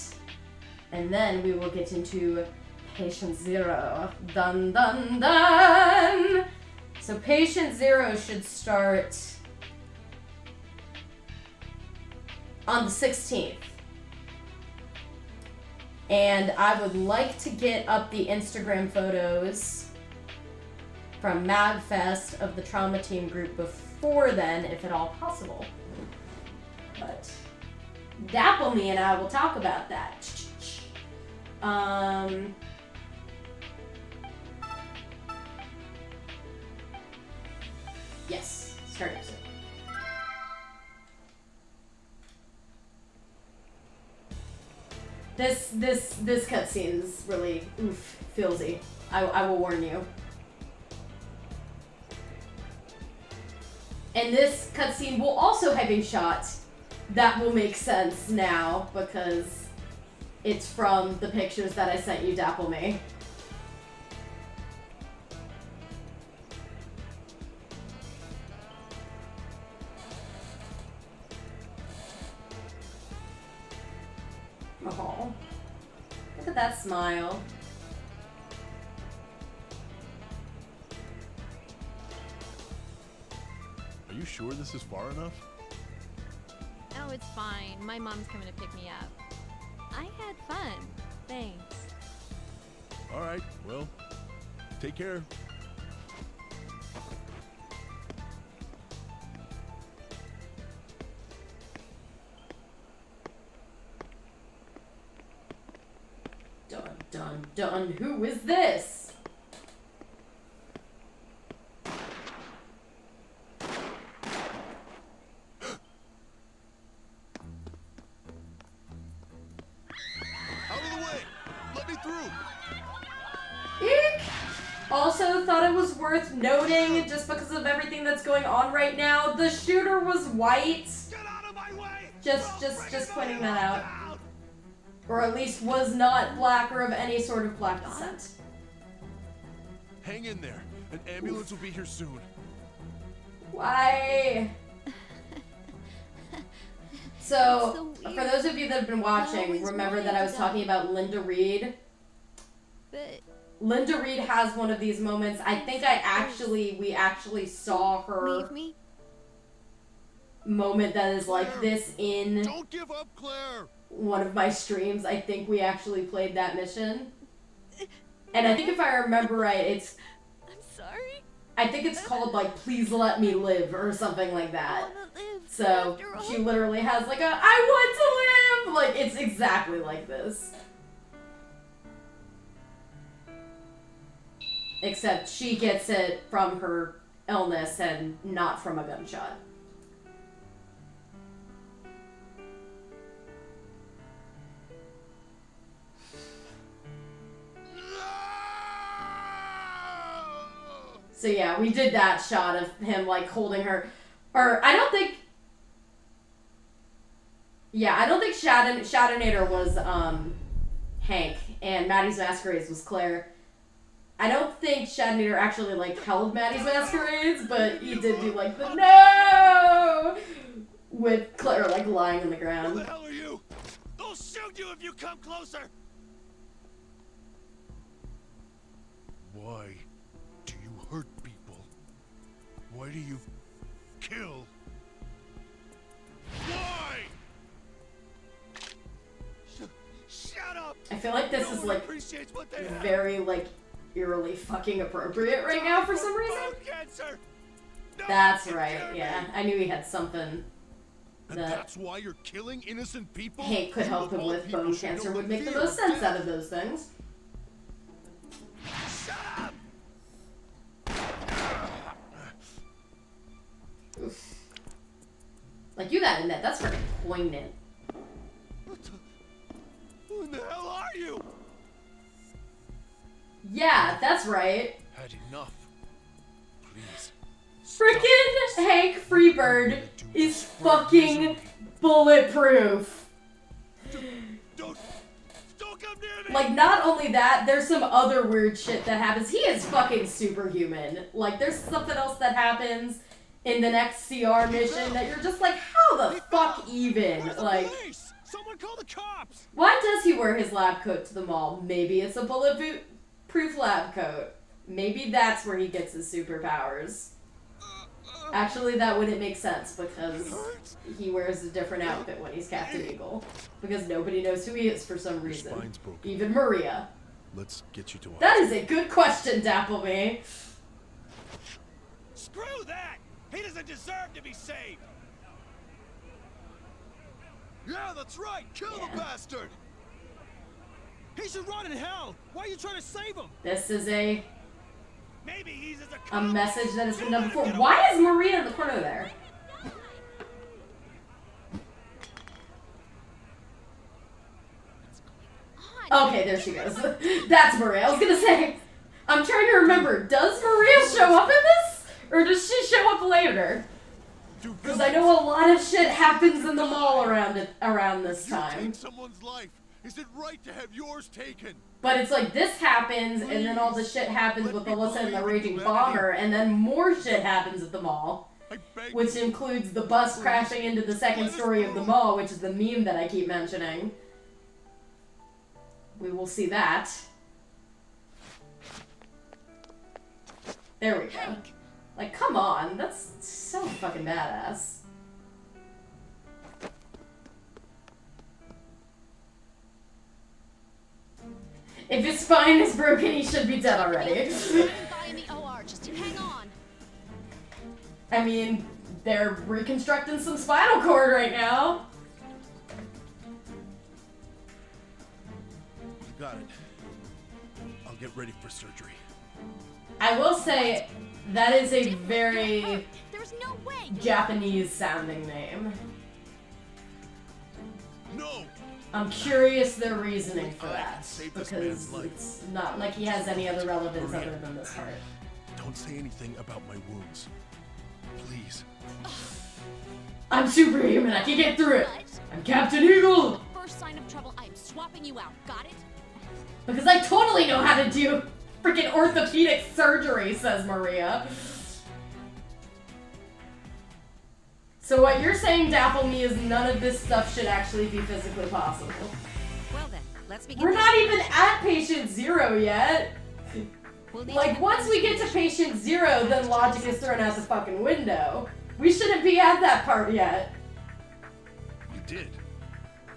And then we will get into Patient Zero. Dun dun dun! So Patient Zero should start on the 16th. And I would like to get up the Instagram photos from MadFest of the Trauma Team group before then, if at all possible. But Dapple Me and I will talk about that. Yes, start episode. This cutscene is really feelsy. I will warn you. And this cutscene will also have a shot that will make sense now because it's from the pictures that I sent you, Dapple Me. Oh, look at that smile. Are you sure this is far enough? Oh, it's fine. My mom's coming to pick me up. I had fun. Thanks. All right, well, take care. Dun dun dun, who is this? Out of the way! Let me through! Eek! Also thought it was worth noting, just because of everything that's going on right now, the shooter was white. Get out of my way! Just pointing that out. Or at least was not black or of any sort of black descent. Hang in there. An ambulance will be here soon. Why? So, so for those of you that have been watching, always remember wanted that I was to talking about Linda Reed. But Linda Reed has one of these moments. I think we actually saw her leave me. moment that is like this in Don't give up, Claire! one of my streams. I think we actually played that mission. And I think if I remember right, I'm sorry. I think it's called like Please Let Me Live or something like that. Wanna live So after all. she literally has like a I want to live! Like it's exactly like this. Except she gets it from her illness and not from a gunshot. So yeah, we did that shot of him like holding her, or I don't think Shadownator was Hank and Maddie's Masquerades was Claire. I don't think Shadownator actually like held Maddie's Masquerades, but he did do like the no with Claire like lying on the Who ground. the hell are you? They'll shoot you if you come closer! Why do you hurt people? Why do you kill? Why? Shut up! I feel like this No is one like appreciates what they have. very like eerily fucking appropriate right now for some reason. Bone cancer. No That's one can right, cure yeah. me. I knew he had something And that that's why you're killing innocent people? Hank could help him Of all with people bone should cancer know would the make the fear most of sense death. out of those things. Shut up! Oof. Like, you gotta admit, that's freaking poignant. Who in the hell are you? Yeah, that's right. Had enough. Please. Frickin' Hank Freebird is fucking bulletproof. Don't come near me! Like, not only that, there's some other weird shit that happens. He is fucking superhuman. Like, there's something else that happens in the next CR mission that you're just like, how the fuck even? Where's the Like, police? Someone call the cops! why does he wear his lab coat to the mall? Maybe it's a bulletproof lab coat. Maybe that's where he gets his superpowers. Actually, that wouldn't make sense because he wears a different outfit when he's Captain Eagle. Because nobody knows who he is for some reason. Spine's broken. Even Maria. Let's get you to a That is a good question, Dappleby. Screw that! He doesn't deserve to be saved! Yeah, that's right! Kill the bastard! He should rot in hell! Why are you trying to save him? This is a Maybe he's as a message that has been done before. Why is Maria in the corner there? Okay, there she goes. That's Maria. I was gonna say, I'm trying to remember, does Maria show up in this? Or does she show up later? Because I know a lot of shit happens in the mall around this You time. take someone's life. Is it right to have yours taken? But it's like this happens, and then all the shit happens with Alyssa and the Raging Bomber, and then more shit happens at the mall. I beg Which includes the bus crashing into the second story of the mall, which is the meme that I keep mentioning. We will see that. There we go. Like, come on, that's so fucking badass. If his spine is broken, he should be dead already. By in the OR, just hang on. I mean, they're reconstructing some spinal cord right now. Got it. I'll get ready for surgery. I will say, that is a very There's no way. Japanese sounding name. No! I'm curious their reasoning for I can that, save this because man's life. it's not like he has any other relevance other than this part. Don't say anything about my wounds. Please. I'm superhuman, I can get through it! But I'm Captain Eagle! first sign of trouble, I am swapping you out. Got it? Because I totally know how to do freaking orthopedic surgery, says Maria. So what you're saying, Dapple Me, is none of this stuff should actually be physically possible. Well then, let's begin. We're not even at patient 0 yet. Like, once we get to patient 0, then logic is thrown out the fucking window. We shouldn't be at that part yet. You did?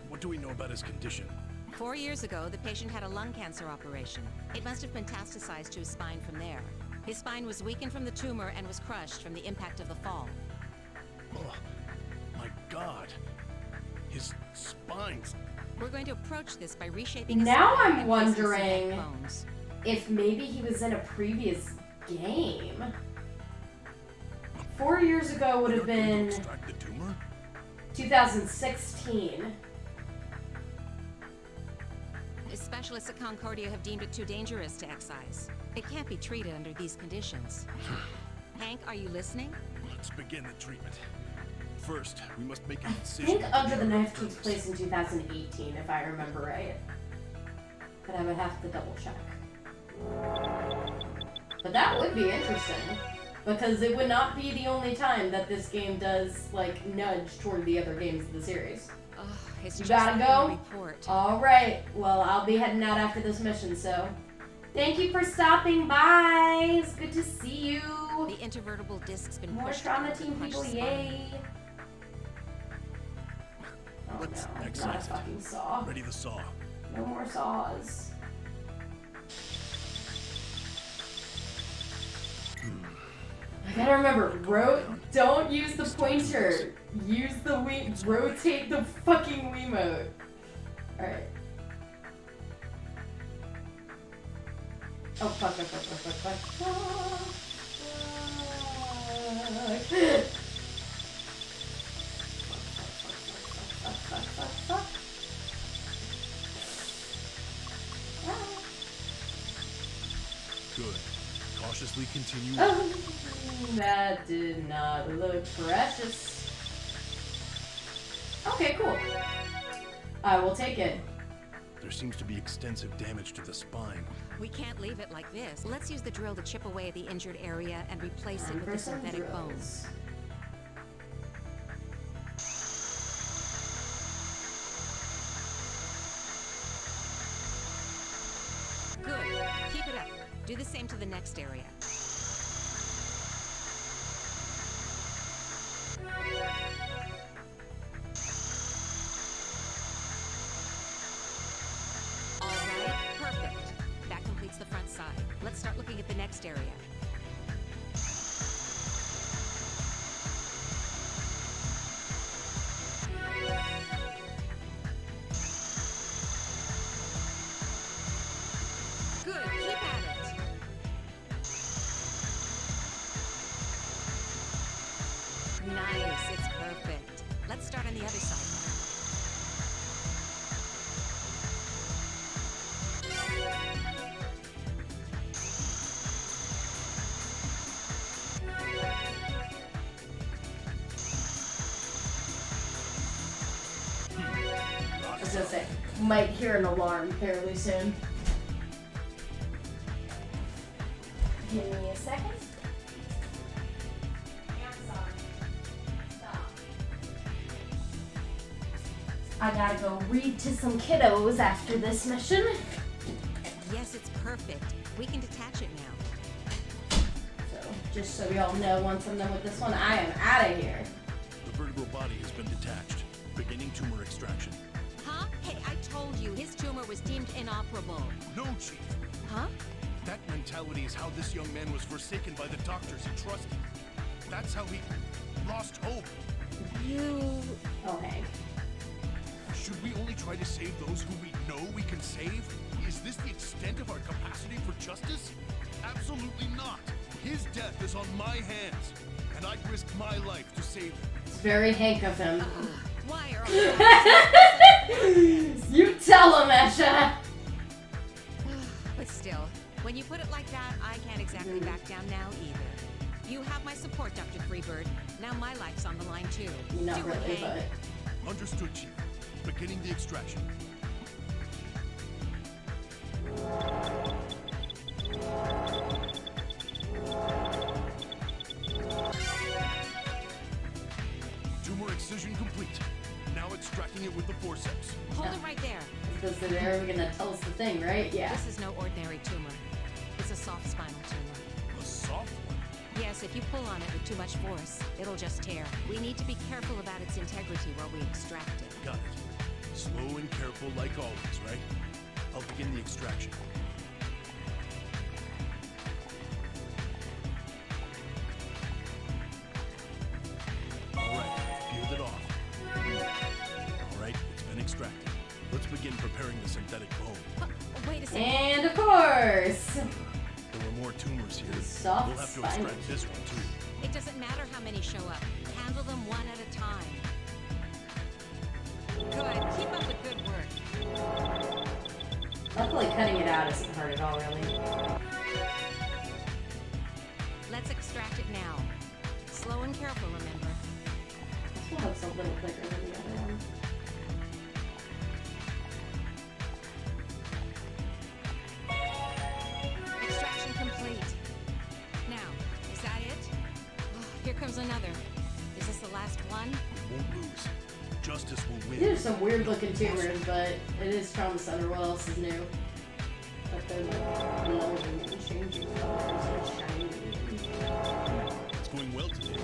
What do we know about his condition? 4 years ago, the patient had a lung cancer operation. It must have metastasized to his spine from there. His spine was weakened from the tumor and was crushed from the impact of the fall. Oh, my God. His spine's... We're going to approach this by reshaping his Now spine I'm and placing some wondering bones. if maybe he was in a previous game. 4 years ago would have You're going been to extract the tumor? 2016. Specialists at Concordia have deemed it too dangerous to excise. It can't be treated under these conditions. Hank, are you listening? Let's begin the treatment. First, we must make a I decision. think Under the Knife takes place in 2018, if I remember right. But I would have to double check. But that would be interesting, because it would not be the only time that this game does, like, nudge toward the other games of the series. It's You just gotta like go? a report. Alright, well, I'll be heading out after this mission, so... Thank you for stopping by! It's good to see you! The intervertebral disc's been More pushed trauma toward the team crushed people, spine. yay! Oh Let's no, not a excise it. fucking saw. Ready the saw. No more saws. I gotta remember, don't use the pointer. Use the Wii, rotate the fucking Wiimote. Alright. Oh, fuck. Fuck. Good. Cautiously continue. Oh, that did not look precious. Okay, cool. I will take it. There seems to be extensive damage to the spine. We can't leave it like this. Let's use the drill to chip away at the injured area and replace it with the 100% synthetic bone. drills. Good. Keep it up. Do the same to the next area. All right. Perfect. That completes the front side. Let's start looking at the next area. Good. Keep at it. Nice. It's perfect. Let's start on the other side. I was gonna say, might hear an alarm fairly soon. Give me a second. I gotta go read to some kiddos after this mission. Yes, it's perfect. We can detach it now. So, just so y'all know, once I'm done with this one, I am out of here. The vertebral body has been detached. Beginning tumor extraction. Huh? Hey, I told you, his tumor was deemed inoperable. No, Chief. Huh? That mentality is how this young man was forsaken by the doctors he trusted. That's how he lost hope. You... Oh, Hank. Should we only try to save those who we know we can save? Is this the extent of our capacity for justice? Absolutely not. His death is on my hands, and I'd risk my life to save him. It's very Hank of him. Why are all You tell him, Esha! But still, when you put it like that, I can't exactly back down now either. You have my support, Dr. Freebird. Now my life's on the line too. Not Do it, really, Hank. but... Understood, Chief. Beginning the extraction. Incision complete. Now extracting it with the forceps. Hold it right there. Because they're gonna tell us the thing, right? Yeah. This is no ordinary tumor. It's a soft spinal tumor. A soft one. Yes, if you pull on it with too much force, it'll just tear. We need to be careful about its integrity while we extract it. Got it. Slow and careful like always, right? I'll begin the extraction. Alright, peeled it off. Alright, it's been extracted. Let's begin preparing the synthetic bone. Wait a second. And of course, There were more tumors here. soft We'll have to spinal. extract this one too. It doesn't matter how many show up. Handle them one at a time. Good. Keep up the good work. Luckily, cutting it out isn't hard at all, really. Let's extract it now. Slow and careful, remember. This one looks a little thicker than the other one. Extraction complete. Now, is that it? Oh, here comes another. Is this the last one? We won't lose. Justice will win. These are some weird looking tumors, but it is trauma center. What else is new? But they're like glowing and changing colors and shiny. It's going well today.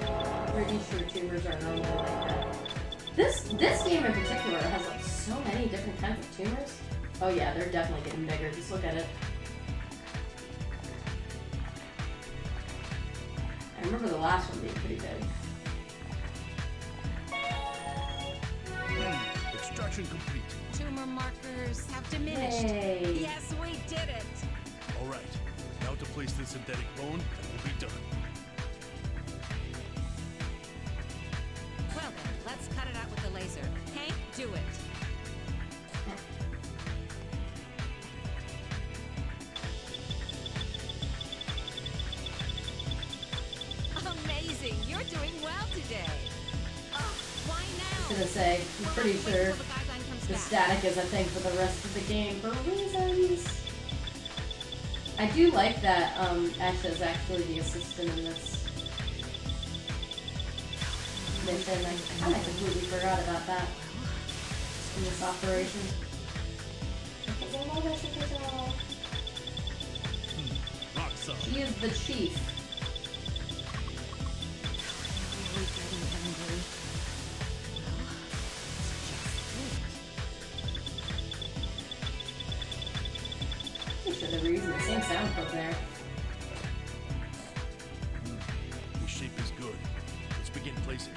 Pretty sure tumors are normally like that. This game in particular has like so many different kinds of tumors. Oh yeah, they're definitely getting bigger. Just look at it. I remember the last one being pretty big. Extraction complete. Tumor markers have diminished. Yay. Yes, we did it. All right. Now to place the synthetic bone, and we'll be done. Well then, let's cut it out with the laser. Hank, do it. Amazing! You're doing well today. Oh, why now? I was gonna say, I'm pretty Wait sure till the guideline comes the back. static is a thing for the rest of the game for reasons. I do like that Asha is actually the assistant in this mission. I kind of completely forgot about that in this operation. Rock solid. She is the chief. Really getting angry. Pretty sure they were using the same sound clip there. The shape is good. Let's begin placing.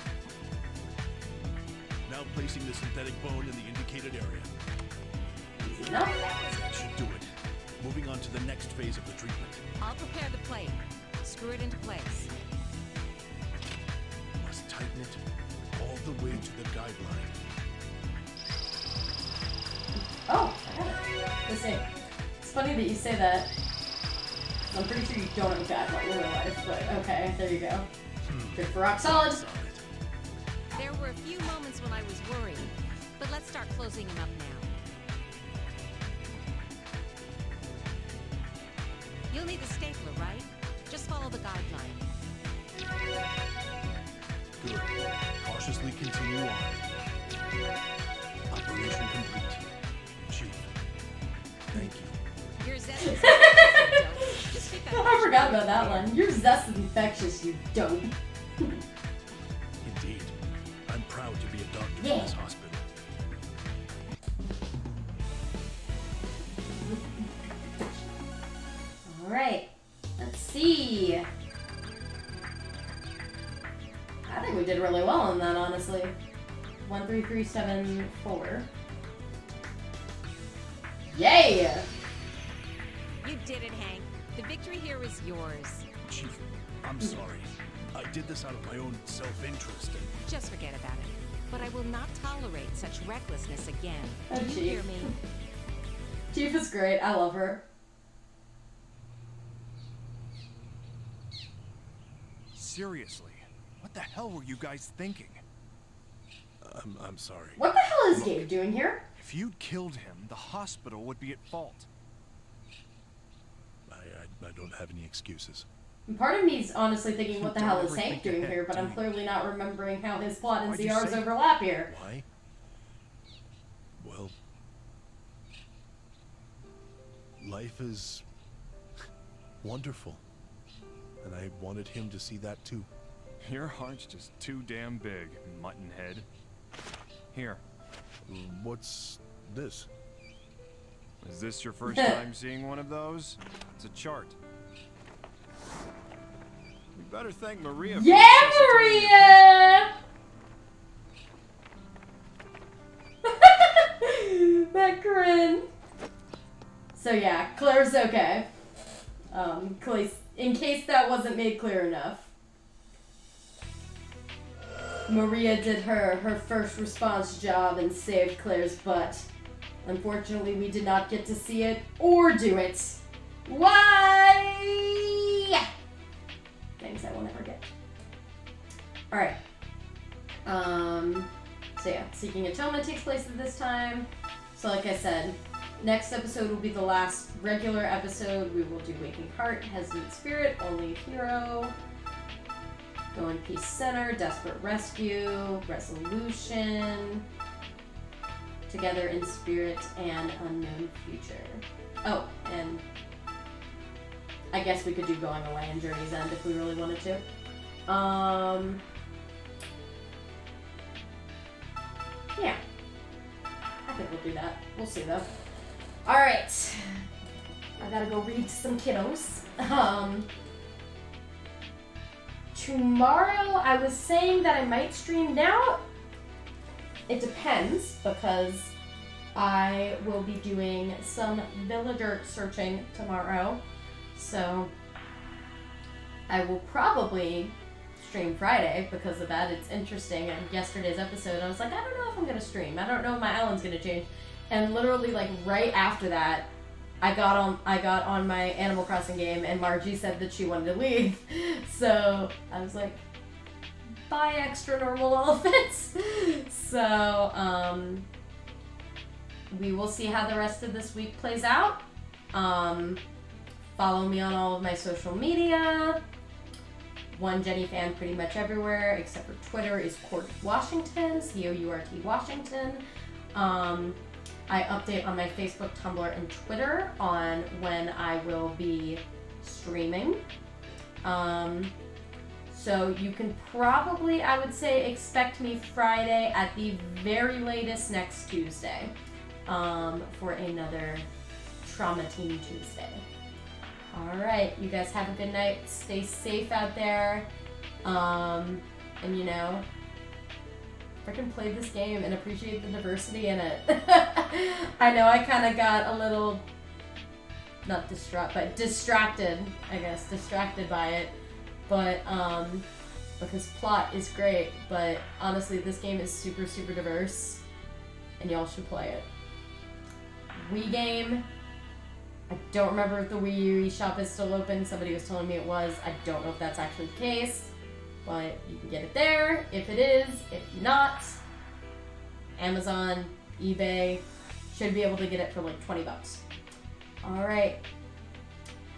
Now placing the synthetic bone in the indicated area. Easy enough. That should do it. Moving on to the next phase of the treatment. I'll prepare the plate. Screw it into place. Must tighten it all the way to the guideline. Oh, I got it. Let's see. It's funny that you say that. I'm pretty sure you don't have a guideline in real life, but okay, there you go. Good for rock solid. Solid. There were a few moments when I was worried, but let's start closing him up now. You'll need the stapler, right? Just follow the guideline. Good. Cautiously continue on. Operation complete. Chief, thank you. Your zest is infectious, dope. Just keep that I forgot about that one. Your zest is infectious, you dope. Indeed. I'm proud to be a doctor Yeah. in this hospital. Alright, let's see. I think we did really well on that, honestly. 13374. Yay! You did it, Hank. The victory here is yours. Chief, I'm sorry. I did this out of my own self-interest and Just forget about it. But I will not tolerate such recklessness again. Oh, Do you Chief. hear me? Chief is great. I love her. Seriously, what the hell were you guys thinking? I'm sorry. What the hell is Gabe doing here? If you'd killed him, the hospital would be at fault. I don't have any excuses. And part of me's honestly thinking, what the hell is Don't ever Hank think doing ahead, here? But do I'm you? clearly not remembering how his plot and Why'd you ZR's say- overlap here. Why? Well, life is wonderful. And I wanted him to see that too. Your heart's just too damn big, mutton head. Here, What's this? is this your first time seeing one of those? It's a chart. You better thank Maria for Yeah, resuscitating your Maria! That grin. So yeah, Claire's okay. In case that wasn't made clear enough. Maria did her first response job and saved Claire's butt. Unfortunately, we did not get to see it or do it. Why? Things I will never get. Alright. So yeah, Seeking Atonement takes place at this time. So like I said, next episode will be the last regular episode. We will do Waking Heart, Hesitant Spirit, Only Hero, Go in Peace Center, Desperate Rescue, Resolution, Together in Spirit, and Unknown Future. Oh, and I guess we could do Going Away and Journey's End if we really wanted to. Yeah. I think we'll do that. We'll see though. Alright. I gotta go read to some kiddos. Tomorrow I was saying that I might stream. Now it depends because I will be doing some villager searching tomorrow. So I will probably stream Friday because of that. It's interesting. And yesterday's episode, I was like, I don't know if I'm gonna stream. I don't know if my island's gonna change. And literally, like right after that, I got on my Animal Crossing game, and Margie said that she wanted to leave. So I was like, bye, extra normal elephants. So we will see how the rest of this week plays out. Follow me on all of my social media. One Jenny fan pretty much everywhere, except for Twitter is Court Washington, C-O-U-R-T Washington. I update on my Facebook, Tumblr, and Twitter on when I will be streaming. So you can probably, I would say, expect me Friday at the very latest next Tuesday for another Trauma Team Tuesday. Alright, you guys have a good night. Stay safe out there. And you know, freaking play this game and appreciate the diversity in it. I know I kind of got a little, not distraught, but distracted, I guess, distracted by it. But, because plot is great, but honestly, this game is super, super diverse, and y'all should play it. Wii game. I don't remember if the Wii U eShop is still open. Somebody was telling me it was. I don't know if that's actually the case, but you can get it there if it is. If not, Amazon, eBay, should be able to get it for like $20. Alright,